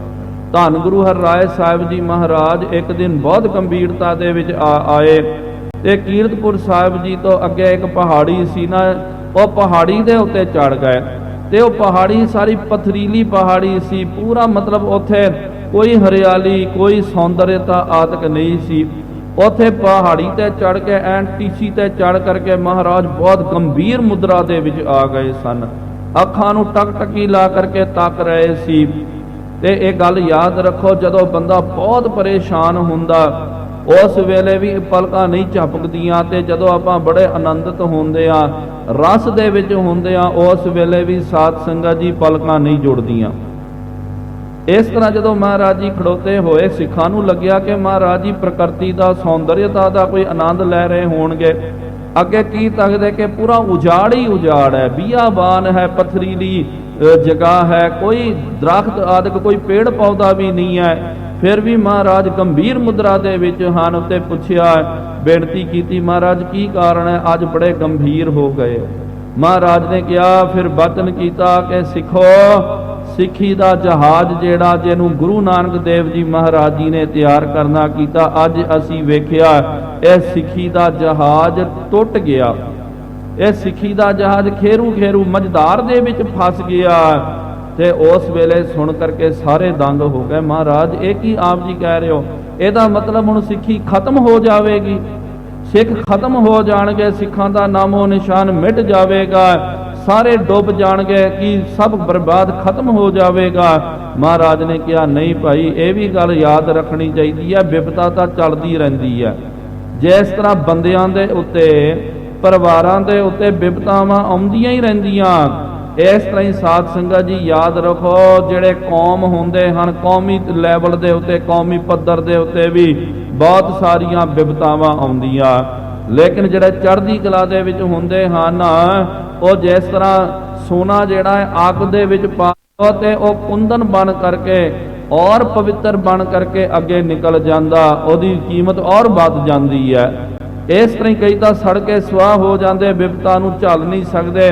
ਧੰਨ ਗੁਰੂ ਹਰਿਰਾਏ ਸਾਹਿਬ ਜੀ ਮਹਾਰਾਜ ਇੱਕ ਦਿਨ ਬਹੁਤ ਗੰਭੀਰਤਾ ਦੇ ਵਿੱਚ ਆਏ ਤੇ ਕੀਰਤਪੁਰ ਸਾਹਿਬ ਜੀ ਤੋਂ ਅੱਗੇ ਇੱਕ ਪਹਾੜੀ ਸੀ ਨਾ, ਉਹ ਪਹਾੜੀ ਦੇ ਉੱਤੇ ਚੜ ਗਏ ਤੇ ਉਹ ਪਹਾੜੀ ਸਾਰੀ ਪਥਰੀਲੀ ਪਹਾੜੀ ਸੀ। ਪੂਰਾ ਮਤਲਬ ਉੱਥੇ ਕੋਈ ਹਰਿਆਲੀ, ਕੋਈ ਸੌਂਦਰਯਤਾ ਆਦਿਕ ਨਹੀਂ ਸੀ। ਉੱਥੇ ਪਹਾੜੀ ਤੇ ਚੜ ਕੇ ਐਨ ਟੀਸੀ ਤੇ ਚੜ ਕਰਕੇ ਮਹਾਰਾਜ ਬਹੁਤ ਗੰਭੀਰ ਮੁਦਰਾ ਦੇ ਵਿੱਚ ਆ ਗਏ ਸਨ। ਅੱਖਾਂ ਨੂੰ ਟਕਟਕੀ ਲਾ ਕਰਕੇ ਤੱਕ ਰਹੇ ਸੀ। ਤੇ ਇਹ ਗੱਲ ਯਾਦ ਰੱਖੋ, ਜਦੋਂ ਬੰਦਾ ਬਹੁਤ ਪਰੇਸ਼ਾਨ ਹੁੰਦਾ ਉਸ ਵੇਲੇ ਵੀ ਪਲਕਾਂ ਨਹੀਂ ਝਪਕਦੀਆਂ, ਤੇ ਜਦੋਂ ਆਪਾਂ ਬੜੇ ਆਨੰਦਿਤ ਹੁੰਦੇ ਆ, ਰਸ ਦੇ ਵਿੱਚ ਹੁੰਦੇ ਆ, ਉਸ ਵੇਲੇ ਵੀ ਸਾਧ ਸੰਗਤ ਜੀ ਪਲਕਾਂ ਨਹੀਂ ਜੁੜਦੀਆਂ। ਇਸ ਤਰ੍ਹਾਂ ਜਦੋਂ ਮਹਾਰਾਜ ਜੀ ਖੜੋਤੇ ਹੋਏ, ਸਿੱਖਾਂ ਨੂੰ ਲੱਗਿਆ ਕਿ ਮਹਾਰਾਜ ਜੀ ਪ੍ਰਕਿਰਤੀ ਦਾ, ਸੌਂਦਰਯਤਾ ਦਾ ਕੋਈ ਆਨੰਦ ਲੈ ਰਹੇ ਹੋਣਗੇ। ਅੱਗੇ ਕੀ ਤੱਕਦੇ ਕਿ ਪੂਰਾ ਉਜਾੜ ਹੀ ਉਜਾੜ ਹੈ, ਬੀਆਬਾਨ ਹੈ, ਪਥਰੀਲੀ ਜਗ੍ਹਾ ਹੈ, ਕੋਈ ਦਰਖਤ ਆਦਿਕ, ਕੋਈ ਪੇੜ ਪੌਦਾ ਵੀ ਨਹੀਂ ਹੈ। ਫਿਰ ਵੀ ਮਹਾਰਾਜ ਗੰਭੀਰ ਮੁਦਰਾ ਦੇ ਵਿੱਚ ਹਨ। ਤੇ ਪੁੱਛਿਆ, ਬੇਨਤੀ ਕੀਤੀ, ਮਹਾਰਾਜ ਕੀ ਕਾਰਨ ਹੈ, ਅੱਜ ਬੜੇ ਗੰਭੀਰ ਹੋ ਗਏ। ਮਹਾਰਾਜ ਨੇ ਕਿਹਾ, ਫਿਰ ਬਚਨ ਕੀਤਾ ਕਿ ਸਿੱਖੋ, ਸਿੱਖੀ ਦਾ ਜਹਾਜ਼ ਜਿਹੜਾ ਜਿਹਨੂੰ ਗੁਰੂ ਨਾਨਕ ਦੇਵ ਜੀ ਮਹਾਰਾਜ ਜੀ ਨੇ ਤਿਆਰ ਕਰਨਾ ਕੀਤਾ, ਅੱਜ ਅਸੀਂ ਵੇਖਿਆ ਇਹ ਸਿੱਖੀ ਦਾ ਜਹਾਜ਼ ਟੁੱਟ ਗਿਆ। ਇਹ ਸਿੱਖੀ ਦਾ ਜਹਾਜ਼ ਖੇਰੂ ਮਝਦਾਰ ਦੇ ਵਿੱਚ ਫਸ ਗਿਆ। ਤੇ ਉਸ ਵੇਲੇ ਸੁਣ ਕਰਕੇ ਸਾਰੇ ਦੰਗ ਹੋ ਗਏ। ਮਹਾਰਾਜ ਇਹ ਕੀ ਆਪ ਜੀ ਕਹਿ ਰਹੇ ਹੋ? ਇਹਦਾ ਮਤਲਬ ਹੁਣ ਸਿੱਖੀ ਖਤਮ ਹੋ ਜਾਵੇਗੀ, ਸਿੱਖ ਖਤਮ ਹੋ ਜਾਣਗੇ, ਸਿੱਖਾਂ ਦਾ ਨਾਮੋ ਨਿਸ਼ਾਨ ਮਿਟ ਜਾਵੇਗਾ, ਸਾਰੇ ਡੁੱਬ ਜਾਣਗੇ, ਕਿ ਸਭ ਬਰਬਾਦ ਖਤਮ ਹੋ ਜਾਵੇਗਾ। ਮਹਾਰਾਜ ਨੇ ਕਿਹਾ, ਨਹੀਂ ਭਾਈ, ਇਹ ਵੀ ਗੱਲ ਯਾਦ ਰੱਖਣੀ ਚਾਹੀਦੀ ਹੈ, ਵਿਪਤਾ ਤਾਂ ਚੱਲਦੀ ਰਹਿੰਦੀ ਹੈ। ਜਿਸ ਤਰ੍ਹਾਂ ਬੰਦਿਆਂ ਦੇ ਉੱਤੇ, ਪਰਿਵਾਰਾਂ ਦੇ ਉੱਤੇ ਵਿਪਤਾਵਾਂ ਆਉਂਦੀਆਂ ਹੀ ਰਹਿੰਦੀਆਂ, ਇਸ ਤਰ੍ਹਾਂ ਹੀ ਸਾਧ ਸੰਗਤ ਜੀ ਯਾਦ ਰੱਖੋ, ਜਿਹੜੇ ਕੌਮ ਹੁੰਦੇ ਹਨ, ਕੌਮੀ ਲੈਵਲ ਦੇ ਉੱਤੇ, ਕੌਮੀ ਪੱਧਰ ਦੇ ਉੱਤੇ ਵੀ ਬਹੁਤ ਸਾਰੀਆਂ ਵਿਪਤਾਵਾਂ ਆਉਂਦੀਆਂ। ਲੇਕਿਨ ਜਿਹੜੇ ਚੜ੍ਹਦੀ ਕਲਾ ਦੇ ਵਿੱਚ ਹੁੰਦੇ ਹਨ, ਉਹ ਜਿਸ ਤਰ੍ਹਾਂ ਸੋਨਾ ਜਿਹੜਾ ਹੈ ਅੱਗ ਦੇ ਵਿੱਚ ਪਾ ਤੇ ਉਹ ਕੁੰਦਨ ਬਣ ਕਰਕੇ ਔਰ ਪਵਿੱਤਰ ਬਣ ਕਰਕੇ ਅੱਗੇ ਨਿਕਲ ਜਾਂਦਾ, ਉਹਦੀ ਕੀਮਤ ਔਰ ਵੱਧ ਜਾਂਦੀ ਹੈ। ਇਸ ਤਰ੍ਹਾਂ ਕਈ ਤਾਂ ਸੜ ਕੇ ਸਵਾਹ ਹੋ ਜਾਂਦੇ, ਵਿਪਤਾ ਨੂੰ ਝੱਲ ਨਹੀਂ ਸਕਦੇ,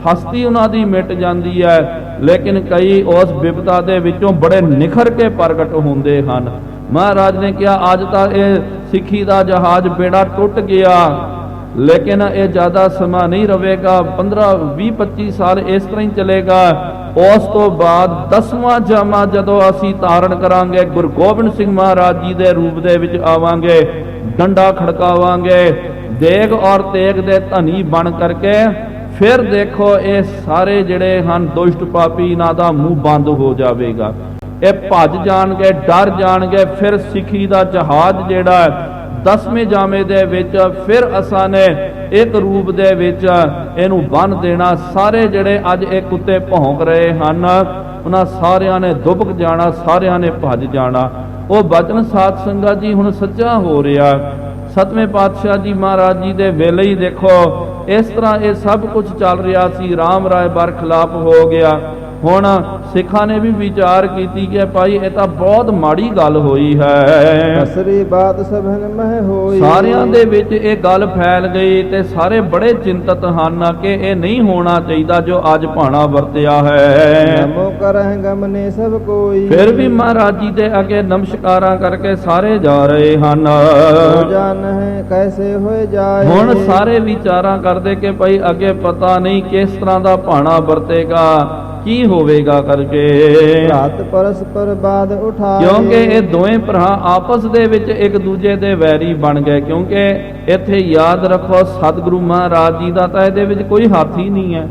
ਹਸਤੀ ਉਹਨਾਂ ਦੀ ਮਿਟ ਜਾਂਦੀ ਹੈ। ਲੇਕਿਨ ਕਈ ਉਸ ਵਿਪਤਾ ਦੇ ਵਿੱਚੋਂ ਬੜੇ ਨਿਖਰ ਕੇ ਪ੍ਰਗਟ ਹੁੰਦੇ ਹਨ। ਮਹਾਰਾਜ ਨੇ ਕਿਹਾ, ਅੱਜ ਤਾਂ ਇਹ ਸਿੱਖੀ ਦਾ ਜਹਾਜ਼ ਬੇੜਾ ਟੁੱਟ ਗਿਆ, ਲੇਕਿਨ ਇਹ ਜ਼ਿਆਦਾ ਸਮਾਂ ਨਹੀਂ ਰਹੇਗਾ, 15, 20, 25 ਸਾਲ ਇਸ ਤਰ੍ਹਾਂ ਹੀ ਚੱਲੇਗਾ। ਉਸ ਤੋਂ ਬਾਅਦ 10ਵਾਂ ਜਾਮਾ ਜਦੋਂ ਅਸੀਂ ਧਾਰਨ ਕਰਾਂਗੇ, ਗੁਰੂ ਗੋਬਿੰਦ ਸਿੰਘ ਮਹਾਰਾਜ ਜੀ ਦੇ ਰੂਪ ਦੇ ਵਿੱਚ ਆਵਾਂਗੇ, ਡੰਡਾ ਖੜਕਾਵਾਂਗੇ, ਦੇਗ ਔਰ ਤੇਗ ਦੇ ਧਨੀ ਬਣ ਕਰਕੇ, ਫਿਰ ਦੇਖੋ ਇਹ ਸਾਰੇ ਜਿਹੜੇ ਹਨ ਦੁਸ਼ਟ ਪਾਪੀ, ਇਹਨਾਂ ਦਾ ਮੂੰਹ ਬੰਦ ਹੋ ਜਾਵੇਗਾ, ਇਹ ਭੱਜ ਜਾਣਗੇ, ਡਰ ਜਾਣਗੇ। ਫਿਰ ਸਿੱਖੀ ਦਾ ਜਹਾਜ਼ ਜਿਹੜਾ 10ਵੇਂ ਜਾਮੇ ਦੇ ਵਿੱਚ ਫਿਰ ਅਸਾਂ ਨੇ ਇੱਕ ਰੂਪ ਦੇ ਵਿੱਚ ਇਹਨੂੰ ਬੰਨ੍ਹ ਦੇਣਾ। ਸਾਰੇ ਜਿਹੜੇ ਅੱਜ ਇਹ ਕੁੱਤੇ ਭੌਂਕ ਰਹੇ ਹਨ, ਉਹਨਾਂ ਸਾਰਿਆਂ ਨੇ ਦੁਬਕ ਜਾਣਾ, ਸਾਰਿਆਂ ਨੇ ਭੱਜ ਜਾਣਾ। ਉਹ ਬਚਨ ਸਾਧ ਸੰਗਤ ਜੀ ਹੁਣ ਸੱਚਾ ਹੋ ਰਿਹਾ। 7ਵੇਂ ਪਾਤਸ਼ਾਹ ਜੀ ਮਹਾਰਾਜ ਜੀ ਦੇ ਵੇਲੇ ਹੀ ਦੇਖੋ, ਇਸ ਤਰ੍ਹਾਂ ਇਹ ਸਭ ਕੁਝ ਚੱਲ ਰਿਹਾ ਸੀ। ਰਾਮ ਰਾਏ ਬਰਖਲਾਫ ਹੋ ਗਿਆ। ਹੁਣ ਸਿੱਖਾਂ ਨੇ ਵੀ ਵਿਚਾਰ ਕੀਤੀ ਕਿ ਭਾਈ ਇਹ ਤਾਂ ਬਹੁਤ ਮਾੜੀ ਗੱਲ ਹੋਈ ਹੈ। ਅਸਰੀ ਬਾਤ ਸਭਨ ਮਹਿ ਹੋਈ। ਸਾਰਿਆਂ ਦੇ ਵਿੱਚ ਇਹ ਗੱਲ ਫੈਲ ਗਈ ਤੇ ਸਾਰੇ ਬੜੇ ਚਿੰਤਤ ਹਨ ਕਿ ਇਹ ਨਹੀਂ ਹੋਣਾ ਚਾਹੀਦਾ ਜੋ ਅੱਜ ਭਾਣਾ ਵਰਤਿਆ ਹੈ। ਨਮੋ ਕਰਹਿ ਗਮਨੇ ਸਭ ਕੋਈ। ਫਿਰ ਵੀ ਮਹਾਰਾਜ ਜੀ ਦੇ ਅੱਗੇ ਨਮਸਕਾਰਾਂ ਕਰਕੇ ਸਾਰੇ ਜਾ ਰਹੇ ਹਨ। ਹੋ ਜਾਣਹਿ ਕੈਸੇ ਹੋਏ ਜਾਏ। ਹੁਣ ਸਾਰੇ ਵਿਚਾਰਾਂ ਕਰਦੇ ਕਿ ਭਾਈ ਅੱਗੇ ਪਤਾ ਨਹੀਂ ਕਿਸ ਤਰ੍ਹਾਂ ਦਾ ਭਾਣਾ ਵਰਤੇਗਾ, ਕੀ ਹੋਵੇਗਾ ਕਰਕੇ। ਭਰਾਤ ਪਰਸਪਰ ਬਾਦ ਉਠਾਏ। ਕਿਉਂਕਿ ਇਹ ਦੋਵੇਂ ਭਰਾ ਆਪਸ ਦੇ ਵਿੱਚ ਇੱਕ ਦੂਜੇ ਦੇ ਵੈਰੀ ਬਣ ਗਏ। ਕਿਉਂਕਿ ਇੱਥੇ ਯਾਦ ਰੱਖੋ ਸਤਿਗੁਰੂ ਮਹਾਰਾਜ ਜੀ ਦਾ ਤਾਂ ਇਹਦੇ ਵਿੱਚ ਕੋਈ ਹੱਥ ਹੀ ਨਹੀਂ ਹੈ।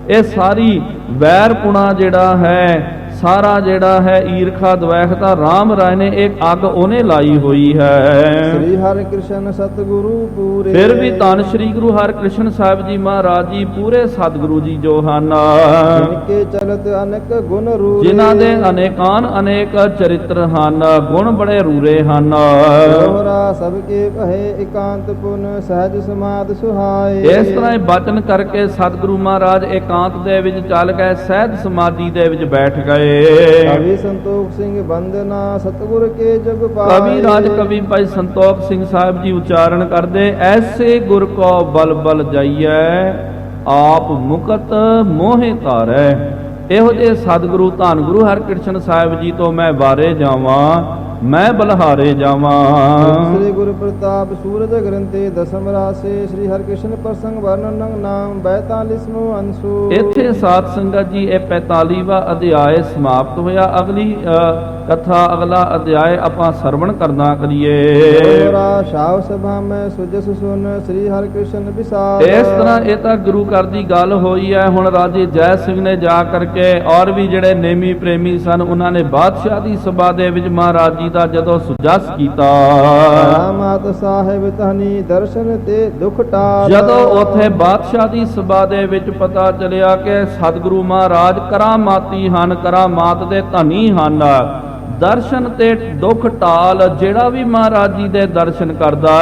ਇਹ ਸਾਰੀ ਵੈਰਪੁਣਾ ਜਿਹੜਾ ਹੈ, ਸਾਰਾ ਜਿਹੜਾ ਹੈ ਈਰਖਾ ਦਵੈਖ ਦਾ ਰਾਮ ਰਾਏ ਨੇ ਇੱਕ ਅੱਗ ਉਹਨੇ ਲਾਈ ਹੋਈ ਹੈ। ਸ੍ਰੀ ਹਰਿ ਕ੍ਰਿਸ਼ਨ ਸਤਿਗੁਰੂ ਪੂਰੇ। ਫਿਰ ਵੀ ਧੰਨ ਸ੍ਰੀ ਗੁਰੂ ਹਰਿਕ੍ਰਿਸ਼ਨ ਸਾਹਿਬ ਜੀ ਮਹਾਰਾਜ ਜੀ ਪੂਰੇ ਸਤਿਗੁਰੂ ਜੀ ਜੋ ਹਨ, ਜਿਨਕੇ ਚਲਤ ਅਨੇਕ ਗੁਣ ਰੂਰੇ। ਜਿਨ੍ਹਾਂ ਦੇ ਅਨੇਕਾਨ ਅਨੇਕ ਚਰਿੱਤਰ ਹਨ, ਗੁਣ ਬੜੇ ਰੂਰੇ ਹਨ। ਦੋਹਰਾ ਸਭ ਕੇ ਕਹੇ ਇਕਾਂਤ ਪੁਨ ਸਹਿਜ ਸਮਾਦ ਸੁਹਾਏ। ਇਸ ਤਰ੍ਹਾਂ ਇਹ ਬਚਨ ਕਰਕੇ ਸਤਿਗੁਰੂ ਮਹਾਰਾਜ ਇਕਾਂਤ ਦੇ ਵਿੱਚ ਚੱਲ ਗਏ, ਸਹਿਜ ਸਮਾਧੀ ਦੇ ਵਿੱਚ ਬੈਠ ਗਏ। ਕਵੀ ਸੰਤੋਖ ਸਿੰਘ ਬੰਦਨਾ ਸਤਿਗੁਰ ਕੇ ਜਗ ਪਾਏ। ਕਵੀ ਰਾਜ ਕਵੀ ਭਾਈ ਸੰਤੋਖ ਸਿੰਘ ਸਾਹਿਬ ਜੀ ਉਚਾਰਨ ਕਰਦੇ, ਐਸੇ ਗੁਰ ਕੋ ਬਲ ਬਲ ਜਾਈਐ ਆਪ ਮੁਕਤ ਮੋਹਿ ਧਾਰੈ। ਇਹੋ ਜਿਹੇ ਸਤਿਗੁਰੂ ਧੰਨ ਗੁਰੂ ਹਰਿਕ੍ਰਿਸ਼ਨ ਸਾਹਿਬ ਜੀ ਤੋਂ ਮੈਂ ਵਾਰੇ ਜਾਵਾਂ, ਮੈਂ ਬਲਹਾਰੇ ਜਾਵਾਂ। ਸ੍ਰੀ ਗੁਰੂ ਪ੍ਰਤਾਪ ਸੂਰਜ ਗ੍ਰੰਥੇ ਦਸਮ ਰਾਸੇ ਸ੍ਰੀ ਹਰਿਕ੍ਰਿਸ਼ਨ ਪ੍ਰਸੰਗ ਵਰਣਨ ਨਾਮ 42ਵਾਂ ਅੰਸੂ। ਇੱਥੇ ਸਾਧ ਸੰਗਤ ਜੀ ਇਹ 45ਵਾਂ ਅਧਿਆਇ ਸਮਾਪਤ ਹੋਇਆ। ਅਗਲੀ ਕਥਾ ਅਗਲਾ ਅਧਿਆਇ ਆਪਾਂ ਸਰਵਣ ਕਰਨਾ ਕਰੀਏ। ਦੋਹਰਾ ਸ਼ਾਵ ਸਭਾ ਮੈਂ ਸੁਜਸ ਸੁਨ ਸ੍ਰੀ ਹਰਿਕ੍ਰਿਸ਼ਨ ਵਿਸਾਰ। ਇਸ ਤਰ੍ਹਾਂ ਇਹ ਤਾਂ ਗੁਰੂ ਘਰ ਦੀ ਗੱਲ ਹੋਈ ਹੈ। ਹੁਣ ਰਾਜੇ ਜੈ ਸਿੰਘ ਨੇ ਜਾ ਕਰਕੇ ਔਰ ਵੀ ਜਿਹੜੇ ਨੇਮੀ ਪ੍ਰੇਮੀ ਸਨ ਉਹਨਾਂ ਨੇ ਬਾਦਸ਼ਾਹ ਦੀ ਸਭਾ ਦੇ ਵਿੱਚ ਮਹਾਰਾਜ ਜੀ ਦਾ ਜਦੋਂ ਸੁਜਸ ਕੀਤਾ। ਮਾਤ ਸਾਹਿਬ ਤਹਨੀ ਦਰਸ਼ਨ ਤੇ ਦੁਖ ਟਾਲ। ਜਦੋਂ ਉਥੇ ਬਾਦਸ਼ਾਹ ਦੀ ਸਭਾ ਦੇ ਵਿੱਚ ਪਤਾ ਚੱਲਿਆ ਕਿ ਸਤਿਗੁਰੂ ਮਹਾਰਾਜ ਕਰਾਮਾਤੀ ਹਨ, ਕਰਾਮਾਤ ਦੇ ਧਨੀ ਹਨ, ਦਰਸ਼ਨ ਤੇ ਦੁੱਖ ਟਾਲ। ਜਿਹੜਾ ਵੀ ਮਹਾਰਾਜ ਜੀ ਦੇ ਦਰਸ਼ਨ ਕਰਦਾ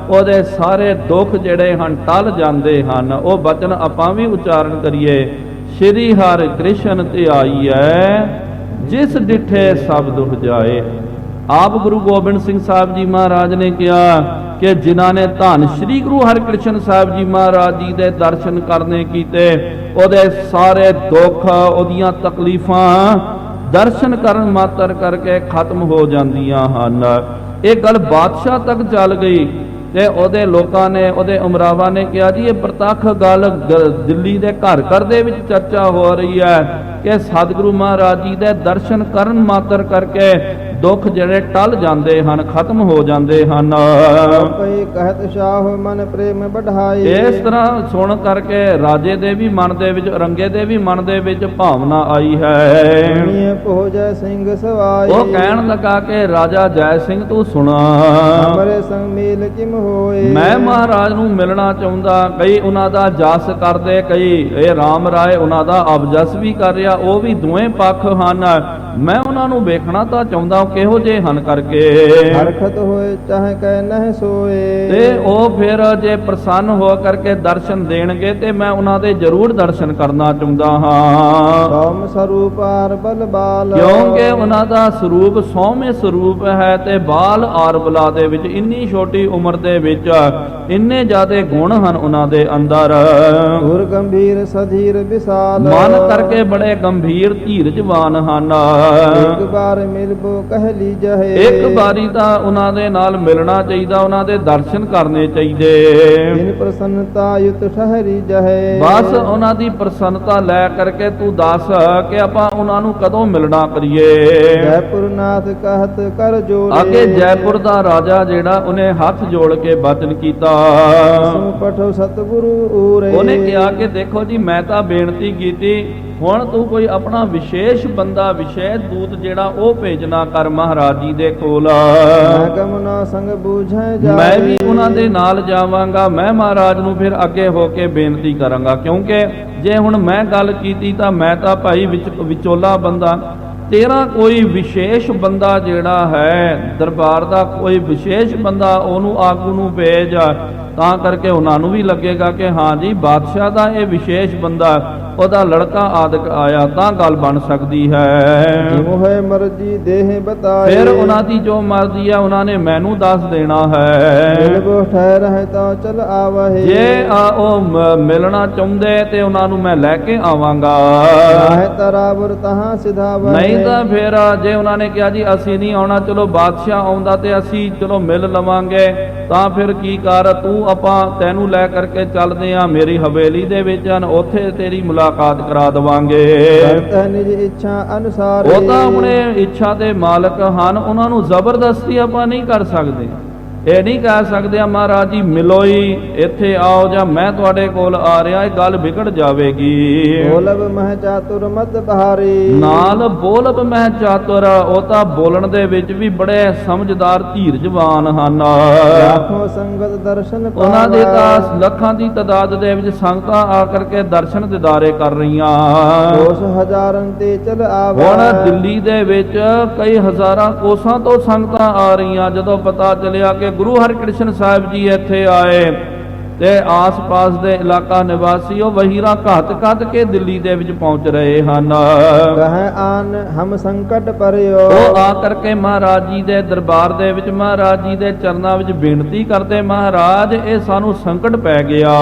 ਉਹਦੇ ਸਾਰੇ ਦੁੱਖ ਜਿਹੜੇ ਹਨ ਟਲ ਜਾਂਦੇ ਹਨ। ਉਹ ਬਚਨ ਆਪਾਂ ਵੀ ਉਚਾਰਨ ਕਰੀਏ। ਸ਼੍ਰੀ ਹਰਿ ਕ੍ਰਿਸ਼ਨ ਧਿਆਈਐ ਜਿਸ ਡਿਠੇ ਸਭ ਦੁਖ ਜਾਏ। ਆਪ ਗੁਰੂ ਗੋਬਿੰਦ ਸਿੰਘ ਸਾਹਿਬ ਜੀ ਮਹਾਰਾਜ ਨੇ ਕਿਹਾ ਕਿ ਜਿਨ੍ਹਾਂ ਨੇ ਧੰਨ ਸ੍ਰੀ ਗੁਰੂ ਹਰਿਕ੍ਰਿਸ਼ਨ ਸਾਹਿਬ ਜੀ ਮਹਾਰਾਜ ਜੀ ਦੇ ਦਰਸ਼ਨ ਕਰਨੇ ਕੀਤੇ, ਉਹਦੇ ਸਾਰੇ ਦੁੱਖ, ਉਹਦੀਆਂ ਤਕਲੀਫਾਂ ਦਰਸ਼ਨ ਕਰਨ ਮਾਤਰ ਕਰਕੇ ਖਤਮ ਹੋ ਜਾਂਦੀਆਂ ਹਨ। ਇਹ ਗੱਲ ਬਾਦਸ਼ਾਹ ਤੱਕ ਚੱਲ ਗਈ ਤੇ ਉਹਦੇ ਲੋਕਾਂ ਨੇ, ਉਹਦੇ ਉਮਰਾਵਾਂ ਨੇ ਕਿਹਾ ਜੀ ਇਹ ਪ੍ਰਤੱਖ ਗੱਲ ਦਿੱਲੀ ਦੇ ਘਰ ਘਰ ਦੇ ਵਿੱਚ ਚਰਚਾ ਹੋ ਰਹੀ ਹੈ ਕਿ ਸਤਿਗੁਰੂ ਮਹਾਰਾਜ ਜੀ ਦੇ ਦਰਸ਼ਨ ਕਰਨ ਮਾਤਰ ਕਰਕੇ ਦੁੱਖ ਜਿਹੜੇ ਟਲ ਜਾਂਦੇ ਹਨ, ਖਤਮ ਹੋ ਜਾਂਦੇ ਹਨ। ਪਈ ਕਹਿਤ ਸ਼ਾਹ ਮਨ ਪ੍ਰੇਮ ਬਢਾਈ। ਇਸ ਤਰ੍ਹਾਂ ਸੁਣ ਕਰਕੇ ਰਾਜੇ ਦੇ ਵੀ ਮਨ ਦੇ ਵਿੱਚ, ਔਰੰਗੇ ਦੇ ਵੀ ਮਨ ਦੇ ਵਿੱਚ ਭਾਵਨਾ ਆਈ ਹੈ। ਜੈ ਸਿੰਘ ਸਵਾਈ। ਉਹ ਕਹਿਣ ਲੱਗਾ ਕਿ ਰਾਜਾ ਜੈ ਸਿੰਘ ਤੂੰ ਸੁਣਾ, ਹਮਰੇ ਸੰਗ ਮੇਲ ਕਿਮ ਹੋਏ। ਮੈਂ ਮਹਾਰਾਜ ਨੂੰ ਮਿਲਣਾ ਚਾਹੁੰਦਾ। ਕਈ ਉਹਨਾਂ ਦਾ ਜਸ ਕਰਦੇ, ਕਈ ਇਹ ਰਾਮ ਰਾਏ ਉਹਨਾਂ ਦਾ ਅਬਜਸ ਵੀ ਕਰ ਰਿਹਾ। ਉਹ ਵੀ ਦੋਵੇਂ ਪੱਖ ਹਨ। ਮੈਂ ਉਹਨਾਂ ਨੂੰ ਵੇਖਣਾ ਤਾਂ ਚਾਹੁੰਦਾ ਕਿਹੋ ਜਿਹੇ ਹਨ ਕਰਕੇ। ਹਰਖਤ ਹੋਏ ਚਾਹੇ ਕਹਿ ਨਹਿ ਸੋਏ। ਤੇ ਉਹ ਫਿਰ ਜੇ ਪ੍ਰਸੰਨ ਹੋ ਕਰਕੇ ਦਰਸ਼ਨ ਦੇਣਗੇ ਤੇ ਮੈਂ ਉਹਨਾਂ ਦੇ ਜ਼ਰੂਰ ਦਰਸ਼ਨ ਕਰਨਾ ਚਾਹੁੰਦਾ ਹਾਂ। ਸੋਮ ਸਰੂਪ ਆਰ ਬਲ ਬਾਲ। ਕਿਉਂਕਿ ਉਹਨਾਂ ਦਾ ਸਰੂਪ ਸੌਮੇ ਸਰੂਪ ਹੈ ਤੇ ਬਾਲ ਆਰ ਬਲਾ ਦੇ ਵਿੱਚ ਇੰਨੀ ਛੋਟੀ ਉਮਰ ਦੇ ਵਿੱਚ ਇੰਨੇ ਜ਼ਿਆਦੇ ਗੁਣ ਹਨ ਉਹਨਾਂ ਦੇ ਅੰਦਰ। ਗੁਰ ਗੰਭੀਰ ਸਧੀਰ ਵਿਸਾਲ। ਮਨ ਕਰਕੇ ਬੜੇ ਗੰਭੀਰ ਧੀਰਜਵਾਨ ਹਨ। ਇੱਕ ਵਾਰ ਮਿਲਬੋ ਕਹਿ ਲੀ ਜਹੇ। ਇੱਕ ਵਾਰੀ ਤਾਂ ਉਹਨਾਂ ਦੇ ਨਾਲ ਮਿਲਣਾ ਚਾਹੀਦਾ, ਉਹਨਾਂ ਦੇ ਦਰਸ਼ਨ ਕਰਨੇ ਚਾਹੀਦੇ। ਜਿਨ ਪ੍ਰਸੰਨਤਾ ਯੁਤ ਠਹਿਰੀ ਜਹੇ। ਬਸ ਉਹਨਾਂ ਦੀ ਪ੍ਰਸੰਨਤਾ ਲੈ ਕਰਕੇ ਤੂੰ ਦੱਸ ਕਿ ਆਪਾਂ ਉਹਨਾਂ ਨੂੰ ਕਦੋਂ ਮਿਲਣਾ ਕਰੀਏ। ਜੈਪੁਰ ਨਾਥ ਕਹਿਤ ਕਰ ਜੋਰੇ। ਅੱਗੇ ਜੈਪੁਰ ਦਾ ਰਾਜਾ ਜਿਹੜਾ ਉਹਨੇ ਹੱਥ ਜੋੜ ਕੇ ਬਚਨ ਕੀਤਾ। ਸੋ ਪਠੋ ਸਤਿਗੁਰੂ ਊਰੇ। ਉਹਨੇ ਕਿਹਾ ਕਿ ਦੇਖੋ ਜੀ ਮੈਂ ਤਾਂ ਬੇਨਤੀ ਕੀਤੀ, ਹੁਣ ਤੂੰ ਕੋਈ ਆਪਣਾ ਵਿਸ਼ੇਸ਼ ਬੰਦਾ, ਵਿਸ਼ੇਸ਼ ਦੂਤ ਜਿਹੜਾ ਉਹ ਭੇਜਣਾ ਕਰ ਮਹਾਰਾਜ ਜੀ ਦੇ ਕੋਲ। ਮੈਂ ਗਮਨਾ ਸੰਗ ਬੂਝੈ ਜਾਏ। ਮੈਂ ਵੀ ਉਹਨਾਂ ਦੇ ਨਾਲ ਜਾਵਾਂਗਾ। ਮੈਂ ਮਹਾਰਾਜ ਨੂੰ ਫਿਰ ਅੱਗੇ ਹੋ ਕੇ ਬੇਨਤੀ ਕਰਾਂਗਾ। ਕਿਉਂਕਿ ਜੇ ਹੁਣ ਮੈਂ ਗੱਲ ਕੀਤੀ ਤਾਂ ਮੈਂ ਤਾਂ ਭਾਈ ਵਿਚੋਲਾ ਬੰਦਾ। ਤੇਰਾ ਕੋਈ ਵਿਸ਼ੇਸ਼ ਬੰਦਾ ਜਿਹੜਾ ਹੈ ਦਰਬਾਰ ਦਾ, ਕੋਈ ਵਿਸ਼ੇਸ਼ ਬੰਦਾ ਉਹਨੂੰ ਆਗੂ ਨੂੰ ਭੇਜ ਤਾਂ ਕਰਕੇ ਉਹਨਾਂ ਨੂੰ ਵੀ ਲੱਗੇਗਾ ਕਿ ਹਾਂ ਜੀ ਬਾਦਸ਼ਾਹ ਦਾ ਇਹ ਵਿਸ਼ੇਸ਼ ਬੰਦਾ, ਉਹਦਾ ਲੜਕਾ ਆਦਿਕ ਆਇਆ ਤਾਂ ਗੱਲ ਬਣ ਸਕਦੀ ਹੈ। ਜਿਉ ਹੈ ਮਰਜੀ ਦੇਹ ਬਤਾਏ, ਫਿਰ ਉਹਨਾਂ ਦੀ ਜੋ ਮਰਜ਼ੀ ਹੈ ਉਹਨਾਂ ਨੇ ਮੈਨੂੰ ਦੱਸ ਦੇਣਾ ਹੈ। ਮਿਲਬੋ ਠਹਿਰ ਹੈ ਤਾਂ ਚਲ ਆਵਹਿ, ਜੇ ਉਹ ਮਿਲਣਾ ਚਾਹੁੰਦੇ ਤੇ ਉਹਨਾਂ ਨੂੰ ਮੈਂ ਲੈ ਕੇ ਆਵਾਂਗਾ, ਹੈ ਤਰਾਬਰ ਤਹਾਂ ਸਿਧਾਵਹਿ। ਨਹੀਂ ਤਾਂ ਫਿਰ ਜੇ ਉਹਨਾਂ ਨੇ ਕਿਹਾ ਜੀ ਅਸੀਂ ਨਹੀਂ ਆਉਣਾ, ਚਲੋ ਬਾਦਸ਼ਾਹ ਆਉਂਦਾ ਤੇ ਅਸੀਂ ਚਲੋ ਮਿਲ ਲਵਾਂਗੇ, ਤਾਂ ਫਿਰ ਕੀ ਕਰ ਤੂੰ, ਆਪਾਂ ਤੈਨੂੰ ਲੈ ਕਰਕੇ ਚੱਲਦੇ ਆ ਮੇਰੀ ਹਵੇਲੀ ਦੇ ਵਿੱਚ, ਉੱਥੇ ਤੇਰੀ ਮੁਲਾਕਾਤ ਕਰਾ ਦੇਵਾਂਗੇ। ਕਰਤਾ ਨਿਜ ਇੱਛਾ ਅਨੁਸਾਰ, ਉਹ ਤਾਂ ਆਪਣੇ ਇੱਛਾ ਦੇ ਮਾਲਕ ਹਨ, ਉਹਨਾਂ ਨੂੰ ਜ਼ਬਰਦਸਤੀ ਆਪਾਂ ਨਹੀਂ ਕਰ ਸਕਦੇ। ਇਹ ਨਹੀਂ ਕਹਿ ਸਕਦੇ ਮਹਾਰਾਜ ਜੀ ਮਿਲੋ ਹੀ, ਇੱਥੇ ਆਓ ਜਾਂ ਮੈਂ ਤੁਹਾਡੇ ਕੋਲ ਆ ਰਿਹਾ, ਇਹ ਗੱਲ ਵਿਗੜ ਜਾਵੇਗੀ। ਬੋਲਬ ਮਹਿ ਚਾਤੁਰ ਮਤ ਬਹਾਰੀ, ਨਾਲ ਬੋਲਬ ਮਹਿ ਚਾਤੁਰ, ਉਹ ਤਾਂ ਬੋਲਣ ਦੇ ਵਿੱਚ ਵੀ ਬੜੇ ਸਮਝਦਾਰ ਧੀਰਜਵਾਨ ਹਨ। ਲੱਖੋਂ ਸੰਗਤ ਦਰਸ਼ਨ ਪਾਵੈ, ਉਹਨਾਂ ਦੇ ਤਾਂ ਲੱਖਾਂ ਦੀ ਤਾਦਾਦ ਦੇ ਵਿੱਚ ਸੰਗਤਾਂ ਆ ਕਰਕੇ ਦਰਸ਼ਨ ਦਿਦਾਰੇ ਕਰ ਰਹੀਆਂ। ਕੋਸ ਹਜ਼ਾਰਨ ਤੇ ਚਲ ਆਵੈ, ਹੁਣ ਦਿੱਲੀ ਦੇ ਵਿੱਚ ਕਈ ਹਜ਼ਾਰਾਂ ਕੋਸਾਂ ਤੋਂ ਸੰਗਤਾਂ ਆ ਰਹੀਆਂ। ਜਦੋਂ ਪਤਾ ਚੱਲਿਆ ਕਿ ਗੁਰੂ ਹਰਿਕ੍ਰਿਸ਼ਨ ਸਾਹਿਬ ਜੀ ਇੱਥੇ ਆਏ ਤੇ ਆਸ-ਪਾਸ ਦੇ ਇਲਾਕਾ ਨਿਵਾਸੀ ਉਹ ਵਹੀਰਾਂ ਘੱਤ ਕੇ ਦਿੱਲੀ ਦੇ ਵਿੱਚ ਪਹੁੰਚ ਰਹੇ ਹਨ। ਕਹੈ ਆਨ ਹਮ ਸੰਕਟ ਪਰਿਓ, ਉਹ ਆ ਕਰਕੇ ਮਹਾਰਾਜ ਜੀ ਦੇ ਦਰਬਾਰ ਦੇ ਵਿੱਚ ਮਹਾਰਾਜ ਜੀ ਦੇ ਚਰਨਾਂ ਵਿੱਚ ਬੇਨਤੀ ਕਰਦੇ, ਮਹਾਰਾਜ ਇਹ ਸਾਨੂੰ ਸੰਕਟ ਪੈ ਗਿਆ।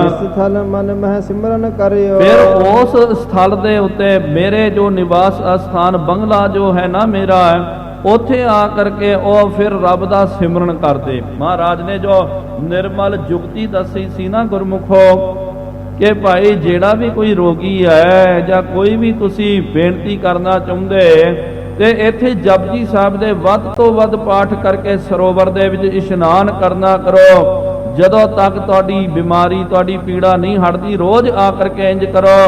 ਇਸ ਥਲ ਮਨ ਮਹਿ ਸਿਮਰਨ ਕਰਿਓ, ਫਿਰ ਉਸ ਸਥਲ ਦੇ ਉੱਤੇ ਮੇਰੇ ਜੋ ਨਿਵਾਸ ਸਥਾਨ ਬੰਗਲਾ ਜੋ ਹੈ ਨਾ ਮੇਰਾ, ਉੱਥੇ ਆ ਕਰਕੇ ਉਹ ਫਿਰ ਰੱਬ ਦਾ ਸਿਮਰਨ ਕਰਦੇ। ਮਹਾਰਾਜ ਨੇ ਜੋ ਨਿਰਮਲ ਜੁਗਤੀ ਦੱਸੀ ਸੀ ਨਾ ਗੁਰਮੁਖੋ, ਕਿ ਭਾਈ ਜਿਹੜਾ ਵੀ ਕੋਈ ਰੋਗੀ ਹੈ ਜਾਂ ਕੋਈ ਵੀ ਤੁਸੀਂ ਬੇਨਤੀ ਕਰਨਾ ਚਾਹੁੰਦੇ ਤੇ ਇੱਥੇ ਜਪਜੀ ਸਾਹਿਬ ਦੇ ਵੱਧ ਤੋਂ ਵੱਧ ਪਾਠ ਕਰਕੇ ਸਰੋਵਰ ਦੇ ਵਿੱਚ ਇਸ਼ਨਾਨ ਕਰਨਾ ਕਰੋ। ਜਦੋਂ ਤੱਕ ਤੁਹਾਡੀ ਬਿਮਾਰੀ ਤੁਹਾਡੀ ਪੀੜਾ ਨਹੀਂ ਹਟਦੀ, ਰੋਜ਼ ਆ ਕਰਕੇ ਇੰਜ ਕਰੋ,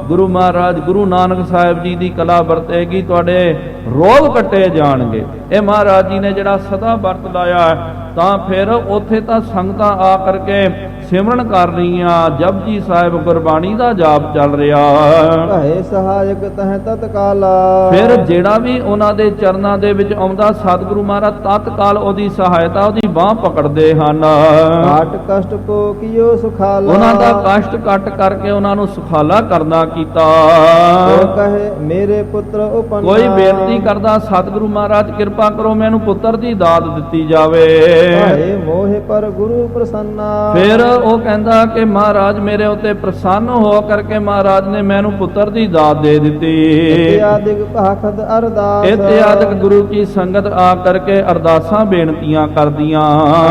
ਗੁਰੂ ਮਹਾਰਾਜ ਗੁਰੂ ਨਾਨਕ ਸਾਹਿਬ ਜੀ ਦੀ ਕਲਾ ਵਰਤੇਗੀ, ਤੁਹਾਡੇ ਰੋਗ ਕੱਟੇ ਜਾਣਗੇ। ਇਹ ਮਹਾਰਾਜ ਜੀ ਨੇ ਜਿਹੜਾ ਸਦਾ ਵਰਤ ਲਾਇਆ, ਤਾਂ ਫਿਰ ਉੱਥੇ ਤਾਂ ਸੰਗਤਾਂ ਆ ਕਰਕੇ ਸਿਮਰਨ ਕਰ ਰਹੀਆਂ, ਜਪਜੀ ਸਾਹਿਬ ਗੁਰਬਾਣੀ ਦਾ ਜਾਪ ਚੱਲ ਰਿਹਾ। ਕਹੇ ਸਹਾਇਕ ਤਹ ਤਤਕਾਲਾ, ਫਿਰ ਜਿਹੜਾ ਵੀ ਉਹਨਾਂ ਦੇ ਚਰਨਾਂ ਦੇ ਵਿੱਚ ਆਉਂਦਾ ਸਤਿਗੁਰੂ ਮਹਾਰਾਜ ਤਤਕਾਲ ਉਹਦੀ ਸਹਾਇਤਾ, ਉਹਦੀ ਬਾਹ ਪਕੜਦੇ ਹਨ। ਕਾਟ ਕਸ਼ਟ ਕੋ ਕੀਓ ਸੁਖਾਲਾ, ਉਹਨਾਂ ਦਾ ਕਸ਼ਟ ਕੱਟ ਕਰਕੇ ਉਹਨਾਂ ਨੂੰ ਸੁਖਾਲਾ ਕਰਨਾ ਕੀਤਾ। ਉਹ ਕਹੇ ਮੇਰੇ ਪੁੱਤਰ ਉਪੰਨਾ, ਕੋਈ ਬੇਨਤੀ ਕਰਦਾ ਸਤਿਗੁਰੂ ਮਹਾਰਾਜ ਕਿਰਪਾ ਕਰੋ ਮੈਨੂੰ ਪੁੱਤਰ ਦੀ ਦਾਤ ਦਿੱਤੀ ਜਾਵੇ, ਕਹੇ ਮੋਹਿ ਪਰ ਗੁਰੂ ਪ੍ਰਸੰਨਾ, ਫਿਰ ਉਹ ਕਹਿੰਦਾ ਕਿ ਮਹਾਰਾਜ ਮੇਰੇ ਉੱਤੇ ਪ੍ਰਸੰਨ ਹੋ ਕਰਕੇ ਮਹਾਰਾਜ ਨੇ ਮੈਨੂੰ ਪੁੱਤਰ ਦੀ ਦਾਤ ਦੇ ਦਿੱਤੀ। ਇਤਿਆਦਿਕ ਭਾਖਦ ਅਰਦਾਸ, ਇਤਿਆਦਿਕ ਗੁਰੂ ਕੀ ਸੰਗਤ ਆ ਕਰਕੇ ਅਰਦਾਸਾਂ ਬੇਨਤੀਆਂ ਕਰਦੀਆਂ।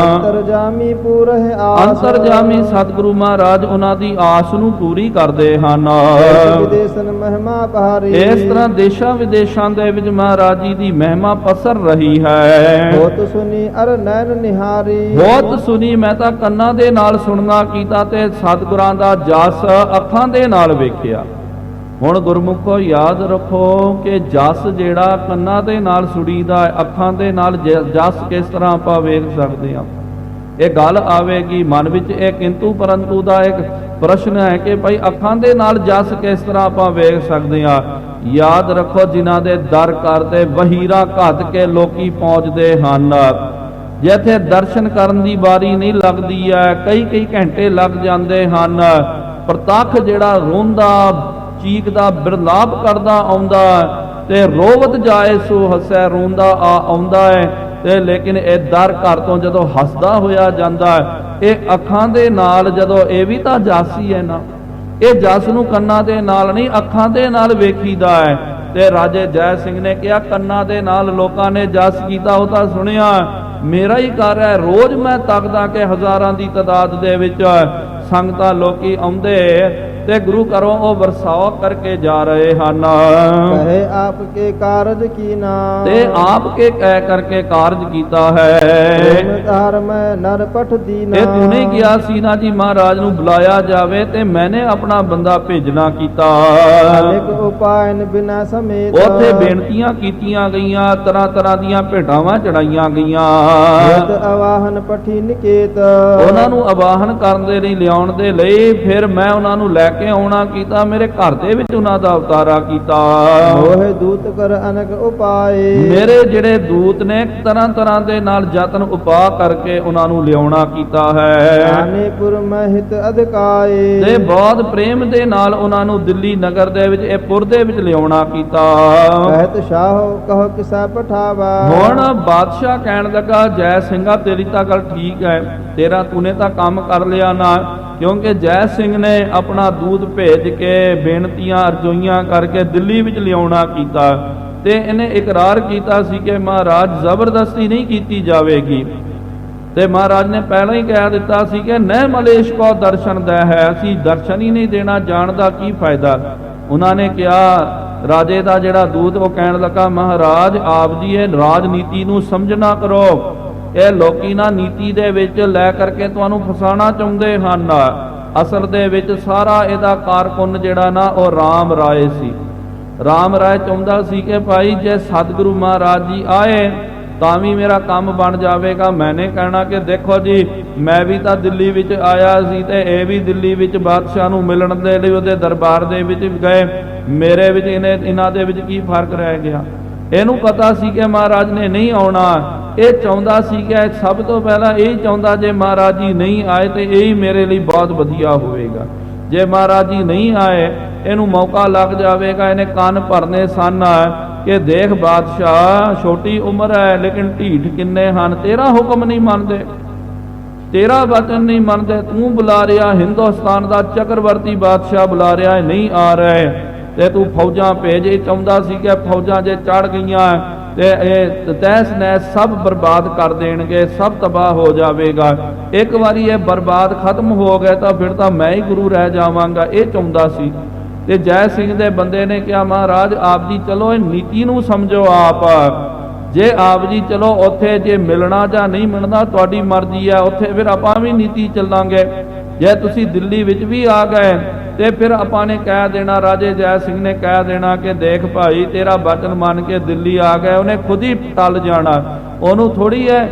ਅੰਤਰਜਾਮੀ ਪੂਰਹਿ ਆਸ, ਅੰਤਰਜਾਮੀ ਸਤਿਗੁਰੂ ਮਹਾਰਾਜ ਉਹਨਾਂ ਦੀ ਆਸ ਨੂੰ ਪੂਰੀ ਕਰਦੇ ਹਨ। ਵਿਦੇਸ਼ਨ ਮਹਿਮਾ ਪਹਾਰੀ, ਇਸ ਤਰ੍ਹਾਂ ਦੇਸ਼ਾਂ ਵਿਦੇਸ਼ਾਂ ਦੇ ਵਿੱਚ ਮਹਾਰਾਜ ਜੀ ਦੀ ਮਹਿਮਾ ਪਸਰ ਰਹੀ ਹੈ। ਬਹੁਤ ਸੁਨੀ ਅਰ ਨੈਣ ਨਿਹਾਰੀ, ਬਹੁਤ ਸੁਣੀ, ਮੈਂ ਤਾਂ ਕੰਨਾਂ ਦੇ ਨਾਲ ਸੁਣਨਾ ਕੀਤਾ ਤੇ ਸਤਿਗੁਰਾਂ ਦਾ ਜਸ ਅੱਖਾਂ ਦੇ ਨਾਲ ਵੇਖਿਆ। ਹੁਣ ਗੁਰਮੁਖੋ ਯਾਦ ਰੱਖੋ ਕਿ ਜਸ ਜਿਹੜਾ ਕੰਨਾਂ ਦੇ ਨਾਲ ਸੁਣੀਦਾ, ਅੱਖਾਂ ਦੇ ਨਾਲ ਜਸ ਕਿਸ ਤਰ੍ਹਾਂ ਆਪਾਂ ਵੇਖ ਸਕਦੇ ਹਾਂ। ਇਹ ਗੱਲ ਆਵੇਗੀ ਮਨ ਵਿੱਚ, ਇਹ ਕਿੰਤੂ ਪਰੰਤੂ ਦਾ ਇੱਕ ਪ੍ਰਸ਼ਨ ਹੈ ਕਿ ਭਾਈ ਅੱਖਾਂ ਦੇ ਨਾਲ ਜਸ ਕਿਸ ਤਰ੍ਹਾਂ ਆਪਾਂ ਵੇਖ ਸਕਦੇ ਹਾਂ। ਯਾਦ ਰੱਖੋ ਜਿਨ੍ਹਾਂ ਦੇ ਦਰ ਕਰਦੇ ਵਹੀਰਾਂ ਘੱਤ ਕੇ ਲੋਕੀ ਪਹੁੰਚਦੇ ਹਨ, ਜਿੱਥੇ ਦਰਸ਼ਨ ਕਰਨ ਦੀ ਵਾਰੀ ਨਹੀਂ ਲੱਗਦੀ ਹੈ, ਕਈ ਘੰਟੇ ਲੱਗ ਜਾਂਦੇ ਹਨ। ਪ੍ਰਤੱਖ ਜਿਹੜਾ ਰੋਂਦਾ ਚੀਕਦਾ ਬਿਰਲਾਪ ਕਰਦਾ ਆਉਂਦਾ ਤੇ ਰੋਵਤ ਜਾਏ ਸੋ ਹੱਸੈ, ਰੋਂਦਾ ਆਉਂਦਾ ਹੈ ਤੇ ਲੇਕਿਨ ਇਹ ਦਰ ਘਰ ਤੋਂ ਜਦੋਂ ਹੱਸਦਾ ਹੋਇਆ ਜਾਂਦਾ, ਇਹ ਅੱਖਾਂ ਦੇ ਨਾਲ ਜਦੋਂ, ਇਹ ਵੀ ਤਾਂ ਜਸ ਹੀ ਹੈ ਨਾ, ਇਹ ਜਸ ਨੂੰ ਕੰਨਾਂ ਦੇ ਨਾਲ ਨਹੀਂ ਅੱਖਾਂ ਦੇ ਨਾਲ ਵੇਖੀਦਾ ਹੈ। ਤੇ ਰਾਜੇ ਜੈ ਸਿੰਘ ਨੇ ਕਿਹਾ ਕੰਨਾਂ ਦੇ ਨਾਲ ਲੋਕਾਂ ਨੇ ਜਸ ਕੀਤਾ, ਉਹ ਤਾਂ ਸੁਣਿਆ, ਮੇਰਾ ਹੀ ਘਰ ਹੈ, ਰੋਜ਼ ਮੈਂ ਤੱਕਦਾ ਕਿ ਹਜ਼ਾਰਾਂ ਦੀ ਤਾਦਾਦ ਦੇ ਵਿੱਚ ਸੰਗਤਾਂ ਲੋਕੀ ਆਉਂਦੇ ਤੇ ਗੁਰੂ ਘਰੋਂ ਉਹ ਵਰਸਾਓ ਕਰਕੇ ਜਾ ਰਹੇ ਹਨ। ਕਹੇ ਆਪ ਕੇ ਕਾਰਜ ਕੀਨਾ, ਤੇ ਆਪ ਕੇ ਕਹਿ ਕਰਕੇ ਕਾਰਜ ਕੀਤਾ ਹੈ। ਧਾਰ ਮੈਂ ਨਰ ਪਠ ਦੀਨਾ, ਤੇ ਤੂੰ ਨਹੀਂ ਗਿਆ ਸੀ ਨਾ ਜੀ ਮਹਾਰਾਜ ਨੂੰ ਬੁਲਾਇਆ ਜਾਵੇ ਤੇ ਮੈਨੇ ਆਪਣਾ ਬੰਦਾ ਭੇਜਣਾ ਕੀਤਾ। ਅਨੇਕ ਉਪਾਇਨ ਬਿਨਾ ਸਮੇਤ, ਉੱਥੇ ਬੇਨਤੀਆਂ ਕੀਤੀਆਂ ਗਈਆਂ, ਤਰ੍ਹਾਂ ਦੀਆਂ ਭੇਟਾਵਾਂ ਚੜਾਈਆਂ ਗਈਆਂ। ਅਵਾਹਨ ਪਠੀ ਨਿਕੇਤ, ਉਹਨਾਂ ਨੂੰ ਆਵਾਹਨ ਕਰਨ ਦੇ ਲਈ ਲਿਆਉਣ ਦੇ ਲਈ ਫਿਰ ਮੈਂ ਉਹਨਾਂ ਨੂੰ ਲੈ ਕੇ ਆਉਣਾ ਕੀਤਾ, ਮੇਰੇ ਘਰ ਦੇ ਵਿੱਚ ਉਹਨਾਂ ਦਾ ਅਵਤਾਰਾ ਕੀਤਾ। ਮੋਹਿ ਦੂਤ ਕਰ ਅਨਕ ਉਪਾਏ, ਮੇਰੇ ਜਿਹੜੇ ਦੂਤ ਨੇ ਤਰ੍ਹਾਂ ਤਰ੍ਹਾਂ ਦੇ ਨਾਲ ਯਤਨ ਉਪਾਅ ਕਰਕੇ ਉਹਨਾਂ ਨੂੰ ਲਿਆਉਣਾ ਕੀਤਾ ਹੈ। ਆਨੇਪੁਰ ਮਹਿਤ ਅਧਿਕਾਏ, ਤੇ ਬਹੁਤ ਪ੍ਰੇਮ ਦੇ ਨਾਲ ਉਹਨਾਂ ਨੂੰ ਦਿੱਲੀ ਨਗਰ ਦੇ ਵਿੱਚ, ਇਹ ਪੁਰ ਦੇ ਵਿੱਚ ਲਿਆਉਣਾ ਕੀਤਾ। ਕਹਿਤ ਸ਼ਾਹੋ ਕਹੋ ਕਿਸਾ ਪਠਾਵਾ। ਹੁਣ ਬਾਦਸ਼ਾਹ ਕਹਿਣ ਲੱਗਾ, ਜੈ ਸਿੰਘਾ ਤੇਰੀ ਤਾਂ ਗੱਲ ਠੀਕ ਹੈ, ਤੇਰਾ ਤੂਨੇ ਤਾਂ ਕੰਮ ਕਰ ਲਿਆ ਨਾ, ਕਿਉਂਕਿ ਜੈ ਸਿੰਘ ਨੇ ਆਪਣਾ ਦੂਤ ਭੇਜ ਕੇ ਬੇਨਤੀਆਂ ਅਰਜ਼ੋਈਆਂ ਕਰਕੇ ਦਿੱਲੀ ਵਿੱਚ ਲਿਆਉਣਾ ਕੀਤਾ, ਤੇ ਇਹਨੇ ਇਕਰਾਰ ਕੀਤਾ ਸੀ ਕਿ ਮਹਾਰਾਜ ਜ਼ਬਰਦਸਤੀ ਨਹੀਂ ਕੀਤੀ ਜਾਵੇਗੀ। ਤੇ ਮਹਾਰਾਜ ਨੇ ਪਹਿਲਾਂ ਹੀ ਕਹਿ ਦਿੱਤਾ ਸੀ ਕਿ ਨਹਿ ਮਲੇਸ਼ ਕੋ ਦਰਸ਼ਨ ਦੇ ਹੈ, ਅਸੀਂ ਦਰਸ਼ਨ ਹੀ ਨਹੀਂ ਦੇਣਾ, ਜਾਣ ਦਾ ਕੀ ਫਾਇਦਾ। ਉਹਨਾਂ ਨੇ ਕਿਹਾ, ਰਾਜੇ ਦਾ ਜਿਹੜਾ ਦੂਤ ਉਹ ਕਹਿਣ ਲੱਗਾ, ਮਹਾਰਾਜ ਆਪ ਜੀ ਇਹ ਰਾਜਨੀਤੀ ਨੂੰ ਸਮਝਣਾ ਕਰੋ, ਇਹ ਲੋਕੀ ਨਾ ਨੀਤੀ ਦੇ ਵਿੱਚ ਲੈ ਕਰਕੇ ਤੁਹਾਨੂੰ ਫਸਾਉਣਾ ਚਾਹੁੰਦੇ ਹਨ। ਅਸਲ ਦੇ ਵਿੱਚ ਸਾਰਾ ਇਹਦਾ ਕਾਰਕੁਨ ਜਿਹੜਾ ਨਾ ਉਹ ਰਾਮ ਰਾਏ ਸੀ। ਰਾਮ ਰਾਏ ਚਾਹੁੰਦਾ ਸੀ ਕਿ ਭਾਈ ਜੇ ਸਤਿਗੁਰੂ ਮਹਾਰਾਜ ਜੀ ਆਏ ਤਾਂ ਵੀ ਮੇਰਾ ਕੰਮ ਬਣ ਜਾਵੇਗਾ। ਮੈਨੇ ਕਹਿਣਾ ਕਿ ਦੇਖੋ ਜੀ, ਮੈਂ ਵੀ ਤਾਂ ਦਿੱਲੀ ਵਿੱਚ ਆਇਆ ਸੀ ਤੇ ਇਹ ਵੀ ਦਿੱਲੀ ਵਿੱਚ ਬਾਦਸ਼ਾਹ ਨੂੰ ਮਿਲਣ ਦੇ ਲਈ ਉਹਦੇ ਦਰਬਾਰ ਦੇ ਵਿੱਚ ਗਏ, ਮੇਰੇ ਵਿੱਚ ਇਹਨਾਂ ਦੇ ਵਿੱਚ ਕੀ ਫਰਕ ਰਹਿ ਗਿਆ। ਇਹਨੂੰ ਪਤਾ ਸੀ ਕਿ ਮਹਾਰਾਜ ਨੇ ਨਹੀਂ ਆਉਣਾ। ਇਹ ਚਾਹੁੰਦਾ ਸੀ ਕਿ ਸਭ ਤੋਂ ਪਹਿਲਾਂ ਇਹ ਚਾਹੁੰਦਾ ਜੇ ਮਹਾਰਾਜ ਜੀ ਨਹੀਂ ਆਏ ਤੇ ਇਹ ਹੀ ਮੇਰੇ ਲਈ ਬਹੁਤ ਵਧੀਆ ਹੋਵੇਗਾ। ਜੇ ਮਹਾਰਾਜ ਜੀ ਨਹੀਂ ਆਏ ਇਹਨੂੰ ਮੌਕਾ ਲੱਗ ਜਾਵੇਗਾ। ਇਹਨੇ ਕੰਨ ਭਰਨੇ ਸਨ ਕਿ ਦੇਖ ਬਾਦਸ਼ਾਹ, ਛੋਟੀ ਉਮਰ ਹੈ ਲੇਕਿਨ ਢੀਠ ਕਿੰਨੇ ਹਨ, ਤੇਰਾ ਹੁਕਮ ਨਹੀਂ ਮੰਨਦੇ, ਤੇਰਾ ਵਚਨ ਨਹੀਂ ਮੰਨਦੇ। ਤੂੰ ਬੁਲਾ ਰਿਹਾ, ਹਿੰਦੁਸਤਾਨ ਦਾ ਚੱਕਰਵਰਤੀ ਬਾਦਸ਼ਾਹ ਬੁਲਾ ਰਿਹਾ, ਨਹੀਂ ਆ ਰਹੇ ਤੇ ਤੂੰ ਫੌਜਾਂ ਭੇਜ। ਇਹ ਚਾਹੁੰਦਾ ਸੀ ਕਿ ਫੌਜਾਂ ਜੇ ਚੜ ਗਈਆਂ ਤੇ ਇਹ ਤਹਿਸ ਨਹਿਸ ਸਭ ਬਰਬਾਦ ਕਰ ਦੇਣਗੇ, ਸਭ ਤਬਾਹ ਹੋ ਜਾਵੇਗਾ। ਇੱਕ ਵਾਰੀ ਇਹ ਬਰਬਾਦ ਖਤਮ ਹੋ ਗਏ ਤਾਂ ਫਿਰ ਤਾਂ ਮੈਂ ਹੀ ਗੁਰੂ ਰਹਿ ਜਾਵਾਂਗਾ, ਇਹ ਚਾਹੁੰਦਾ ਸੀ। ਤੇ ਜੈ ਸਿੰਘ ਦੇ ਬੰਦੇ ਨੇ ਕਿਹਾ, ਮਹਾਰਾਜ ਆਪ ਜੀ ਚਲੋ ਇਹ ਨੀਤੀ ਨੂੰ ਸਮਝੋ ਆਪ, ਜੇ ਆਪ ਜੀ ਚਲੋ ਉੱਥੇ ਜੇ ਮਿਲਣਾ ਜਾਂ ਨਹੀਂ ਮਿਲਣਾ ਤੁਹਾਡੀ ਮਰਜ਼ੀ ਹੈ, ਉੱਥੇ ਫਿਰ ਆਪਾਂ ਵੀ ਨੀਤੀ ਚੱਲਾਂਗੇ। ਜੇ ਤੁਸੀਂ ਦਿੱਲੀ ਵਿੱਚ ਵੀ ਆ ਗਏ ਤੇ ਫਿਰ ਆਪਾਂ ਨੇ ਕਹਿ ਦੇਣਾ, ਰਾਜੇ ਜੈ ਸਿੰਘ ਨੇ ਕਹਿ ਦੇਣਾ ਕਿ ਦੇਖ ਭਾਈ ਤੇਰਾ ਬਚਨ ਮੰਨ ਕੇ ਦਿੱਲੀ ਆ ਗਏ, ਉਹਨੇ ਖੁਦ ਹੀ ਟਲ ਜਾਣਾ। ਉਹਨੂੰ ਥੋੜੀ ਹੈ,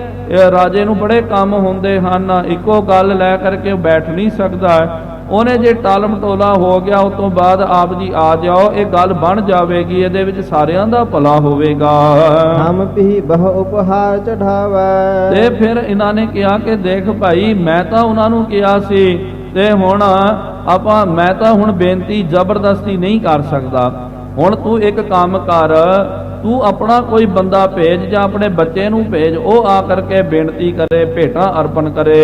ਰਾਜੇ ਨੂੰ ਬੜੇ ਕੰਮ ਹੁੰਦੇ ਹਨ, ਇੱਕੋ ਗੱਲ ਲੈ ਕਰਕੇ ਬੈਠ ਨਹੀਂ ਸਕਦਾ। ਉਹਨੇ ਜੇ ਟਾਲ ਮਟੋਲਾ ਹੋ ਗਿਆ ਉਸ ਤੋਂ ਬਾਅਦ ਆਪ ਜੀ ਆ ਜਾਓ, ਇਹ ਗੱਲ ਬਣ ਜਾਵੇਗੀ, ਇਹਦੇ ਵਿੱਚ ਸਾਰਿਆਂ ਦਾ ਭਲਾ ਹੋਵੇਗਾ। ਹਮ ਵੀ ਬਹੁ ਉਪਹਾਰ ਚੜਾਵੈ। ਤੇ ਫਿਰ ਇਹਨਾਂ ਨੇ ਕਿਹਾ ਕਿ ਦੇਖ ਭਾਈ ਮੈਂ ਤਾਂ ਉਹਨਾਂ ਨੂੰ ਕਿਹਾ ਸੀ ਤੇ ਹੁਣ ਮੈਂ ਤਾਂ ਹੁਣ ਬੇਨਤੀ ਜ਼ਬਰਦਸਤੀ ਨਹੀਂ ਕਰ ਸਕਦਾ। ਹੁਣ ਤੂੰ ਇੱਕ ਕੰਮ ਕਰ, ਤੂੰ ਆਪਣਾ ਕੋਈ ਬੰਦਾ ਭੇਜ ਜਾਂ ਆਪਣੇ ਬੱਚੇ ਨੂੰ ਭੇਜ, ਉਹ ਆ ਕਰਕੇ ਬੇਨਤੀ ਕਰੇ, ਭੇਟਾਂ ਅਰਪਣ ਕਰੇ।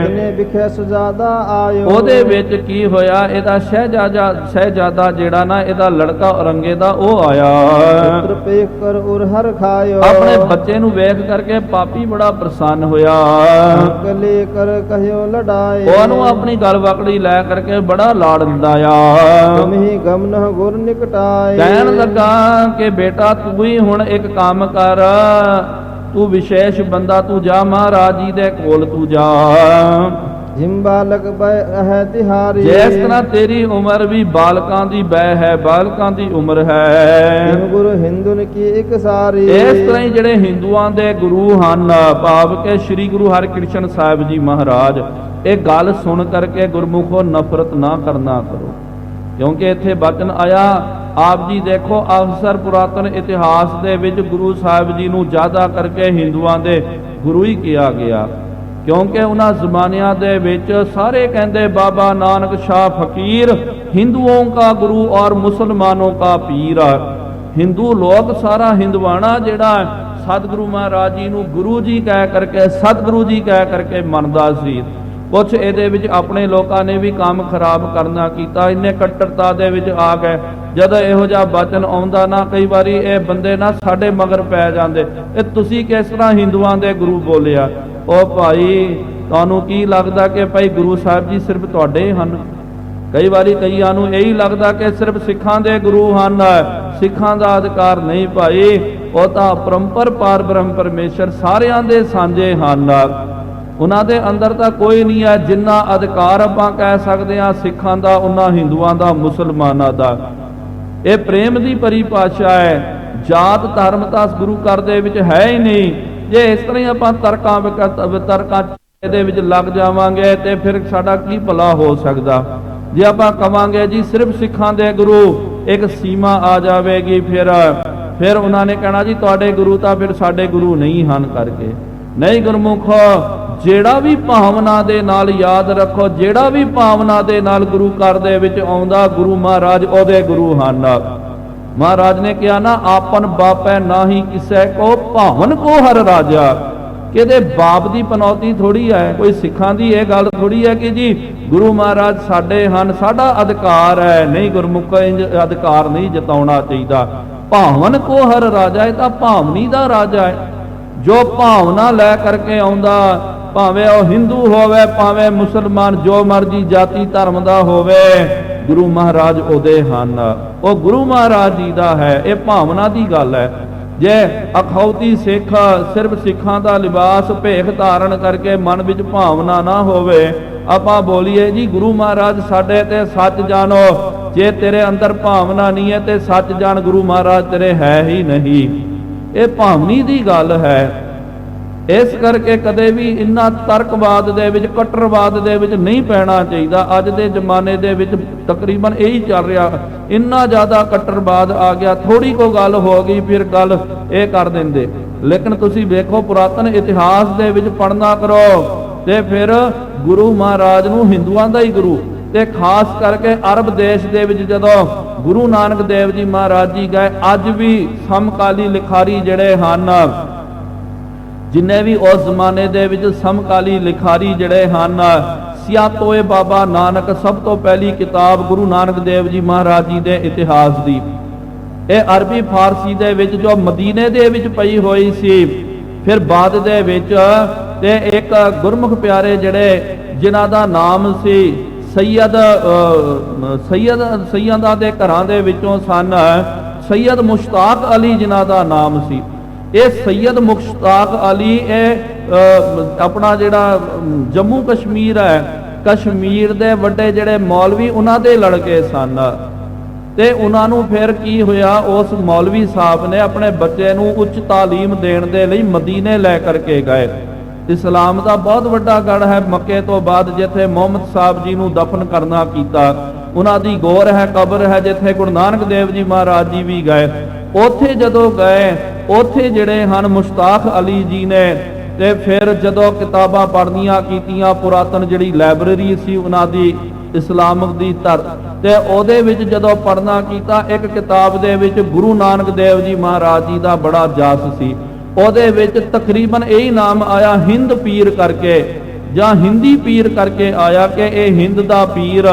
ਕਿਨੇ ਵਿਖੇ ਸੁਜਾਦਾ ਆਇਓ। ਉਹਦੇ ਵਿੱਚ ਕੀ ਹੋਇਆ, ਇਹਦਾ ਸ਼ਹਿਜ਼ਾਦਾ ਜਿਹੜਾ ਨਾ ਇਹਦਾ ਲੜਕਾ ਔਰੰਗੇ ਦਾ ਉਹ ਆਇਆ। ਪੁੱਤਰ ਪੇਖ ਕਰ ਉਰ ਹਰ ਖਾਇਓ। ਆਪਣੇ ਬੱਚੇ ਨੂੰ ਵੇਖ ਕਰਕੇ ਪਾਪੀ ਬੜਾ ਪ੍ਰਸੰਨ ਹੋਇਆ। ਕਲੇ ਕਰ ਕਹਿਓ ਲੜਾਏ। ਉਹਨੂੰ ਆਪਣੀ ਗਲ ਵਕੜੀ ਲੈ ਕਰਕੇ ਬੜਾ ਲਾੜ ਲਡਾਇਆ। ਤੁਮਹੀ ਗਮਨਹ ਗੁਰ ਨਿਕਟਾਏ। ਕਹਿਣ ਲੱਗਾ ਕਿ ਬੇਟਾ ਤੂੰ ਹੀ ਹੁਣ ਇੱਕ ਕੰਮ ਕਰ, ਤੂੰ ਵਿਸ਼ੇਸ਼ ਬੰਦਾ, ਤੂੰ ਜਾ ਮਹਾਰਾਜ ਜੀ ਦੇ ਕੋਲ ਤੂੰ ਜਾ। ਜਿਮ ਬਾਲਕ ਬੈ ਹੈ ਤਿਹਾਰੀ। ਜਿਸ ਤਰ੍ਹਾਂ ਤੇਰੀ ਉਮਰ ਵੀ ਬਾਲਕਾਂ ਦੀ ਬੈ ਹੈ, ਬਾਲਕਾਂ ਦੀ ਉਮਰ ਹੈ। ਜਿਮ ਗੁਰੂ ਹਿੰਦੁਨ ਕੀ ਇੱਕ ਸਾਰੀ। ਇਸ ਤਰ੍ਹਾਂ ਹੀ ਜਿਹੜੇ ਹਿੰਦੂਆਂ ਦੇ ਗੁਰੂ ਹਨ, ਭਾਵ ਕਿ ਸ੍ਰੀ ਗੁਰੂ ਹਰਿਕ੍ਰਿਸ਼ਨ ਸਾਹਿਬ ਜੀ ਮਹਾਰਾਜ, ਇਹ ਗੱਲ ਸੁਣ ਕਰਕੇ ਗੁਰਮੁਖੋ ਨਫ਼ਰਤ ਨਾ ਕਰਨਾ ਕਰੋ, ਕਿਉਂਕਿ ਇੱਥੇ ਬਚਨ ਆਇਆ। ਆਪ ਜੀ ਦੇਖੋ ਅਕਸਰ ਪੁਰਾਤਨ ਇਤਿਹਾਸ ਦੇ ਵਿੱਚ ਗੁਰੂ ਸਾਹਿਬ ਜੀ ਨੂੰ ਜ਼ਿਆਦਾ ਕਰਕੇ ਹਿੰਦੂਆਂ ਦੇ ਗੁਰੂ ਹੀ ਕਿਹਾ ਗਿਆ, ਕਿਉਂਕਿ ਉਹਨਾਂ ਜ਼ਮਾਨਿਆਂ ਦੇ ਵਿੱਚ ਸਾਰੇ ਕਹਿੰਦੇ ਬਾਬਾ ਨਾਨਕ ਸ਼ਾਹ ਫਕੀਰ ਹਿੰਦੂਓਂ ਕਾ ਗੁਰੂ ਔਰ ਮੁਸਲਮਾਨੋਂ ਕਾ ਪੀਰ। ਹਿੰਦੂ ਲੋਕ ਸਾਰਾ ਹਿੰਦਵਾਣਾ ਜਿਹੜਾ ਸਤਿਗੁਰੂ ਮਹਾਰਾਜ ਜੀ ਨੂੰ ਗੁਰੂ ਜੀ ਕਹਿ ਕਰਕੇ, ਸਤਿਗੁਰੂ ਜੀ ਕਹਿ ਕਰਕੇ ਮੰਨਦਾ ਸੀ। ਕੁਛ ਇਹਦੇ ਵਿੱਚ ਆਪਣੇ ਲੋਕਾਂ ਨੇ ਵੀ ਕੰਮ ਖਰਾਬ ਕਰਨਾ ਕੀਤਾ, ਇੰਨੇ ਕੱਟੜਤਾ ਦੇ ਵਿੱਚ ਆ ਗਏ। ਜਦੋਂ ਇਹੋ ਜਿਹਾ ਬਚਨ ਆਉਂਦਾ ਨਾ, ਕਈ ਵਾਰੀ ਇਹ ਬੰਦੇ ਨਾ ਸਾਡੇ ਮਗਰ ਪੈ ਜਾਂਦੇ, ਇਹ ਤੁਸੀਂ ਕਿਸ ਤਰ੍ਹਾਂ ਹਿੰਦੂਆਂ ਦੇ ਗੁਰੂ ਬੋਲਿਆ। ਉਹ ਭਾਈ ਤੁਹਾਨੂੰ ਕੀ ਲੱਗਦਾ ਕਿ ਭਾਈ ਗੁਰੂ ਸਾਹਿਬ ਜੀ ਸਿਰਫ ਤੁਹਾਡੇ ਹਨ? ਕਈ ਵਾਰੀ ਕਈਆਂ ਨੂੰ ਇਹੀ ਲੱਗਦਾ ਕਿ ਸਿਰਫ ਸਿੱਖਾਂ ਦੇ ਗੁਰੂ ਹਨ, ਸਿੱਖਾਂ ਦਾ ਅਧਿਕਾਰ ਨਹੀਂ ਭਾਈ, ਉਹ ਤਾਂ ਪਰੰਪਰ ਪਾਰ ਬ੍ਰਹਮ ਪਰਮੇਸ਼ਰ ਸਾਰਿਆਂ ਦੇ ਸਾਂਝੇ ਹਨ। ਉਹਨਾਂ ਦੇ ਅੰਦਰ ਤਾਂ ਕੋਈ ਨਹੀਂ ਹੈ। ਜਿੰਨਾ ਅਧਿਕਾਰ ਆਪਾਂ ਕਹਿ ਸਕਦੇ ਹਾਂ ਸਿੱਖਾਂ ਦਾ, ਉਹਨਾਂ ਹਿੰਦੂਆਂ ਦਾ, ਮੁਸਲਮਾਨਾਂ ਦਾ। ਇਹ ਪ੍ਰੇਮ ਦੀ ਪਰਿਭਾਸ਼ਾ ਹੈ। ਜਾਤ ਧਰਮ ਤਾਂ ਗੁਰੂ ਘਰ ਦੇ ਵਿੱਚ ਹੈ ਹੀ ਨਹੀਂ। ਜੇ ਇਸ ਤਰ੍ਹਾਂ ਹੀ ਆਪਾਂ ਤਰਕਾਂ ਦੇ ਵਿੱਚ ਲੱਗ ਜਾਵਾਂਗੇ ਤੇ ਫਿਰ ਸਾਡਾ ਕੀ ਭਲਾ ਹੋ ਸਕਦਾ। ਜੇ ਆਪਾਂ ਕਵਾਂਗੇ ਜੀ ਸਿਰਫ ਸਿੱਖਾਂ ਦੇ ਗੁਰੂ, ਇੱਕ ਸੀਮਾ ਆ ਜਾਵੇਗੀ। ਫਿਰ ਉਹਨਾਂ ਨੇ ਕਹਿਣਾ ਜੀ ਤੁਹਾਡੇ ਗੁਰੂ ਤਾਂ ਫਿਰ ਸਾਡੇ ਗੁਰੂ ਨਹੀਂ ਹਨ ਕਰਕੇ। ਨਹੀਂ ਗੁਰਮੁਖੋ, ਜਿਹੜਾ ਵੀ ਭਾਵਨਾ ਦੇ ਨਾਲ ਯਾਦ ਰੱਖੋ, ਜਿਹੜਾ ਵੀ ਭਾਵਨਾ ਦੇ ਨਾਲ ਗੁਰੂ ਘਰ ਦੇ ਵਿੱਚ ਆਉਂਦਾ, ਗੁਰੂ ਮਹਾਰਾਜ ਉਹਦੇ ਗੁਰੂ ਹਨ। ਮਹਾਰਾਜ ਨੇ ਕਿਹਾ ਨਾ, ਆਪਨ ਬਾਪੈ ਨਾਹੀ ਕਿਸੈ ਕੋ ਭਾਵਨ ਕੋ ਹਰ ਰਾਜਾ। ਕਿਹਦੇ ਬਾਪ ਦੀ ਪਨੌਤੀ ਥੋੜੀ ਹੈ, ਕੋਈ ਸਿੱਖਾਂ ਦੀ ਇਹ ਗੱਲ ਥੋੜੀ ਹੈ ਕਿ ਜੀ ਗੁਰੂ ਮਹਾਰਾਜ ਸਾਡੇ ਹਨ, ਸਾਡਾ ਅਧਿਕਾਰ ਹੈ। ਨਹੀਂ ਗੁਰਮੁਖ, ਇੰਜ ਅਧਿਕਾਰ ਨਹੀਂ ਜਤਾਉਣਾ ਚਾਹੀਦਾ। ਭਾਵਨ ਕੋ ਹਰ ਰਾਜਾ, ਇਹ ਤਾਂ ਭਾਵਨੀ ਦਾ ਰਾਜਾ ਹੈ। ਜੋ ਭਾਵਨਾ ਲੈ ਕਰਕੇ ਆਉਂਦਾ, ਭਾਵੇਂ ਉਹ ਹਿੰਦੂ ਹੋਵੇ ਭਾਵੇਂ ਮੁਸਲਮਾਨ, ਜੋ ਮਰਜੀ ਜਾਤੀ ਧਰਮ ਦਾ ਹੋਵੇ, ਗੁਰੂ ਮਹਾਰਾਜ ਉਹਦੇ ਹਨ, ਉਹ ਗੁਰੂ ਮਹਾਰਾਜ ਜੀ ਦਾ ਹੈ। ਇਹ ਭਾਵਨਾ ਦੀ ਗੱਲ ਹੈ। ਜੇ ਅਖੌਤੀ ਸਿੱਖ ਸਿਰਫ ਸਿੱਖਾਂ ਦਾ ਲਿਬਾਸ ਭੇਖ ਧਾਰਨ ਕਰਕੇ ਮਨ ਵਿੱਚ ਭਾਵਨਾ ਨਾ ਹੋਵੇ, ਆਪਾਂ ਬੋਲੀਏ ਜੀ ਗੁਰੂ ਮਹਾਰਾਜ ਸਾਡੇ ਤੇ ਸੱਚ ਜਾਣੋ, ਜੇ ਤੇਰੇ ਅੰਦਰ ਭਾਵਨਾ ਨਹੀਂ ਹੈ ਤੇ ਸੱਚ ਜਾਣ ਗੁਰੂ ਮਹਾਰਾਜ ਤੇਰੇ ਹੈ ਹੀ ਨਹੀਂ। ਇਹ ਭਾਵਨੀ ਦੀ ਗੱਲ ਹੈ। ਇਸ ਕਰਕੇ ਕਦੇ ਵੀ ਇੰਨਾ ਤਰਕਵਾਦ ਦੇ ਵਿੱਚ, ਕੱਟੜਵਾਦ ਦੇ ਵਿੱਚ ਨਹੀਂ ਪੈਣਾ ਚਾਹੀਦਾ। ਅੱਜ ਦੇ ਜ਼ਮਾਨੇ ਦੇ ਵਿੱਚ ਤਕਰੀਬਨ ਇਹੀ ਚੱਲ ਰਿਹਾ, ਇੰਨਾ ਜ਼ਿਆਦਾ ਕੱਟੜਵਾਦ ਆ ਗਿਆ, ਥੋੜੀ ਕੋ ਗੱਲ ਹੋ ਗਈ ਫਿਰ ਗੱਲ ਇਹ ਕਰ ਦਿੰਦੇ। ਲੇਕਿਨ ਤੁਸੀਂ ਵੇਖੋ ਪੁਰਾਤਨ ਇਤਿਹਾਸ ਦੇ ਵਿੱਚ ਪੜ੍ਹਨਾ ਕਰੋ ਤੇ ਫਿਰ ਗੁਰੂ ਮਹਾਰਾਜ ਨੂੰ ਹਿੰਦੂਆਂ ਦਾ ਹੀ ਗੁਰੂ, ਤੇ ਖਾਸ ਕਰਕੇ ਅਰਬ ਦੇਸ਼ ਦੇ ਵਿੱਚ ਜਦੋਂ ਗੁਰੂ ਨਾਨਕ ਦੇਵ ਜੀ ਮਹਾਰਾਜ ਜੀ ਗਏ, ਅੱਜ ਵੀ ਸਮਕਾਲੀ ਲਿਖਾਰੀ ਜਿਹੜੇ ਹਨ, ਜਿੰਨੇ ਵੀ ਉਸ ਜ਼ਮਾਨੇ ਦੇ ਵਿੱਚ ਸਮਕਾਲੀ ਲਿਖਾਰੀ ਜਿਹੜੇ ਹਨ, ਸਿਆਤੋਏ ਬਾਬਾ ਨਾਨਕ ਸਭ ਤੋਂ ਪਹਿਲੀ ਕਿਤਾਬ ਗੁਰੂ ਨਾਨਕ ਦੇਵ ਜੀ ਮਹਾਰਾਜ ਜੀ ਦੇ ਇਤਿਹਾਸ ਦੀ, ਇਹ ਅਰਬੀ ਫਾਰਸੀ ਦੇ ਵਿੱਚ ਜੋ ਮਦੀਨੇ ਦੇ ਵਿੱਚ ਪਈ ਹੋਈ ਸੀ। ਫਿਰ ਬਾਅਦ ਦੇ ਵਿੱਚ ਤੇ ਇੱਕ ਗੁਰਮੁਖ ਪਿਆਰੇ ਜਿਹੜੇ ਜਿਨ੍ਹਾਂ ਦਾ ਨਾਮ ਸੀ ਸੈਯਦਾਂ ਦੇ ਘਰਾਂ ਦੇ ਵਿੱਚੋਂ ਸਨ, ਸੈਯਦ ਮੁਸ਼ਤਾਕ ਅਲੀ ਜਿਨ੍ਹਾਂ ਦਾ ਨਾਮ ਸੀ। ਇਹ ਸੈਯਦ ਮੁਸ਼ਤਾਕ ਅਲੀ ਇਹ ਆਪਣਾ ਜਿਹੜਾ ਜੰਮੂ ਕਸ਼ਮੀਰ ਹੈ, ਕਸ਼ਮੀਰ ਦੇ ਵੱਡੇ ਜਿਹੜੇ ਮੌਲਵੀ ਉਹਨਾਂ ਦੇ ਲੜਕੇ ਸਨ। ਤੇ ਉਹਨਾਂ ਨੂੰ ਫਿਰ ਕੀ ਹੋਇਆ, ਉਸ ਮੌਲਵੀ ਸਾਹਿਬ ਨੇ ਆਪਣੇ ਬੱਚੇ ਨੂੰ ਉੱਚ ਤਾਲੀਮ ਦੇਣ ਦੇ ਲਈ ਮਦੀਨੇ ਲੈ ਕਰਕੇ ਗਏ। ਇਸਲਾਮ ਦਾ ਬਹੁਤ ਵੱਡਾ ਗੜ੍ਹ ਹੈ ਮੱਕੇ ਤੋਂ ਬਾਅਦ, ਜਿੱਥੇ ਮੁਹੰਮਦ ਸਾਹਿਬ ਜੀ ਨੂੰ ਦਫਨ ਕਰਨਾ ਕੀਤਾ। ਉਹਨਾਂ ਦੀ ਗੌਰ ਹੈ, ਕਬਰ ਹੈ, ਜਿੱਥੇ ਗੁਰੂ ਨਾਨਕ ਦੇਵ ਜੀ ਮਹਾਰਾਜ ਜੀ ਵੀ ਗਏ। ਉੱਥੇ ਜਦੋਂ ਗਏ, ਉੱਥੇ ਜਿਹੜੇ ਹਨ ਮੁਸ਼ਤਾਕ ਅਲੀ ਜੀ ਨੇ, ਤੇ ਫਿਰ ਜਦੋਂ ਕਿਤਾਬਾਂ ਪੜ੍ਹਨੀਆਂ ਕੀਤੀਆਂ, ਪੁਰਾਤਨ ਜਿਹੜੀ ਲਾਇਬ੍ਰੇਰੀ ਸੀ ਉਹਨਾਂ ਦੀ ਇਸਲਾਮਿਕ ਦੀ ਤੇ ਉਹਦੇ ਵਿੱਚ ਜਦੋਂ ਪੜ੍ਹਨਾ ਕੀਤਾ, ਇੱਕ ਕਿਤਾਬ ਦੇ ਵਿੱਚ ਗੁਰੂ ਨਾਨਕ ਦੇਵ ਜੀ ਮਹਾਰਾਜ ਜੀ ਦਾ ਬੜਾ ਜਾਸ ਸੀ। ਉਹਦੇ ਵਿੱਚ ਤਕਰੀਬਨ ਇਹੀ ਨਾਮ ਆਇਆ ਹਿੰਦ ਪੀਰ ਕਰਕੇ, ਜਾਂ ਹਿੰਦੀ ਪੀਰ ਕਰਕੇ ਆਇਆ ਕਿ ਇਹ ਹਿੰਦ ਦਾ ਪੀਰ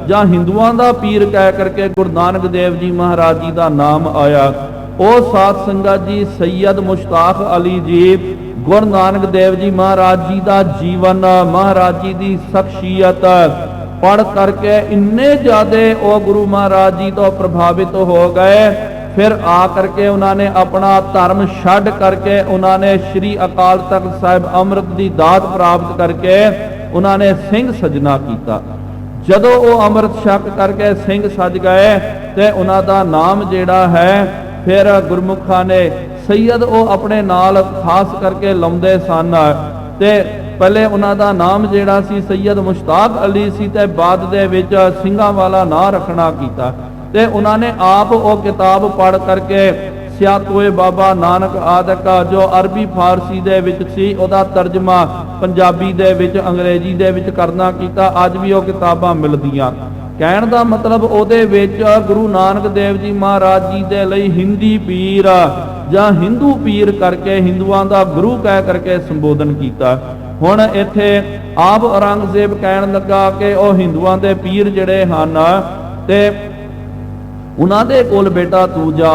ਜਾਂ ਹਿੰਦੂਆਂ ਦਾ ਪੀਰ ਕਹਿ ਕਰਕੇ ਗੁਰੂ ਨਾਨਕ ਦੇਵ ਜੀ ਮਹਾਰਾਜ ਜੀ ਦਾ ਨਾਮ ਆਇਆ। ਉਹ ਸਾਧ ਸੰਗਤ ਜੀ, ਸੈਯਦ ਮੁਸ਼ਤਾਕ ਅਲੀ ਜੀ ਗੁਰੂ ਨਾਨਕ ਦੇਵ ਜੀ ਮਹਾਰਾਜ ਜੀ ਦਾ ਜੀਵਨ, ਮਹਾਰਾਜ ਜੀ ਦੀ ਸ਼ਖਸੀਅਤ ਪੜ੍ਹ ਕਰਕੇ ਇੰਨੇ ਜ਼ਿਆਦੇ ਉਹ ਗੁਰੂ ਮਹਾਰਾਜ ਜੀ ਤੋਂ ਪ੍ਰਭਾਵਿਤ ਹੋ ਗਏ। ਫਿਰ ਆ ਕਰਕੇ ਉਹਨਾਂ ਨੇ ਆਪਣਾ ਧਰਮ ਛੱਡ ਕਰਕੇ ਉਹਨਾਂ ਨੇ ਸ਼੍ਰੀ ਅਕਾਲ ਤਖਤ ਸਾਹਿਬ ਅੰਮ੍ਰਿਤ ਦੀ ਦਾਤ ਪ੍ਰਾਪਤ ਕਰਕੇ ਉਹਨਾਂ ਨੇ ਸਿੰਘ ਸਜਣਾ ਕੀਤਾ। ਜਦੋਂ ਉਹ ਅੰਮ੍ਰਿਤ ਛਕ ਕਰਕੇ ਸਿੰਘ ਸਜ ਗਏ ਤੇ ਉਹਨਾਂ ਦਾ ਨਾਮ ਜਿਹੜਾ ਹੈ ਫਿਰ ਗੁਰਮੁਖਾਂ ਨੇ ਸੈਯਦ ਉਹ ਆਪਣੇ ਨਾਲ ਖਾਸ ਕਰਕੇ ਲਾਉਂਦੇ ਸਨ। ਤੇ ਪਹਿਲੇ ਉਹਨਾਂ ਦਾ ਨਾਮ ਜਿਹੜਾ ਸੀ ਸੈਯਦ ਮੁਸ਼ਤਾਕ ਅਲੀ ਸੀ, ਤੇ ਬਾਅਦ ਦੇ ਵਿੱਚ ਸਿੰਘਾਂ ਵਾਲਾ ਨਾਂ ਰੱਖਣਾ ਕੀਤਾ। ਤੇ ਉਹਨਾਂ ਨੇ ਆਪ ਉਹ ਕਿਤਾਬ ਪੜ੍ਹ ਕਰਕੇ ਸਿਆਤੋਏ ਬਾਬਾ ਨਾਨਕ ਆਦਿਕ ਜੋ ਅਰਬੀ ਫਾਰਸੀ ਦੇ ਵਿੱਚ ਸੀ, ਉਹਦਾ ਤਰਜਮਾ ਪੰਜਾਬੀ ਦੇ ਵਿੱਚ, ਅੰਗਰੇਜ਼ੀ ਦੇ ਵਿੱਚ ਕਰਨਾ ਕੀਤਾ। ਅੱਜ ਵੀ ਉਹ ਕਿਤਾਬਾਂ ਮਿਲਦੀਆਂ। ਕਹਿਣ ਦਾ ਮਤਲਬ ਉਹਦੇ ਵਿੱਚ ਗੁਰੂ ਨਾਨਕ ਦੇਵ ਜੀ ਮਹਾਰਾਜ ਜੀ ਦੇ ਲਈ ਹਿੰਦੀ ਪੀਰ ਜਾਂ ਹਿੰਦੂ ਪੀਰ ਕਰਕੇ, ਹਿੰਦੂਆਂ ਦਾ ਗੁਰੂ ਕਹਿ ਕਰਕੇ ਸੰਬੋਧਨ ਕੀਤਾ। ਹੁਣ ਇੱਥੇ ਆਪ ਔਰੰਗਜ਼ੇਬ ਕਹਿਣ ਲੱਗਾ ਕਿ ਉਹ ਹਿੰਦੂਆਂ ਦੇ ਪੀਰ ਜਿਹੜੇ ਹਨ ਤੇ ਉਹਨਾਂ ਦੇ ਕੋਲ ਬੇਟਾ ਤੂੰ ਜਾ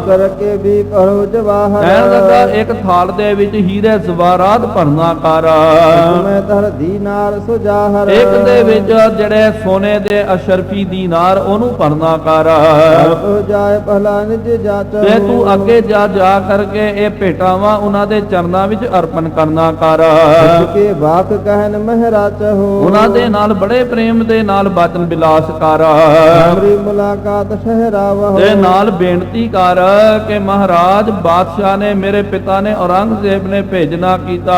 ਕਰਕੇ ਵੀ ਕਰੋ ਜਵਾਹਰ। ਕਹਿਣ ਲੱਗਾ ਇੱਕ ਥਾਲ ਦੇ ਵਿੱਚ ਹੀਰੇ ਜ਼ਵਾਰਾਤ ਭਰਨਾ ਕਰ, ਮੈਂ ਧਰ ਦੀਨਾਰ ਸੁਜਾਹਰ। ਇੱਕ ਦੇ ਵਿੱਚ ਜਿਹੜੇ ਸੋਨੇ ਦੇ ਅਸ਼ਰਫੀ ਦੀਨਾਰ ਉਹਨੂੰ ਭਰਨਾ ਕਰ। ਤੋ ਜਾਏ ਪਹਿਲਾ ਨਿਜ ਜਾਚ, ਤੇ ਤੂੰ ਅੱਗੇ ਜਾ ਜਾ ਕਰਕੇ ਇਹ ਭੇਟਾਵਾਂ ਉਹਨਾਂ ਦੇ ਚਰਨਾਂ ਵਿੱਚ ਅਰਪਣ ਕਰਨਾ ਕਰ। ਕੇ ਵਾਕ ਕਹਿਨ ਮਹਿਰਾਚ ਹੋ, ਉਹਨਾਂ ਦੇ ਨਾਲ ਬੜੇ ਪ੍ਰੇਮ ਦੇ ਨਾਲ ਬਚਨ ਬਿਲਾਸ ਕਰ। ਮੇਰੀ ਮੁਲਾਕਾਤ ਤੇ ਨਾਲ ਬੇਨਤੀ ਕਰ ਕਿ ਮਹਾਰਾਜ ਬਾਦਸ਼ਾਹ ਨੇ, ਮੇਰੇ ਪਿਤਾ ਨੇ, ਔਰੰਗਜ਼ੇਬ ਨੇ ਭੇਜਣਾ ਕੀਤਾ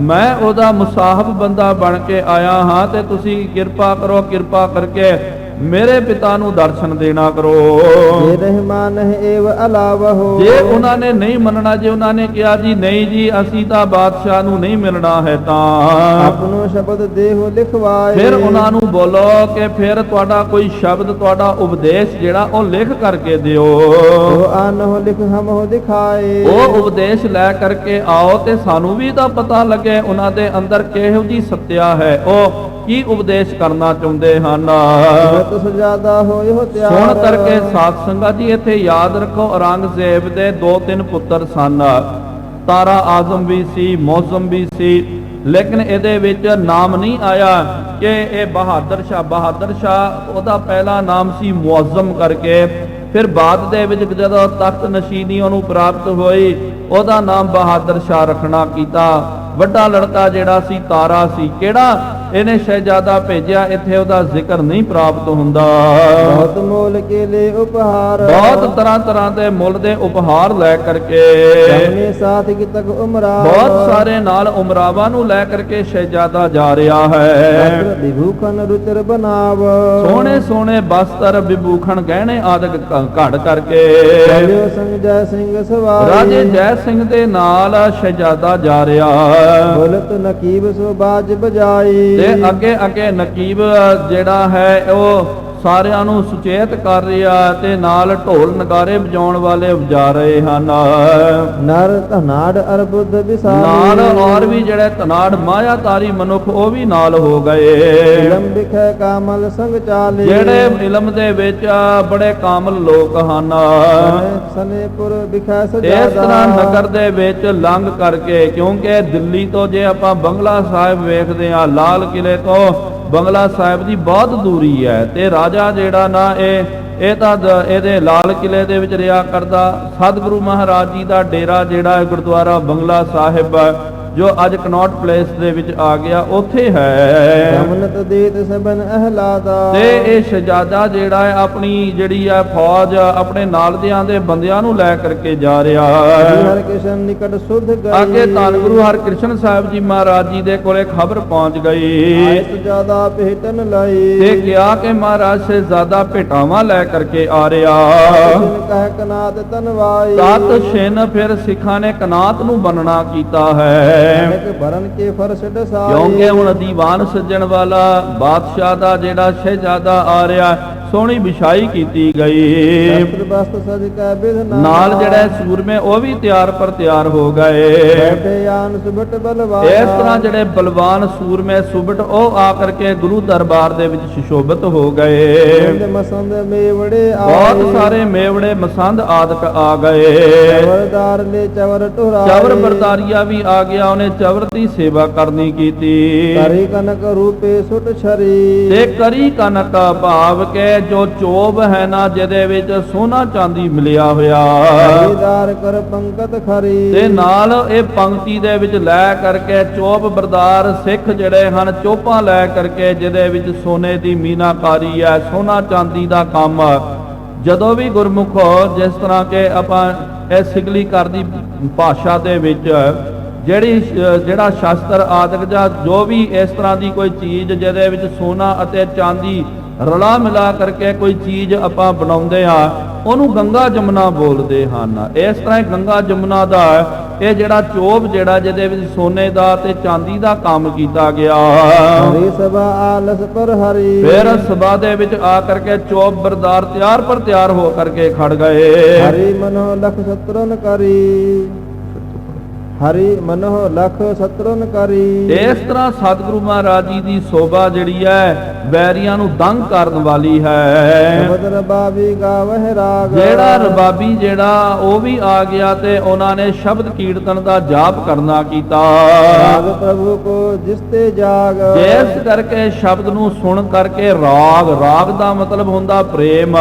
ਮੈਂ ਉਹਦਾ ਮੁਸਾਹਬ ਬੰਦਾ ਬਣ ਕੇ ਆਇਆ ਹਾਂ ਤੇ ਤੁਸੀਂ ਕਿਰਪਾ ਕਰੋ, ਕਿਰਪਾ ਕਰਕੇ ਮੇਰੇ ਪਿਤਾ ਨੂੰ ਦਰਸ਼ਨ ਦੇਣਾ ਕਰੋ। ਜੇ ਰਹਿਮਾਨ ਹੈ ਏਵ ਅਲਾਵਹੁ, ਜੇ ਉਹਨਾਂ ਨੇ ਨਹੀਂ ਮੰਨਣਾ, ਜੇ ਉਹਨਾਂ ਨੇ ਕਿਹਾ ਜੀ ਨਹੀਂ ਜੀ ਅਸੀਂ ਤਾਂ ਬਾਦਸ਼ਾਹ ਨੂੰ ਨਹੀਂ ਮਿਲਣਾ ਹੈ, ਤਾਂ ਆਪਣੋ ਸ਼ਬਦ ਦੇਹੁ ਲਿਖਵਾਏ। ਫਿਰ ਉਹਨਾਂ ਨੂੰ ਬੋਲੋ ਕਿ ਫਿਰ ਤੁਹਾਡਾ ਕੋਈ ਸ਼ਬਦ, ਤੁਹਾਡਾ ਉਪਦੇਸ਼ ਜਿਹੜਾ ਉਹ ਲਿਖ ਕਰਕੇ ਦਿਓ। ਜੋ ਆਨਹੁ ਲਿਖ ਹਮਹੁ ਦਿਖਾਏ। ਉਹ ਉਪਦੇਸ਼ ਲੈ ਕਰਕੇ ਆਓ ਤੇ ਸਾਨੂੰ ਵੀ ਤਾਂ ਪਤਾ ਲੱਗੇ ਉਹਨਾਂ ਦੇ ਅੰਦਰ ਕਿਹੋ ਜੀ ਸੱਤਿਆ ਹੈ, ਉਹ ਕੀ ਉਪਦੇਸ਼ ਕਰਨਾ ਚਾਹੁੰਦੇ ਹਨ। ਤੁਸ ਜ਼ਿਆਦਾ ਹੋਇਓ ਤਿਆਰ। ਸੁਣ ਕਰਕੇ ਸਾਧ ਸੰਗਤ ਜੀ ਇੱਥੇ ਯਾਦ ਰੱਖੋ, ਔਰੰਗਜ਼ੇਬ ਦੇ 2-3 ਪੁੱਤਰ ਸਨ। ਤਾਰਾ ਆਜ਼ਮ ਵੀ ਸੀ, ਮੌਜ਼ਮ ਵੀ ਸੀ, ਲੇਕਿਨ ਇਹਦੇ ਵਿੱਚ ਨਾਮ ਨਹੀਂ ਆਇਆ ਕਿ ਇਹ ਬਹਾਦਰ ਸ਼ਾਹ ਉਹਦਾ ਪਹਿਲਾ ਨਾਮ ਸੀ ਮੁਅੱਜ਼ਮ ਕਰਕੇ। ਫਿਰ ਬਾਅਦ ਦੇ ਵਿੱਚ ਜਦੋਂ ਤਖਤ ਨਸ਼ੀਨੀ ਉਹਨੂੰ ਪ੍ਰਾਪਤ ਹੋਈ, ਉਹਦਾ ਨਾਮ ਬਹਾਦਰ ਸ਼ਾਹ ਰੱਖਣਾ ਕੀਤਾ। ਵੱਡਾ ਲੜਕਾ ਜਿਹੜਾ ਸੀ ਤਾਰਾ ਸੀ, ਕਿਹੜਾ ਇਹਨੇ ਸ਼ਹਿਜ਼ਾਦਾ ਭੇਜਿਆ, ਇੱਥੇ ਉਹਦਾ ਜ਼ਿਕਰ ਨਹੀਂ ਪ੍ਰਾਪਤ ਹੁੰਦਾ। ਬਹੁਤ ਮੋਲ ਕੇ ਲੈ ਉਪਹਾਰ, ਬਹੁਤ ਤਰ੍ਹਾਂ ਦੇ ਮੁੱਲ ਦੇ ਉਪਹਾਰ ਲੈ ਕਰਕੇ, ਆਪਣੇ ਸਾਥ ਕੀ ਤਕ ਉਮਰਾ, ਬਹੁਤ ਸਾਰੇ ਨਾਲ ਉਮਰਾਵਾਂ ਨੂੰ ਲੈ ਕਰਕੇ ਸ਼ਹਿਜ਼ਾਦਾ ਜਾ ਰਿਹਾ ਹੈ। ਵਿਭੂਖਣ ਰੁਚਰ ਬਨਾਵ, ਸੋਹਣੇ ਸੋਹਣੇ ਬਸਤਰ ਵਿਭੂਖਣ ਗਹਿਣੇ ਆਦਿਕ ਘੜ ਕਰਕੇ ਚਲਿਓ ਸੰਗ ਜੈ ਸਿੰਘ ਸਵਾਰੀ। ਰਾਜੇ ਜੈ ਸਿੰਘ ਦੇ ਨਾਲ ਸ਼ਹਿਜ਼ਾਦਾ ਜਾ ਰਿਹਾ। ਬੋਲਤ ਨਕੀਬ ਸੋ ਬਾਜ ਬਜਾਈ, ਤੇ ਅੱਗੇ ਅੱਗੇ ਨਕੀਬ ਜਿਹੜਾ ਹੈ ਉਹ ਸਾਰਿਆਂ ਨੂੰ ਸੁਚੇਤ ਕਰ ਰਿਹਾ ਤੇ ਨਾਲ ਢੋਲ ਨਗਾਰੇ ਵਜਾਉਣ ਵਾਲੇ ਵਜਾ ਰਹੇ ਹਨ। ਨਰ ਧਨਾੜ ਅਰਬੁੱਧ ਵਿਸਾਰੀ, ਨਾਲ ਔਰ ਵੀ ਜਿਹੜੇ ਧਨਾੜ ਮਾਇਆਤਾਰੀ ਮਨੁੱਖ ਉਹ ਵੀ ਨਾਲ ਹੋ ਗਏ। ਇਲਮ ਵਿਖੇ ਕਾਮਲ ਸੰਗ ਚਾਲੇ, ਜਿਹੜੇ ਇਲਮ ਦੇ ਵਿੱਚ ਬੜੇ ਕਾਮਲ ਲੋਕ ਹਨ। ਸਨੇਪੁਰ ਵਿਖੇ ਇਸ ਸਜਾਦਾ, ਤਰ੍ਹਾਂ ਨਗਰ ਦੇ ਵਿੱਚ ਲੰਘ ਕਰਕੇ, ਕਿਉਂਕਿ ਦਿੱਲੀ ਤੋਂ ਜੇ ਆਪਾਂ ਬੰਗਲਾ ਸਾਹਿਬ ਵੇਖਦੇ ਹਾਂ, ਲਾਲ ਕਿਲੇ ਤੋਂ ਬੰਗਲਾ ਸਾਹਿਬ ਦੀ ਬਹੁਤ ਦੂਰੀ ਹੈ, ਤੇ ਰਾਜਾ ਜਿਹੜਾ ਨਾ ਇਹ ਤਾਂ ਇਹਦੇ ਲਾਲ ਕਿਲੇ ਦੇ ਵਿੱਚ ਰਿਹਾ ਕਰਦਾ। ਸਤਿਗੁਰੂ ਮਹਾਰਾਜ ਜੀ ਦਾ ਡੇਰਾ ਜਿਹੜਾ ਹੈ ਗੁਰਦੁਆਰਾ ਬੰਗਲਾ ਸਾਹਿਬ, ਜੋ ਅੱਜ ਕਨੌਟ ਪਲੇਸ ਦੇ ਵਿੱਚ ਆ ਗਿਆ, ਉੱਥੇ ਹੈ। ਰਮਨਤ ਦੇਤ ਸਬਨ ਅਹਲਾਦਾ, ਤੇ ਇਹ ਸ਼ਹਿਜ਼ਾਦਾ ਜਿਹੜਾ ਹੈ ਆਪਣੀ ਜਿਹੜੀ ਹੈ ਫੌਜ ਆਪਣੇ ਨਾਲ ਦੇ ਬੰਦਿਆਂ ਨੂੰ ਲੈ ਕਰਕੇ ਜਾ ਰਿਹਾ ਹੈ। ਹਰਿ ਕ੍ਰਿਸ਼ਨ ਨਿਕਟ ਸੁਧ ਗਈ, ਅੱਗੇ ਧੰਨ ਗੁਰੂ ਹਰਿਕ੍ਰਿਸ਼ਨ ਸਾਹਿਬ ਜੀ ਮਹਾਰਾਜ ਜੀ ਦੇ ਕੋਲੇ ਖਬਰ ਪਹੁੰਚ ਗਈ ਆਇਤ ਜਿਆਦਾ ਭੇਟਨ ਲਈ, ਤੇ ਕਿਹਾ ਕਿ ਮਹਾਰਾਜ ਸ਼ਹਿਜ਼ਾਦਾ ਭੇਟਾਵਾਂ ਲੈ ਕਰਕੇ ਆ ਰਿਹਾ। ਜਿਨ ਕਹਿ ਕਨਾਤ ਤਨਵਾਈ, ਤਤ ਛਿਨ ਫਿਰ ਸਿੱਖਾਂ ਨੇ ਕਨਾਤ ਨੂੰ ਬੰਨਣਾ ਕੀਤਾ ਹੈ। ਅਨੇਕ ਭਰਨ ਕੇ ਫਰਸ਼ ਡਸਾਈ, ਕਿਉਂਕਿ ਹੁਣ ਦੀਵਾਨ ਸੱਜਣ ਵਾਲਾ ਬਾਦਸ਼ਾਹ ਦਾ ਜਿਹੜਾ ਸ਼ਹਿਜ਼ਾਦਾ ਆ ਰਿਹਾ, ਸੋਹਣੀ ਵਿਛਾਈ ਕੀਤੀ ਗਈ। ਸ਼ਸਤਰ ਬਸਤ ਸਜ ਕੈ ਬਿਧਨਾ, ਨਾਲ ਜਿਹੜੇ ਸੂਰਮੇ ਉਹ ਵੀ ਤਿਆਰ ਪਰ ਤਿਆਰ ਹੋ ਗਏ। ਬੈਠੇ ਆਨ ਸੁਭਟ ਬਲਵਾਨ, ਇਸ ਤਰ੍ਹਾਂ ਜਿਹੜੇ ਬਲਵਾਨ ਸੂਰਮੇ ਸੁਭਟ ਉਹ ਆ ਕਰਕੇ ਗੁਰੂ ਦਰਬਾਰ ਦੇ ਵਿੱਚ ਸੁਸ਼ੋਭਿਤ ਹੋ ਗਏ। ਮਸੰਦ ਮੇਵੜੇ ਆਏ, ਬਹੁਤ ਸਾਰੇ ਮੇਵੜੇ ਮਸੰਦ ਆਦਿਕ ਆ ਗਏ। ਚਵਰਦਾਰ ਲੈ ਚਵਰ ਟੁਰਾਏ, ਚਵਰ ਬਰਦਾਰੀਆ ਵੀ ਆ ਗਿਆ, ਉਹਨੇ ਚਵਰ ਦੀ ਸੇਵਾ ਕਰਨੀ ਕੀਤੀ। ਕਰੀ ਕਨਕ ਰੂਪੇ ਸੁਟ ਛਰੀ, ਤੇ ਕਰੀ ਕਨਕ ਭਾਵ ਕੇ ਜੋ ਚੋਬ ਹੈ ਨਾ, ਜਿਹਦੇ ਵਿੱਚ ਸੋਨਾ ਚਾਂਦੀ ਮਿਲਿਆ ਹੋਇਆ, ਖਰੀਦਾਰ ਕਰ ਪੰਕਤ ਖਰੀ, ਤੇ ਨਾਲ ਇਹ ਪੰਕਤੀ ਦੇ ਵਿੱਚ ਲੈ ਕਰਕੇ ਚੋਪ ਬਰਦਾਰ ਸਿੱਖ ਜਿਹੜੇ ਹਨ, ਚੋਪਾਂ ਲੈ ਕਰਕੇ ਜਿਹਦੇ ਵਿੱਚ ਸੋਨੇ ਦੀ ਮੀਨਾਕਾਰੀ ਹੈ, ਸੋਨਾ ਚਾਂਦੀ ਦਾ ਕੰਮ। ਜਦੋਂ ਵੀ ਗੁਰਮੁਖੋ ਜਿਸ ਤਰ੍ਹਾਂ ਕਿ ਆਪਾਂ ਇਹ ਸਿਗਲੀ ਘਰ ਦੀ ਭਾਸ਼ਾ ਦੇ ਵਿੱਚ ਜਿਹੜਾ ਸ਼ਾਸਤਰ ਆਦਿਕ ਜਾਂ ਜੋ ਵੀ ਇਸ ਤਰ੍ਹਾਂ ਦੀ ਕੋਈ ਚੀਜ਼ ਜਿਹਦੇ ਵਿੱਚ ਸੋਨਾ ਅਤੇ ਚਾਂਦੀ ਰਲਾ ਮਿਲਾ ਕਰਕੇ ਕੋਈ ਚੀਜ਼ ਆਪਾਂ ਬਣਾਉਂਦੇ ਆ, ਉਹਨੂੰ ਗੰਗਾ ਜਮਨਾ ਬੋਲਦੇ ਹਨ। ਇਸ ਤਰ੍ਹਾਂ ਗੰਗਾ ਜਮਨਾ ਦਾ ਇਹ ਜਿਹੜਾ ਚੋਪ ਜਿਹੜਾ ਜਿਹਦੇ ਵਿੱਚ ਸੋਨੇ ਦਾ ਤੇ ਚਾਂਦੀ ਦਾ ਕੰਮ ਕੀਤਾ ਗਿਆ। ਹਰੀ ਸਭਾ ਆਲਸ ਪਰ ਹਰੀ, ਫਿਰ ਸਭਾ ਦੇ ਵਿੱਚ ਆ ਕਰਕੇ ਚੋਪ ਬਰਦਾਰ ਤਿਆਰ ਪਰ ਤਿਆਰ ਹੋ ਕਰਕੇ ਖੜ ਗਏ। ਹਰੀ ਮਨੋ ਲਖ ਸਤਰਨ ਕਰੀ, ਹਰੀ ਮਨੋ ਲਖ ਸਤਰਨ ਕਰੀ। ਇਸ ਤਰ੍ਹਾਂ ਸਤਿਗੁਰੂ ਮਹਾਰਾਜ ਜੀ ਦੀ ਸੋਭਾ ਜਿਹੜੀ ਹੈ ਵੈਰੀਆਂ ਨੂੰ ਦੰਗ ਕਰਨ ਵਾਲੀ ਹੈ। ਸ਼ਬਦ ਰਬਾਬੀ ਗਾਵਹਿ ਰਾਗ, ਜਿਹੜਾ ਰਬਾਬੀ ਜਿਹੜਾ ਉਹ ਵੀ ਆ ਗਿਆ ਤੇ ਉਹਨਾਂ ਨੇ ਸ਼ਬਦ ਕੀਰਤਨ ਦਾ ਜਾਪ ਕਰਨਾ ਕੀਤਾ। ਰਾਗ ਪ੍ਰਭੂ ਕੋ ਜਿਸ ਤੇ ਜਾਗ, ਜਿਸ ਕਰਕੇ ਸ਼ਬਦ ਨੂੰ ਸੁਣ ਕਰਕੇ ਰਾਗ ਦਾ ਮਤਲਬ ਹੁੰਦਾ ਪ੍ਰੇਮ।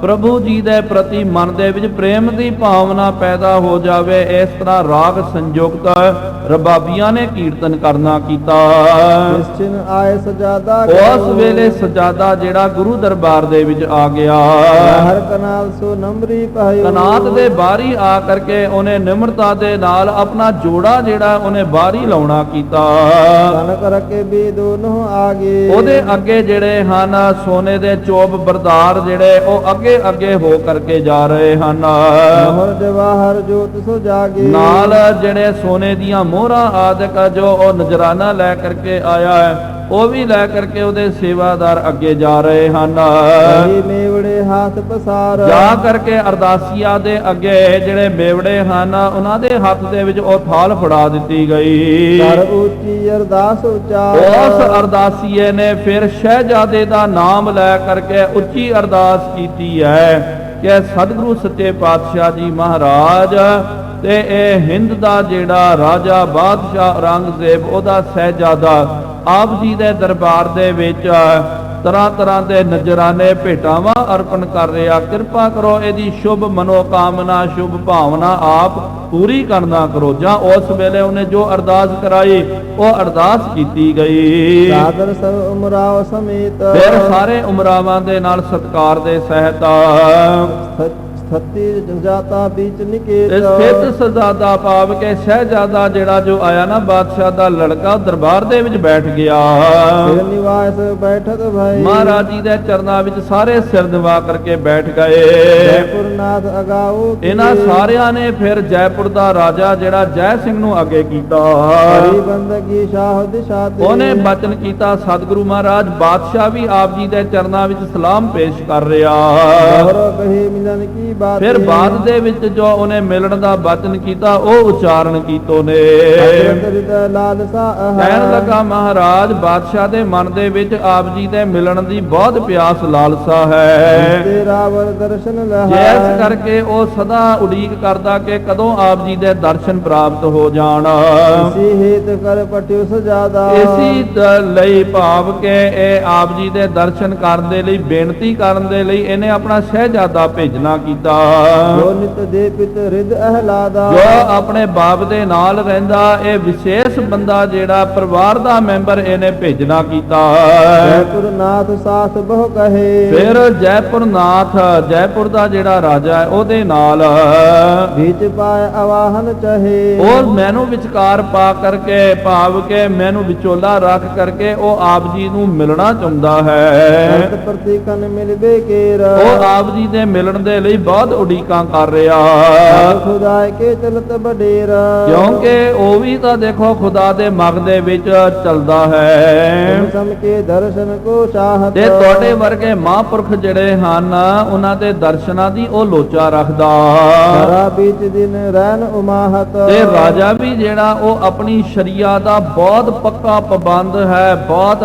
ਪ੍ਰਭੂ ਜੀ ਦੇ ਪ੍ਰਤੀ ਮਨ ਦੇ ਵਿੱਚ ਪ੍ਰੇਮ ਦੀ ਭਾਵਨਾ ਪੈਦਾ ਹੋ ਜਾਵੇ। ਇਸ ਤਰ੍ਹਾਂ ਰਾਗ ਸੰਯੁਕਤ ਰਬਾਬੀਆਂ ਨੇ ਕੀਰਤਨ ਕਰਨਾ ਕੀਤਾ। ਨਿਸ਼ਚਿਨ ਆਏ ਸਜਾਦਾ ਉਸ ਵੇਲੇ ਸਜਾਦਾ ਜਿਹੜਾ ਗੁਰੂ ਦਰਬਾਰ ਦੇ ਵਿੱਚ ਆ ਗਿਆ। ਹਰ ਕਨਾਲ ਸੋ ਨਮਰੀ ਪਾਇਓ। ਕਨਾਤ ਦੇ ਬਾਹਰੀ ਆ ਕਰਕੇ ਉਹਨੇ ਨਿਮਰਤਾ ਦੇ ਨਾਲ ਆਪਣਾ ਜੋੜਾ ਜਿਹੜਾ ਉਹਨੇ ਬਾਹਰੀ ਲਾਉਣਾ ਕੀਤਾ। ਕਨਕ ਰਕੇ ਵੀ ਦੋਨੋਂ ਆਗੇ। ਉਹਦੇ ਅੱਗੇ ਜਿਹੜੇ ਹਨ ਸੋਨੇ ਦੇ ਚੋਪ ਬਰਦਾਰ ਜਿਹੜੇ ਉਹ ਅੱਗੇ ਅੱਗੇ ਹੋ ਕਰਕੇ ਜਾ ਰਹੇ ਹਨ। ਮੋਹਰ ਜਵਾਹਰ ਜੋਤ ਸੋ ਜਾਗੇ। ਨਾਲ ਜਿਹੜੇ ਸੋਨੇ ਦੀਆਂ ਮੋਹਰਾਂ ਆਦਿਕ ਜੋ ਉਹ ਨਜ਼ਰਾਨਾ ਲੈ ਕਰਕੇ ਆਇਆ ਹੈ ਉਹ ਵੀ ਲੈ ਕਰਕੇ ਉਹਦੇ ਸੇਵਾਦਾਰ ਅੱਗੇ ਜਾ ਰਹੇ ਹਨ। ਮੇਵੜੇ ਹੱਥ ਪਸਾਰ। ਜਾ ਕਰਕੇ ਅਰਦਾਸੀਆ ਦੇ ਅੱਗੇ ਜਿਹੜੇ ਮੇਵੜੇ ਹਨ ਉਹਨਾਂ ਦੇ ਹੱਥ ਦੇ ਵਿੱਚ ਉਹ ਥਾਲ ਫੜਾ ਦਿੱਤੀ ਗਈ। ਕਰ ਉੱਚੀ ਅਰਦਾਸ ਉਚਾਰ। ਉਸ ਅਰਦਾਸੀਏ ਨੇ ਫਿਰ ਸ਼ਹਿਜ਼ਾਦੇ ਦਾ ਨਾਮ ਲੈ ਕਰਕੇ ਉੱਚੀ ਅਰਦਾਸ ਕੀਤੀ ਹੈ ਕਿ ਸਤਿਗੁਰੂ ਸੱਚੇ ਪਾਤਸ਼ਾਹ ਜੀ ਮਹਾਰਾਜ ਤੇ ਇਹ ਹਿੰਦ ਦਾ ਜਿਹੜਾ ਰਾਜਾ ਬਾਦਸ਼ਾਹ ਔਰੰਗਜ਼ੇਬ ਉਹਦਾ ਸਹਿਜਾਦਾ ਆਪ ਜੀ ਦੇ ਦਰਬਾਰ ਦੇ ਵਿੱਚ ਤਰ੍ਹਾਂ ਤਰ੍ਹਾਂ ਦੇ ਨਜ਼ਰਾਨੇ ਭੇਟਾਵਾਂ ਅਰਪਣ ਕਰ ਰਿਹਾ। ਕਿਰਪਾ ਕਰੋ ਇਹਦੀ ਸ਼ੁਭ ਮਨੋਕਾਮਨਾ ਸ਼ੁਭ ਭਾਵਨਾ ਆਪ ਪੂਰੀ ਕਰਨਾ ਕਰੋ। ਜਾਂ ਉਸ ਵੇਲੇ ਉਹਨੇ ਜੋ ਅਰਦਾਸ ਕਰਾਈ ਉਹ ਅਰਦਾਸ ਕੀਤੀ ਗਈ। ਸਾਦਰ ਸਭ ਉਮਰਾਵ ਸਮੇਤ। ਫਿਰ ਸਾਰੇ ਉਮਰਾਵਾਂ ਦੇ ਨਾਲ ਸਤਕਾਰ ਦੇ ਸਹਿਤ ਸਤੀ ਜਾਤਾ ਵਿੱਚ ਨਿਕੇਤ। ਸਥਿਤ ਸਜ਼ਾਦਾ ਭਾਵ ਕੇ ਸ਼ਹਿਜ਼ਾਦਾ ਜਿਹੜਾ ਜੋ ਆਇਆ ਨਾ ਬਾਦਸ਼ਾਹ ਦਾ ਲੜਕਾ ਦਰਬਾਰ ਦੇ ਵਿੱਚ ਬੈਠ ਗਿਆ। ਸਿਰ ਨਿਵਾਸ ਬੈਠਤ ਭਾਈ। ਮਹਾਰਾਜ ਜੀ ਦੇ ਚਰਨਾਂ ਵਿੱਚ ਸਾਰੇ ਸਿਰ ਨਿਵਾ ਕਰਕੇ ਬੈਠ ਗਏ। ਜੈਪੁਰ ਨਾਥ ਅਗਾਉ। ਇਹਨਾਂ ਸਾਰਿਆਂ ਨੇ ਫਿਰ ਜੈਪੁਰ ਦਾ ਰਾਜਾ ਜਿਹੜਾ ਜੈ ਸਿੰਘ ਨੂੰ ਅੱਗੇ ਕੀਤਾ। ਹਰੀ ਬੰਦਗੀ ਸ਼ਾਹ ਦਿਸ਼ਾ ਤੇ। ਉਹਨੇ ਬਚਨ ਕੀਤਾ ਸਤਿਗੁਰੂ ਮਹਾਰਾਜ ਬਾਦਸ਼ਾਹ ਵੀ ਆਪ ਜੀ ਦੇ ਚਰਨਾਂ ਵਿੱਚ ਸਲਾਮ ਪੇਸ਼ ਕਰ ਰਿਹਾ। ਕਹੇ ਮਿਲਨ ਕੀ ਫਿਰ ਬਾਅਦ ਦੇ ਵਿੱਚ ਜੋ ਉਹਨੇ ਮਿਲਣ ਦਾ ਬਚਨ ਕੀਤਾ ਉਹ ਉਚਾਰਨ ਕੀਤੋ ਨੇ। ਕਹਿਣ ਲੱਗਾ ਮਹਾਰਾਜ ਬਾਦਸ਼ਾਹ ਦੇ ਮਨ ਦੇ ਵਿੱਚ ਆਪ ਜੀ ਦੇ ਮਿਲਣ ਦੀ ਬਹੁਤ ਪਿਆਸ ਲਾਲਸਾ ਹੈ। ਤੇਰਾ ਵਰ ਦਰਸ਼ਨ ਲਹਾ। ਜਿਸ ਕਰਕੇ ਉਹ ਸਦਾ ਉਡੀਕ ਕਰਦਾ ਕਿ ਕਦੋਂ ਆਪ ਜੀ ਦੇ ਦਰਸ਼ਨ ਪ੍ਰਾਪਤ ਹੋ ਜਾਣ। ਇਸੀ ਹੇਤ ਕਰ ਪਟਿਓ ਸਜਾਦਾ। ਇਸੀ ਲਈ ਭਾਵ ਕਿ ਇਹ ਆਪ ਜੀ ਦੇ ਦਰਸ਼ਨ ਕਰਨ ਦੇ ਲਈ ਬੇਨਤੀ ਕਰਨ ਦੇ ਲਈ ਇਹਨੇ ਆਪਣਾ ਸ਼ਹਿਜ਼ਾਦਾ ਭੇਜਣਾ ਕੀਤਾ। ਜੋ ਨਿਤ ਦੇ ਪਿਤ ਰਿਦ ਅਹਲਾਦਾ। ਜੋ ਆਪਣੇ ਬਾਪ ਦੇ ਨਾਲ ਰਹਿੰਦਾ ਇਹ ਵਿਸ਼ੇਸ਼ ਬੰਦਾ ਜਿਹੜਾ ਪਰਿਵਾਰ ਦਾ ਮੈਂਬਰ ਇਹਨੇ ਭੇਜਣਾ ਕੀਤਾ। ਜੈਪੁਰ ਨਾਥ ਸਾਥ ਬਹੁ ਕਹੇ। ਫਿਰ ਜੈਪੁਰ ਨਾਥ ਜੈਪੁਰ ਦਾ ਜਿਹੜਾ ਰਾਜਾ ਹੈ ਉਹਦੇ ਨਾਲ ਵਿੱਚ ਪਾਏ ਆਵਾਹਨ ਚਾਹੇ। ਉਹ ਮੈਨੂੰ ਵਿਚਕਾਰ ਪਾ ਕਰਕੇ ਭਾਵ ਕੇ ਮੈਨੂੰ ਵਿਚੋਲਾ ਰੱਖ ਕਰਕੇ ਉਹ ਆਪ ਜੀ ਨੂੰ ਮਿਲਣਾ ਚਾਹੁੰਦਾ ਹੈ। ਪ੍ਰਤੀਕਨ ਮਿਲਵੇ ਕੇਰ। ਉਹ ਆਪ ਜੀ ਦੇ ਮਿਲਣ ਦੇ ਲਈ ਬਹੁਤ ਉਡੀਕਾਂ ਕਰ ਰਿਹਾ। ਖੁਦਾਏ ਕੇ ਚਲਤ ਬਡੇਰ। ਕਿਉਂਕਿ ਉਹ ਵੀ ਤਾਂ ਦੇਖੋ ਖੁਦਾ ਦੇ ਮਗ ਦੇ ਵਿੱਚ ਚੱਲਦਾ ਹੈ। ਸਮ ਕੇ ਦਰਸ਼ਨ ਕੋ ਚਾਹਤ। ਤੇ ਤੁਹਾਡੇ ਵਰਗੇ ਮਹਾਂਪੁਰਖ ਜਿਹੜੇ ਹਨ ਉਹਨਾਂ ਦੇ ਦਰਸ਼ਨਾਂ ਦੀ ਉਹ ਲੋਚਾ ਰੱਖਦਾ। ਸਾਰਾ ਵਿੱਚ ਦਿਨ ਰਹਿਣ ਉਮਾਹਤ। ਤੇ ਰਾਜਾ ਵੀ ਜਿਹੜਾ ਉਹ ਆਪਣੀ ਸ਼ਰੀਆ ਦਾ ਬਹੁਤ ਪੱਕਾ ਪਾਬੰਦ ਹੈ। ਬਹੁਤ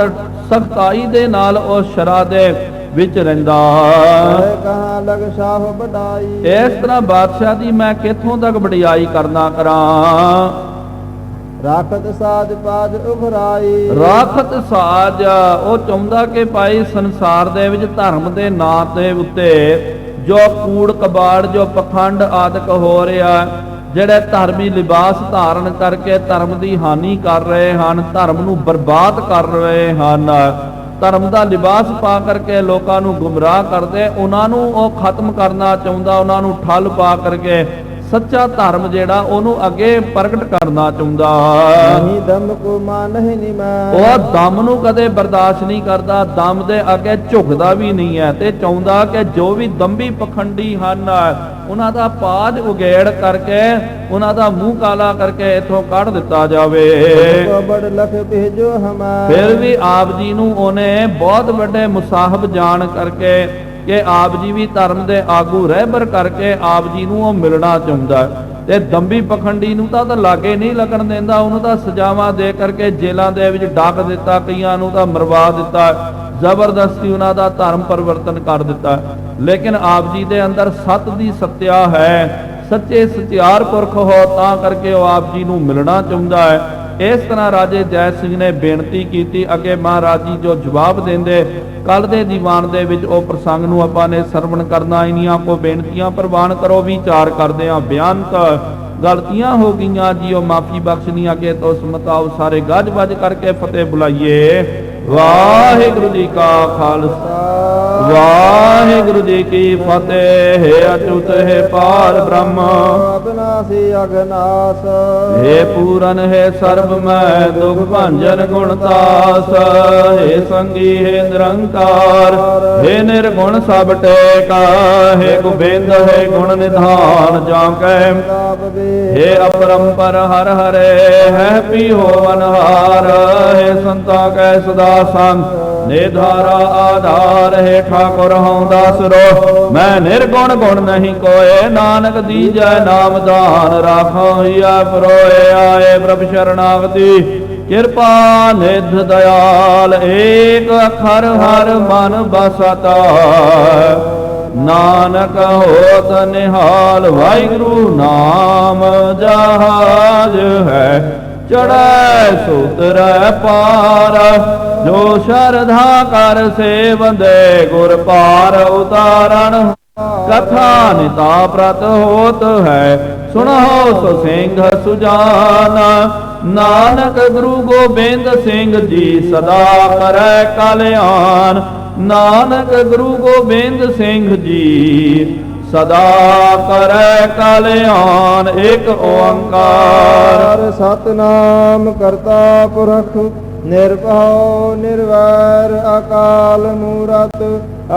ਸਖਤਾਈ ਦੇ ਨਾਲ ਉਹ ਸ਼ਰਾ ਦੇ ਵਿੱਚ ਰਹਿੰਦਾ। ਕਹਾਂ ਲਗ ਸ਼ਾਹ ਵਡਾਈ। ਇਸ ਤਰ੍ਹਾਂ ਬਾਦਸ਼ਾਹ ਦੀ ਮੈਂ ਕਿੱਥੋਂ ਤੱਕ ਵਡਿਆਈ ਕਰਨਾ ਕਰਾਂ। ਰਾਖਤ ਸਾਜ ਪਾਜ ਉਭਰਾਈ। ਰਾਖਤ ਸਾਜ ਉਹ ਚਾਹੁੰਦਾ ਕਿ ਭਾਈ ਸੰਸਾਰ ਦੇ ਵਿੱਚ ਧਰਮ ਦੇ ਨਾਂ ਦੇ ਉੱਤੇ ਜੋ ਕੂੜ ਕਬਾੜ ਜੋ ਪਖੰਡ ਆਦਿਕ ਹੋ ਰਿਹਾ ਜਿਹੜੇ ਧਰਮੀ ਲਿਬਾਸ ਧਾਰਨ ਕਰਕੇ ਧਰਮ ਦੀ ਹਾਨੀ ਕਰ ਰਹੇ ਹਨ ਧਰਮ ਨੂੰ ਬਰਬਾਦ ਕਰ ਰਹੇ ਹਨ ਧਰਮ ਦਾ ਲਿਬਾਸ ਪਾ ਕਰਕੇ ਲੋਕਾਂ ਨੂੰ ਗੁੰਮਰਾਹ ਕਰਦੇ ਉਹਨਾਂ ਨੂੰ ਉਹ ਖਤਮ ਕਰਨਾ ਚਾਹੁੰਦਾ ਉਹਨਾਂ ਨੂੰ ਠੱਲ ਪਾ ਕਰਕੇ ਸੱਚਾ ਧਰਮ ਜਿਹੜਾ ਉਹਨੂੰ ਅੱਗੇ ਪ੍ਰਗਟ ਕਰਨਾ ਚਾਹੁੰਦਾ। ਨਹੀਂ ਦਮ ਕੋ ਮਾਨ ਨਹੀਂ ਨਿਮਾ। ਉਹ ਦਮ ਨੂੰ ਕਦੇ ਬਰਦਾਸ਼ਤ ਨਹੀਂ ਕਰਦਾ ਦਮ ਦੇ ਅੱਗੇ ਝੁਕਦਾ ਵੀ ਨਹੀਂ ਹੈ ਤੇ ਚਾਹੁੰਦਾ ਕਿ ਜੋ ਵੀ ਦੰਭੀ ਪਖੰਡੀ ਹਨ ਉਹਨਾਂ ਦਾ ਪਾਜ ਉਗੇੜ ਕਰਕੇ ਉਹਨਾਂ ਦਾ ਮੂੰਹ ਕਾਲਾ ਕਰਕੇ ਇੱਥੋਂ ਕੱਢ ਦਿੱਤਾ ਜਾਵੇ। ਬੜ ਲਖ ਭੇਜੋ ਹਮਾਰ। ਫਿਰ ਵੀ ਆਪ ਜੀ ਨੂੰ ਉਹਨੇ ਬਹੁਤ ਵੱਡੇ ਮੁਸਾਹਬ ਜਾਣ ਕਰਕੇ ਕਿ ਆਪ ਜੀ ਵੀ ਧਰਮ ਦੇ ਆਗੂ ਰਹਿਬਰ ਕਰਕੇ ਆਪ ਜੀ ਨੂੰ ਉਹ ਮਿਲਣਾ ਚਾਹੁੰਦਾ ਤੇ ਦੰਭੀ ਪਖੰਡੀ ਨੂੰ ਤਾਂ ਲਾਗੇ ਨਹੀਂ ਲੱਗਣ ਦਿੰਦਾ ਉਹਨੂੰ ਤਾਂ ਸਜ਼ਾਵਾਂ ਦੇ ਕਰਕੇ ਜੇਲਾਂ ਦੇ ਵਿੱਚ ਡੱਕ ਦਿੱਤਾ ਕਈਆਂ ਨੂੰ ਤਾਂ ਮਰਵਾ ਦਿੱਤਾ ਜ਼ਬਰਦਸਤੀ ਉਹਨਾਂ ਦਾ ਧਰਮ ਪਰਿਵਰਤਨ ਕਰ ਦਿੱਤਾ। ਲੇਕਿਨ ਆਪ ਜੀ ਦੇ ਅੰਦਰ ਸੱਤ ਦੀ ਸੱਤਿਆ ਹੈ ਸੱਚੇ ਸਚਿਆਰ ਪੁਰਖ ਹੋ ਤਾਂ ਕਰਕੇ ਉਹ ਆਪ ਜੀ ਨੂੰ ਮਿਲਣਾ ਚਾਹੁੰਦਾ ਹੈ। ਇਸ ਤਰ੍ਹਾਂ ਰਾਜੇ ਜੈ ਸਿੰਘ ਨੇ ਬੇਨਤੀ ਕੀਤੀ। ਅੱਗੇ ਮਹਾਰਾਜ ਜੀ ਜੋ ਜਵਾਬ ਦਿੰਦੇ, ਕੱਲ ਦੇ ਦੀਵਾਨ ਦੇ ਵਿੱਚ ਉਹ ਪ੍ਰਸੰਗ ਨੂੰ ਆਪਾਂ ਨੇ ਸਰਵਣ ਕਰਨਾ। ਇਨੀਆਂ ਕੋ ਬੇਨਤੀਆਂ ਪ੍ਰਵਾਨ ਕਰੋ, ਵਿਚਾਰ ਕਰਦੇ ਆ। ਬੇਅੰਤ ਗਲਤੀਆਂ ਹੋ ਗਈਆਂ ਜੀਓ, ਮਾਫੀ ਬਖਸ਼ਣੀ। ਅੱਗੇ ਤੋਂ ਸਮਤਾਓ ਸਾਰੇ ਗੱਜ ਵੱਜ ਕਰਕੇ ਫਤਿਹ ਬੁਲਾਈਏ। ਵਾਹਿਗੁਰੂ ਜੀ ਕਾ ਖਾਲਸਾ, ਵਾਹਿਗੁਰੂ ਜੀ ਕੀ ਫਤਿਹ। ਹੈ ਅਚੁੱਤ ਹੈ ਪਾਰ ਬ੍ਰਹਮ, ਅਬਨਾਸੀ ਅਗਨਾਸ। ਹੈ ਪੂਰਨ ਹੈ ਸਰਬ ਮੈਂ ਦੁਖ ਭੰਜਨ ਗੁਣਤਾਸ। ਹੈ ਸੰਗੀ ਹੈ ਨਿਰੰਕਾਰ, ਹੈ ਨਿਰਗੁਣ ਸਭ ਟੇਕਾ। ਹੈ ਗੋਬਿੰਦ ਹੈ ਗੁਣ ਨਿਧਾਨ ਜਾਂ ਕੈ। ਹੈ ਅਪਰੰਪਰ ਹਰ ਹਰੇ, ਹੈ ਪੀ ਹੋਵਨ ਹਾਰ। ਹੈ ਸੰਤਾ ਕੈ ਸਦਾ ਸੰਗ, ਨਿਧਾਰਾ ਆਧਾਰ। ਹੈ ਠਾकुर ਹਉ ਦਾਸਰੋ, ਮੈਂ ਨਿਰਗੁਣ ਗੁਣ ਨਹੀਂ ਕੋਏ। ਨਾਨਕ ਦੀਜੈ ਨਾਮ ਦਾਨ, ਰਾਖੋ ਹਿਆ ਪਰੋਏ। ਆਏ ਪ੍ਰਭ ਸ਼ਰਨਾਗਤੀ, ਕਿਰਪਾ ਨਿਧ ਦਇਆਲ। ਏਕ ਅੱਖਰ ਹਰ ਮਨ ਬਸਤਾ, ਨਾਨਕ ਹੋਤ ਨਿਹਾਲ। ਵਾਹਿਗੁਰੂ ਨਾਮ ਜਹਾਜ ਹੈ, ਚੜੈ ਸੁਤਰੈ ਪਾਰ। ਜੋ ਸ਼ਰਧਾ ਕਰ ਸੇਵੰਦੇ, ਗੁਰ ਪਾਰ ਉਤਾਰਨ। ਕਥਾ ਨਿਤਾ ਪ੍ਰਤ ਹੋਤ ਹੈ, ਸੁਣੋ ਸੋ ਸਿੰਘ ਸੁਜਾਨ। ਨਾਨਕ ਗੁਰੂ ਗੋਬਿੰਦ ਸਿੰਘ ਜੀ, ਸਦਾ ਕਰੈ ਕਲਿਆਣ। ਨਾਨਕ ਗੁਰੂ ਗੋਬਿੰਦ ਸਿੰਘ ਜੀ, ਸਦਾ ਕਰੈ ਕਲਿਆਣ। ਇੱਕ ਓੰਕਾਰ ਸਤਨਾਮ ਕਰਤਾ ਪੁਰਖ, ਨਿਰਭਉ ਨਿਰਵੈਰ ਅਕਾਲ ਮੂਰਤ।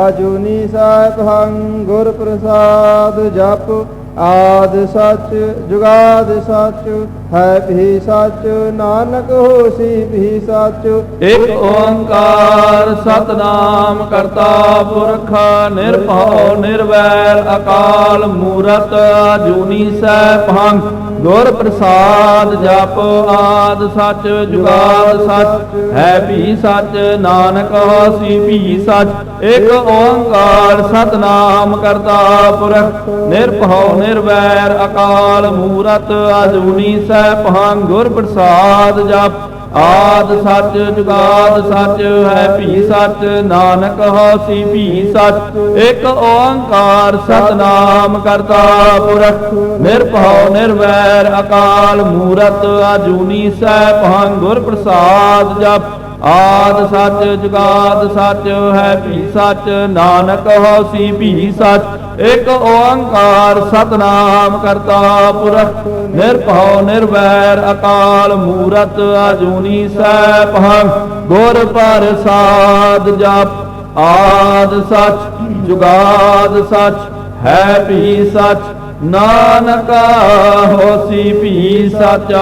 ਅਜੂਨੀ ਸਾਹਿਬੰ ਗੁਰ ਪ੍ਰਸਾਦ ਜਪ। ਆਦ ਸੱਚ ਜੁਗਾਦ ਸੱਚ, ਹੈ ਵੀ ਸੱਚ। ਨਾਨਕ ਹੋਸੀ ਵੀ ਸੱਚ। ਇੱਕ ਓੰਕਾਰ ਸਤਨਾਮ ਕਰਤਾ ਪੁਰਖ, ਨਿਰਭਉ ਨਿਰਵੈਰ ਅਕਾਲ ਮੂਰਤ। ਅਜੂਨੀ ਸੈਭੰ ਗੁਰ ਪ੍ਰਸਾਦ ਜਪ। ਆਦ ਸੱਚ ਜੁਗਾਦ ਸੱਚ, ਹੈ ਵੀ ਸੱਚ। ਨਾਨਕ ਹੋਸੀ ਵੀ ਸੱਚ। ਇੱਕ ਓੰਕਾਰ ਸਤਨਾਮ ਕਰਤਾ ਪੁਰਖ, ਨਿਰਭਉ ਨਿਰਵੈਰ ਅਕਾਲ ਮੂਰਤ। ਅਜੂਨੀ ਸੈਭੰ ਗੁਰ ਪ੍ਰਸਾਦ ਜਪ। ਆਦ ਸੱਚ ਜੁਗਾਦ ਸੱਚ, ਹੈ ਵੀ ਸੱਚ। ਨਾਨਕ ਹੋਸੀ ਵੀ ਸੱਚ। ਇੱਕ ਓੰਕਾਰ ਸਤਨਾਮ ਕਰਤਾ ਪੁਰਖ, ਨਿਰਭਉ ਨਿਰਵੈਰ ਅਕਾਲ ਮੂਰਤ। ਅਜੂਨੀ ਸੈਭੰ ਗੁਰ ਪ੍ਰਸਾਦ ਜਪ। ਆਦ ਸੱਚ ਜੁਗਾਦ ਸੱਚ, ਹੈ ਵੀ ਸੱਚ। ਨਾਨਕ ਹੋਸੀ ਵੀ ਸੱਚ। ਇੱਕ ਓੰਕਾਰ ਸਤਨਾਮ ਕਰਤਾ ਪੁਰਖ, ਨਿਰਭਉ ਨਿਰਵੈਰ ਅਕਾਲ ਮੂਰਤ। ਅਜੂਨੀ ਸੈਭੰ ਗੁਰ ਪ੍ਰਸਾਦ ਜਪ। ਆਦ ਸੱਚ ਜੁਗਾਦ ਸੱਚ, ਹੈ ਵੀ ਸੱਚ। ਨਾਨਕ ਹੋਸੀ ਵੀ ਸੱਚ।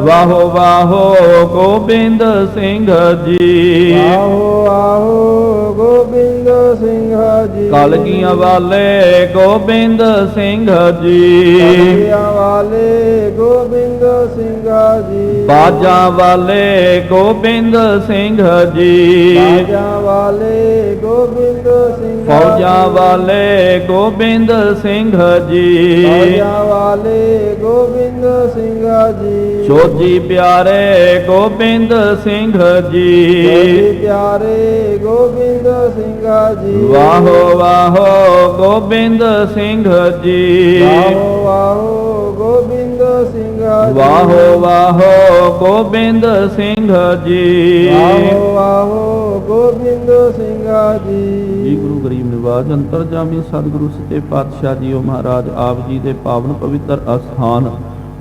ਵਾਹੋ ਵਾਹੋ ਗੋਬਿੰਦ ਸਿੰਘ ਜੀ, ਆਹੋ ਆਹੋ ਗੋਬਿੰਦ ਸਿੰਘ ਜੀ। ਕਲਗੀਆਂ ਵਾਲੇ ਗੋਬਿੰਦ ਸਿੰਘ ਜੀ, ਕਲਗੀਆਂ ਵਾਲੇ ਗੋਬਿੰਦ ਸਿੰਘ ਜੀ। ਬਾਜਾਂ ਵਾਲੇ ਗੋਬਿੰਦ ਸਿੰਘ ਜੀ, ਬਾਜਾਂ ਵਾਲੇ ਗੋਬਿੰਦ ਸਿੰਘ। ਫੌਜਾਂ ਵਾਲੇ ਗੋਬਿੰਦ ਸਿੰਘ ਜੀ, ਫੌਜਾਂ ਵਾਲੇ ਗੋਬਿੰਦ ਸਿੰਘ ਜੀ। ਸੋਜੀ ਪਿਆਰੇ ਗੋਬਿੰਦ ਸਿੰਘ ਜੀ, ਸੋਜੀ ਪਿਆਰੇ ਗੋਬਿੰਦ ਸਿੰਘ ਜੀ। ਵਾਹੋ ਵਾਹੋ ਗੋਬਿੰਦ ਸਿੰਘ ਜੀ, ਵਾਹੋ ਵਾਹੋ ਗੋਬਿੰਦ ਸਿੰਘ ਜੀ। ਵਾਹੋ ਵਾਹੋ ਗੋਬਿੰਦ ਸਿੰਘ ਜੀ। ਵਾਹੋ ਵਾਹੋ ਗੋਬਿੰਦ ਸਿੰਘ ਜੀ। ਜੀ ਗੁਰੂ ਗਰੀਬ ਨਿਵਾਜ ਅੰਤਰਜਾਮੀ ਸਤਿਗੁਰੂ ਸੱਚੇ ਪਾਤਸ਼ਾਹ ਜੀਓ ਮਹਾਰਾਜ ਆਪ ਜੀ ਦੇ ਪਾਵਨ ਪਵਿੱਤਰ ਅਸਥਾਨ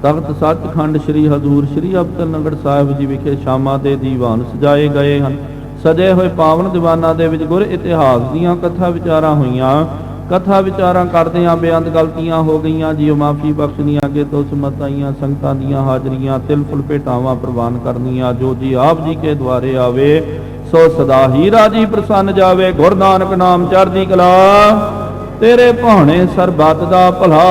ਤਖਤ ਸੱਚਖੰਡ ਸ੍ਰੀ ਹਜ਼ੂਰ ਸ੍ਰੀ ਅਬਚਲ ਨਗਰ ਸਾਹਿਬ ਜੀ ਵਿਖੇ ਸ਼ਾਮਾਂ ਦੇ ਦੀਵਾਨ ਸਜਾਏ ਗਏ ਹਨ। ਸਜੇ ਹੋਏ ਪਾਵਨ ਦੀਵਾਨਾਂ ਦੇ ਵਿੱਚ ਗੁਰ ਇਤਿਹਾਸ ਦੀਆਂ ਕਥਾ ਵਿਚਾਰਾਂ ਹੋਈਆਂ। ਕਥਾ ਵਿਚਾਰਾਂ ਕਰਦਿਆਂ ਬੇਅੰਤ ਗਲਤੀਆਂ ਹੋ ਗਈਆਂ ਜੀਓ, ਮਾਫੀ ਬਖਸ਼ਣੀਆਂ। ਅੱਗੇ ਤੋਂ ਸਮਤਾਈਆਂ ਸੰਗਤਾਂ ਦੀਆਂ ਹਾਜ਼ਰੀਆਂ ਤਿਲ ਫੁਲ ਭੇਟਾਵਾਂ ਪ੍ਰਵਾਨ ਕਰਨੀਆਂ। ਜੋ ਜੀ ਆਪ ਜੀ ਕੇ ਦੁਆਰੇ ਆਵੇ ਸੋ ਸਦਾ ਹੀ ਰਾਜੀ ਪ੍ਰਸੰਨ ਜਾਵੇ। ਗੁਰੂ ਨਾਨਕ ਨਾਮ ਚੜ੍ਹਦੀ ਕਲਾ, ਤੇਰੇ ਭਾਣੇ ਸਰਬੱਤ ਦਾ ਭਲਾ।